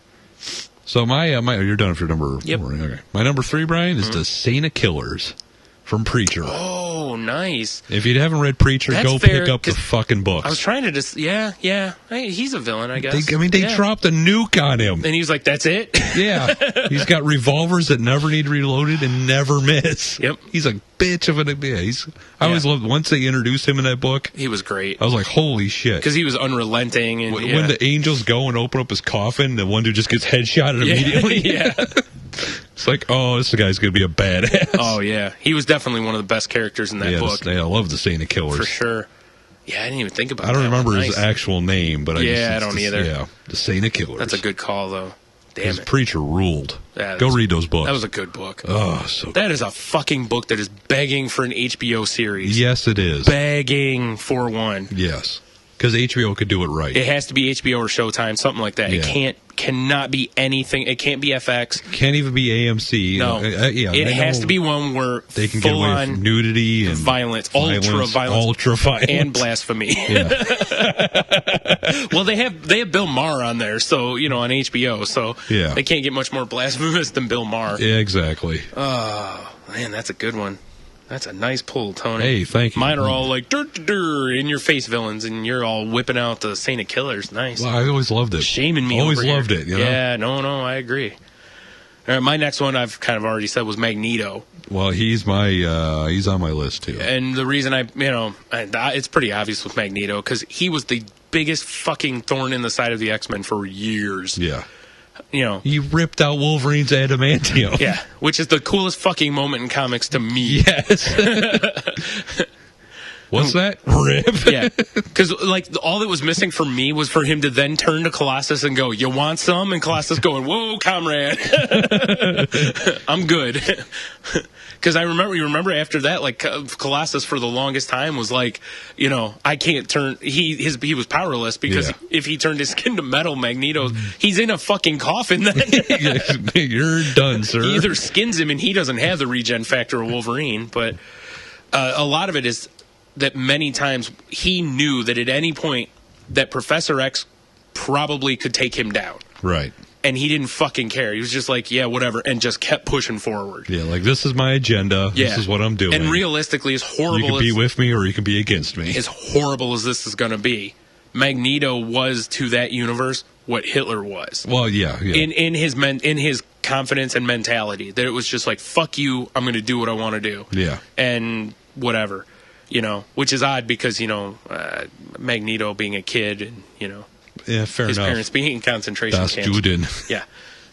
So my you're done for number 4. Yep. Okay. My number 3, Brian, is the Saint of Killers from Preacher. Oh, nice. If you haven't read Preacher, That's go fair, pick up the fucking books. I was trying to just Hey, he's a villain, I guess. They dropped a nuke on him. And he was like, that's it? Yeah. He's got revolvers that never need reloaded and never miss. Yep. He's a bitch of an I always loved once they introduced him in that book. He was great. I was like, holy shit. Because he was unrelenting. And, when the angels go and open up his coffin, the one dude just gets headshotted immediately. Yeah. It's like, oh, this guy's going to be a badass. Oh, yeah. He was definitely one of the best characters in that book. I love the Saint of Killers. For sure. Yeah, I didn't even think about that. I don't remember his actual name, but I don't either. Yeah, the Saint of Killers. That's a good call, though. Damn it. Preacher ruled. Go read those books. That was a good book. Oh, so good. That is a fucking book that is begging for an HBO series. Yes, it is. Begging for one. Yes. Because HBO could do it right. It has to be HBO or Showtime, something like that. Yeah. It cannot be anything. It can't be FX. Can't even be AMC. No. It has to be one where they can get away with nudity and violence, ultra violence, and blasphemy. Yeah. Well, they have Bill Maher on there, so on HBO, so they can't get much more blasphemous than Bill Maher. Yeah, exactly. Oh man, that's a good one. That's a nice pull, Tony. Hey, thank you. Mine are all like in your face villains, and you're all whipping out the Saint of Killers. Nice. Well, I always loved it. Shaming me. Always over here. loved it. Yeah, no, I agree. All right, my next one I've kind of already said was Magneto. Well, he's on my list too. And the reason it's pretty obvious with Magneto because he was the biggest fucking thorn in the side of the X-Men for years. Yeah. He ripped out Wolverine's adamantium. Yeah, which is the coolest fucking moment in comics to me. Yes. What's that? Rip? Yeah, because all that was missing for me was for him to then turn to Colossus and go, "You want some?" And Colossus going, "Whoa, comrade, I'm good." Because you remember after that, Colossus for the longest time was like, I can't turn. He was powerless because if he turned his skin to metal, he's in a fucking coffin. Then you're done, sir. He either skins him and he doesn't have the regen factor of Wolverine, but a lot of it is that many times he knew that at any point that Professor X probably could take him down. Right. And he didn't fucking care. He was just like, yeah, whatever, and just kept pushing forward. Yeah, this is my agenda. Yeah. This is what I'm doing. And realistically, as horrible you can be with me or you can be against me. As horrible as this is going to be, Magneto was to that universe what Hitler was. Well, yeah. In his confidence and mentality, that it was just like, fuck you, I'm going to do what I want to do. Yeah. And whatever. Which is odd because, Magneto being a kid and, yeah, fair his enough. parents being in concentration Das camps. Juden. Yeah.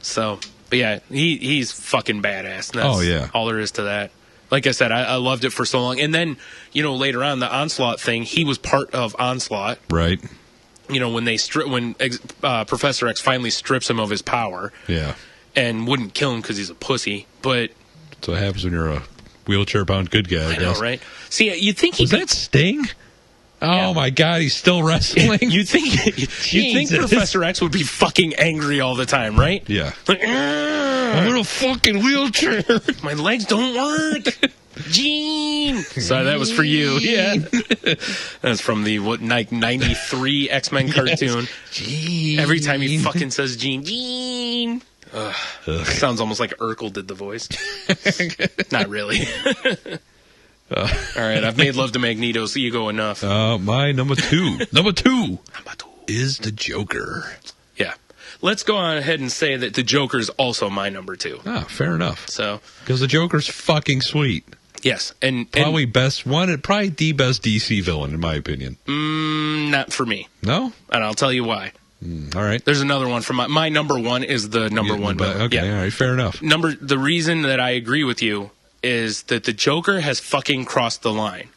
So, but yeah, he's fucking badass. That's all there is to that. Like I said, I loved it for so long. And then, later on, the Onslaught thing, he was part of Onslaught. Right. When Professor X finally strips him of his power. Yeah. And wouldn't kill him because he's a pussy. But that's what happens when you're a wheelchair-bound good guy, I guess. Know, right? See, you think was that Sting? Oh my God, he's still wrestling. You think Professor X would be fucking angry all the time, right? Yeah. Like, I'm in a fucking wheelchair. My legs don't work. Gene. Sorry, that was for you. Yeah. That's from the 93 X-Men cartoon. Gene. Every time he fucking says Gene. Sounds almost like Urkel did the voice. Not really. All right, I've made love to Magneto, so you go enough. My number two. Number two is the Joker. Yeah. Let's go on ahead and say that the Joker's also my number two. Ah, fair enough. So, because the Joker's fucking sweet. Yes, and probably the best DC villain in my opinion. Not for me. No, and I'll tell you why. All right. There's another one from my number one is the number one. Okay, all right, fair enough. The reason that I agree with you is that the Joker has fucking crossed the line.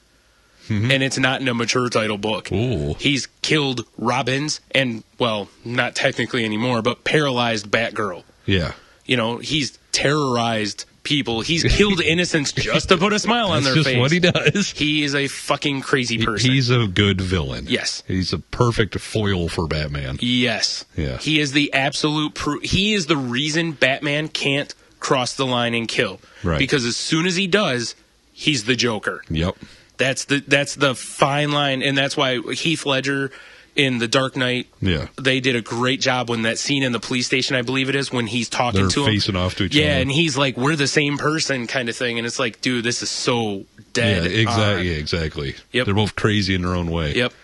Mm-hmm. And it's not in a mature title book. Ooh. He's killed Robins and, well, not technically anymore, but paralyzed Batgirl. Yeah. He's terrorized people. He's killed innocents just to put a smile on their face. That's just what he does. He is a fucking crazy person. He's a good villain. Yes. He's a perfect foil for Batman. Yes. Yeah. He is the absolute he is the reason Batman can't cross the line and kill. Right. Because as soon as he does, he's the Joker. Yep. That's the fine line, and that's why Heath Ledger in The Dark Knight, they did a great job when that scene in the police station, I believe it is, when he's talking to him. They're facing off to each other. Yeah, and he's like, we're the same person kind of thing, and it's like, dude, this is so dead. Yeah, exactly. Yep. They're both crazy in their own way. Yep.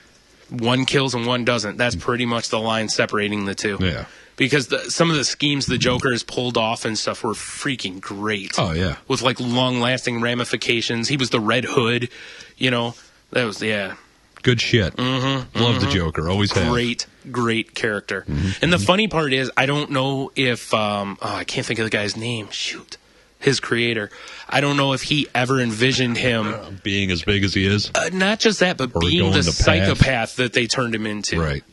One kills and one doesn't. That's pretty much the line separating the two. Yeah. Because some of the schemes the Joker has pulled off and stuff were freaking great. Oh, yeah. With, long-lasting ramifications. He was the Red Hood, That was, Good shit. Mm-hmm, Love the Joker. Always have. Great character. Mm-hmm. And the funny part is, I don't know if, I can't think of the guy's name. Shoot. His creator. I don't know if he ever envisioned him being as big as he is. Not just that, but being the psychopath that they turned him into. Right.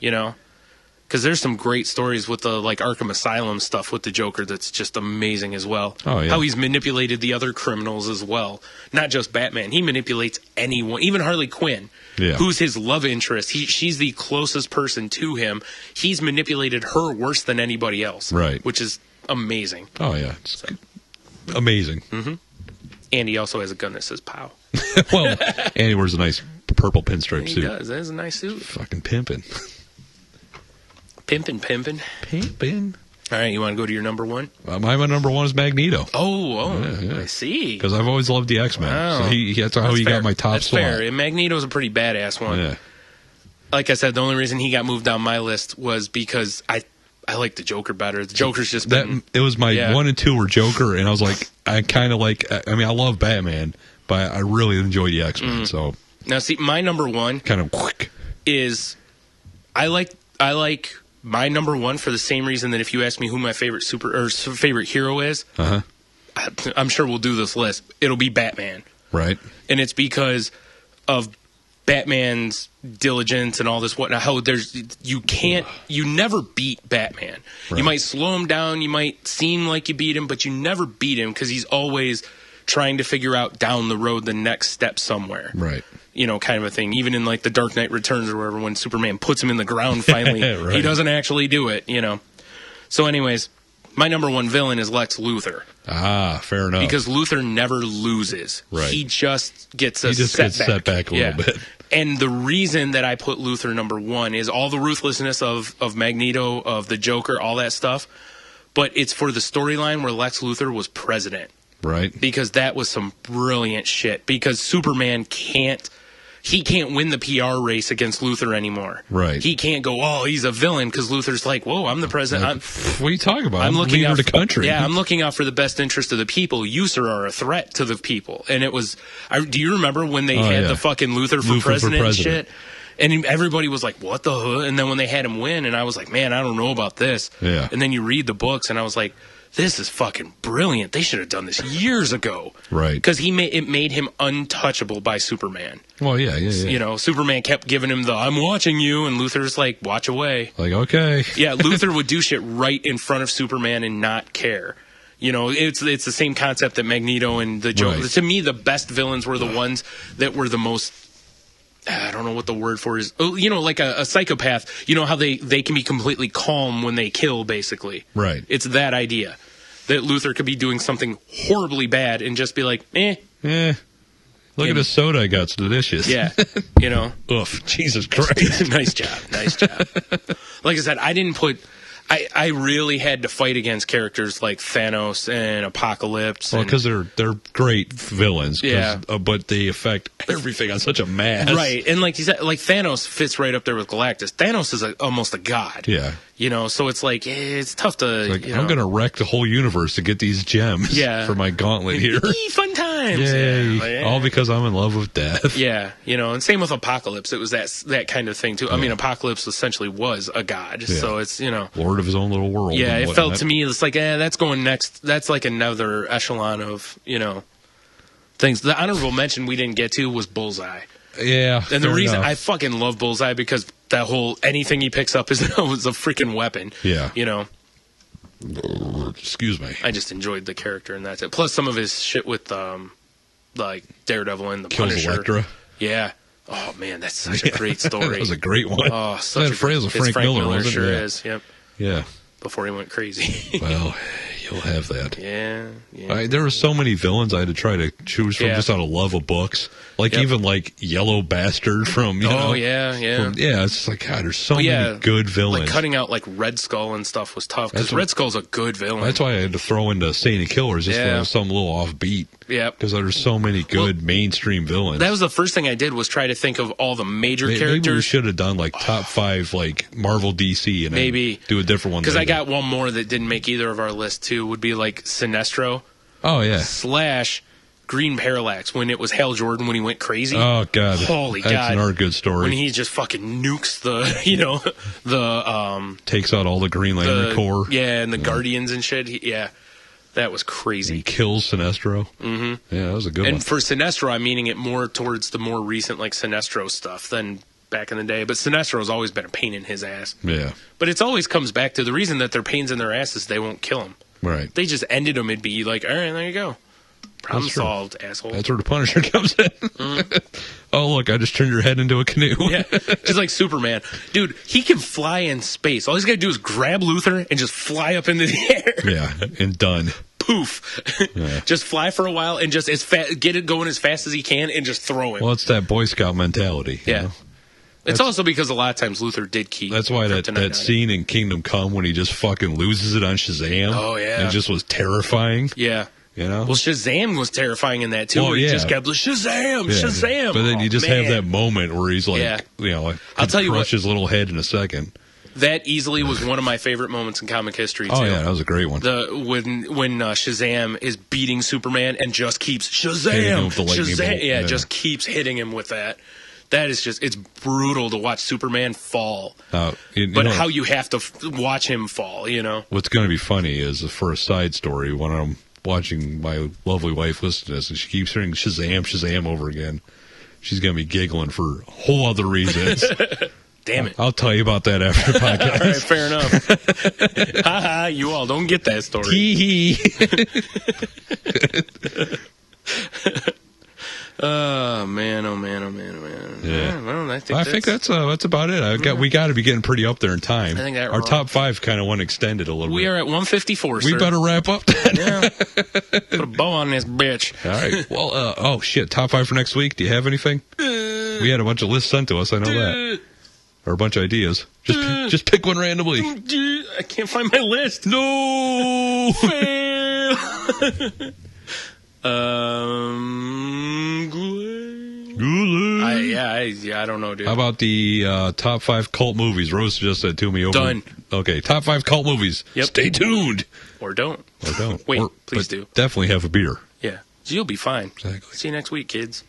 Because there's some great stories with the like Arkham Asylum stuff with the Joker that's just amazing as well. Oh, yeah. How he's manipulated the other criminals as well. Not just Batman. He manipulates anyone, even Harley Quinn, who's his love interest. She's the closest person to him. He's manipulated her worse than anybody else. Right. Which is amazing. Oh, yeah. It's amazing. Mm-hmm. And he also has a gun that says "pow." Well, and he wears a nice purple pinstripe suit. He does. That is a nice suit. Fucking pimping. Pimping. All right, you want to go to your number one? My number one is Magneto. Yeah. I see. Because I've always loved the X-Men. Wow. So that's how he got my top That's slot. fair. And Magneto's a pretty badass one. Yeah. Like I said, the only reason he got moved down my list was because I like the Joker better. The Joker's just it was my 1 and 2 were Joker, and I was like, I kind of like. I mean, I love Batman, but I really enjoy the X-Men. So now, see, my number one kind of quick is I like my number one for the same reason that if you ask me who my favorite favorite hero is, I'm sure we'll do this list. It'll be Batman, right? And it's because of Batman's diligence and all this whatnot. How you never beat Batman. Right. You might slow him down, you might seem like you beat him, but you never beat him because he's always trying to figure out down the road the next step somewhere. Right. You know, kind of a thing. Even in like the Dark Knight Returns or wherever, when Superman puts him in the ground finally, right. He doesn't actually do it, you know. So anyways, my number one villain is Lex Luthor. Ah, fair enough. Because Luthor never loses. Right. He just gets gets set back a little bit. And the reason that I put Luthor number one is all the ruthlessness of Magneto, of the Joker, all that stuff. But it's for the storyline where Lex Luthor was president. Right. Because that was some brilliant shit. Because Superman can't win the PR race against Luthor anymore. Right. He can't go, he's a villain, because Luthor's like, whoa, I'm the president. What are you talking about? I'm looking leader out of the country. Yeah, I'm looking out for the best interest of the people. You, sir, are a threat to the people. And it was, do you remember when they had the fucking Luther for president and shit? And everybody was like, what the hell? And then when they had him win, and I was like, man, I don't know about this. Yeah. And then you read the books, and I was like, this is fucking brilliant. They should have done this years ago. Right. Because it made him untouchable by Superman. Well, yeah. You know, Superman kept giving him I'm watching you, and Luthor's like, watch away. Like, okay. Yeah, Luthor would do shit right in front of Superman and not care. You know, it's the same concept that Magneto and the Joker. Right. To me, the best villains were the ones that were the most, I don't know what the word for is. You know, like a psychopath. You know how they can be completely calm when they kill, basically. Right. It's that idea. That Luthor could be doing something horribly bad and just be like, Look at the soda I got. It's delicious. Yeah. You know. Oof. Jesus Christ. Nice job. Like I said, I really had to fight against characters like Thanos and Apocalypse. Well, because they're great villains. Yeah. But they affect everything on such a mass. Right. And like you said, like Thanos fits right up there with Galactus. Thanos is almost a god. Yeah. You know, so it's like, it's tough to. Like, I'm going to wreck the whole universe to get these gems for my gauntlet here. Fun times. Yay. Yeah. All because I'm in love with death. Yeah. You know, and same with Apocalypse. It was that kind of thing, too. I mean, Apocalypse essentially was a god. Yeah. So it's, you know. Lord of his own little world. Yeah, it felt to me, it's like, that's going next. That's like another echelon of, you know, things. The honorable mention we didn't get to was Bullseye. Yeah. And the reason I fucking love Bullseye because that whole anything he picks up is a freaking weapon. Yeah. You know. Excuse me. I just enjoyed the character and that's it. Plus some of his shit with like Daredevil and the Kills Punisher. Elektra. Yeah. Oh man, that's such a great story. That was a great one. Oh, such a phrase of Frank Miller, wasn't it? Sure is. Yep. Yeah. Before he went crazy. Well, you'll have that. Yeah. There were so many villains I had to try to choose from just out of love of books. Like even like Yellow Bastard from, you know. Yeah. It's just like, God, there's so many good villains. Like cutting out like Red Skull and stuff was tough because Red Skull's a good villain. That's why I had to throw into Saint Killers just for some little offbeat. Yeah. Because there's so many good mainstream villains. That was the first thing I did was try to think of all the major characters. Maybe we should have done like top 5 like Marvel DC and maybe do a different one. Because I got one more that didn't make either of our lists too. Would be like Sinestro. Oh yeah. / Green Parallax when it was Hal Jordan when he went crazy. Oh God. Holy God. That's another good story. When he just fucking nukes the takes out all the Green Lantern Corps. Yeah, and the Guardians and shit. That was crazy. He kills Sinestro. Mm-hmm. Yeah, that was a good one. And for Sinestro, I'm meaning it more towards the more recent like Sinestro stuff than back in the day. But Sinestro's always been a pain in his ass. Yeah. But it always comes back to the reason that they're pains in their asses, they won't kill him. Right. They just ended him. It'd be like, all right, there you go. Problem That's true. solved, asshole. That's where the Punisher comes in. Oh, look, I just turned your head into a canoe. Yeah, just like Superman. Dude, he can fly in space. All he's got to do is grab Luthor and just fly up into the air. Yeah, and done. Poof. Yeah. Just fly for a while and just get it going as fast as he can and just throw him. Well, it's that Boy Scout mentality. You Yeah. know? It's also because a lot of times Luthor did keep. That's why that scene in Kingdom Come when he just fucking loses it on Shazam. Oh, yeah. And it just was terrifying. Yeah. You know? Well, Shazam was terrifying in that, too, Well, where he yeah. just kept, Shazam, Yeah. Shazam. But then you just have man. that moment where he's like, Yeah. you know, like, I'll tell you crush what. his little head in a second. That easily was one of my favorite moments in comic history, too. Oh, yeah, that was a great one. When Shazam is beating Superman and just keeps Hitting him Shazam, with the lightning Shazam, bolt. yeah, Yeah. just keeps hitting him with that. That is just, it's brutal to watch Superman fall. But how you have to watch him fall, you know? What's going to be funny is, for a side story, when I'm watching my lovely wife listen to this, and she keeps hearing Shazam, Shazam over again, she's going to be giggling for whole other reasons. Damn it. I'll tell you about that after the podcast. All right, fair enough. Ha you all don't get that story. Hee Oh man, oh man, oh man, oh man. Yeah. Well, I think that's about it. We got to be getting pretty up there in time. I think that our we're top 5 kind of went extended a little we bit. are at 154, We sir. better wrap up then. Yeah. Put a bow on this bitch. All right. Well, oh shit, top 5 for next week. Do you have anything? We had a bunch of lists sent to us. I know that, or a bunch of ideas. Just pick one randomly. I can't find my list. No. Fail. I don't know, dude. How about the top 5 cult movies? Rose just said to me over. Done. Okay, top 5 cult movies. Yep. Stay tuned. Or don't. Or don't. Wait, Or- please but do. Definitely have a beer. Yeah. You'll be fine. Exactly. See you next week, kids.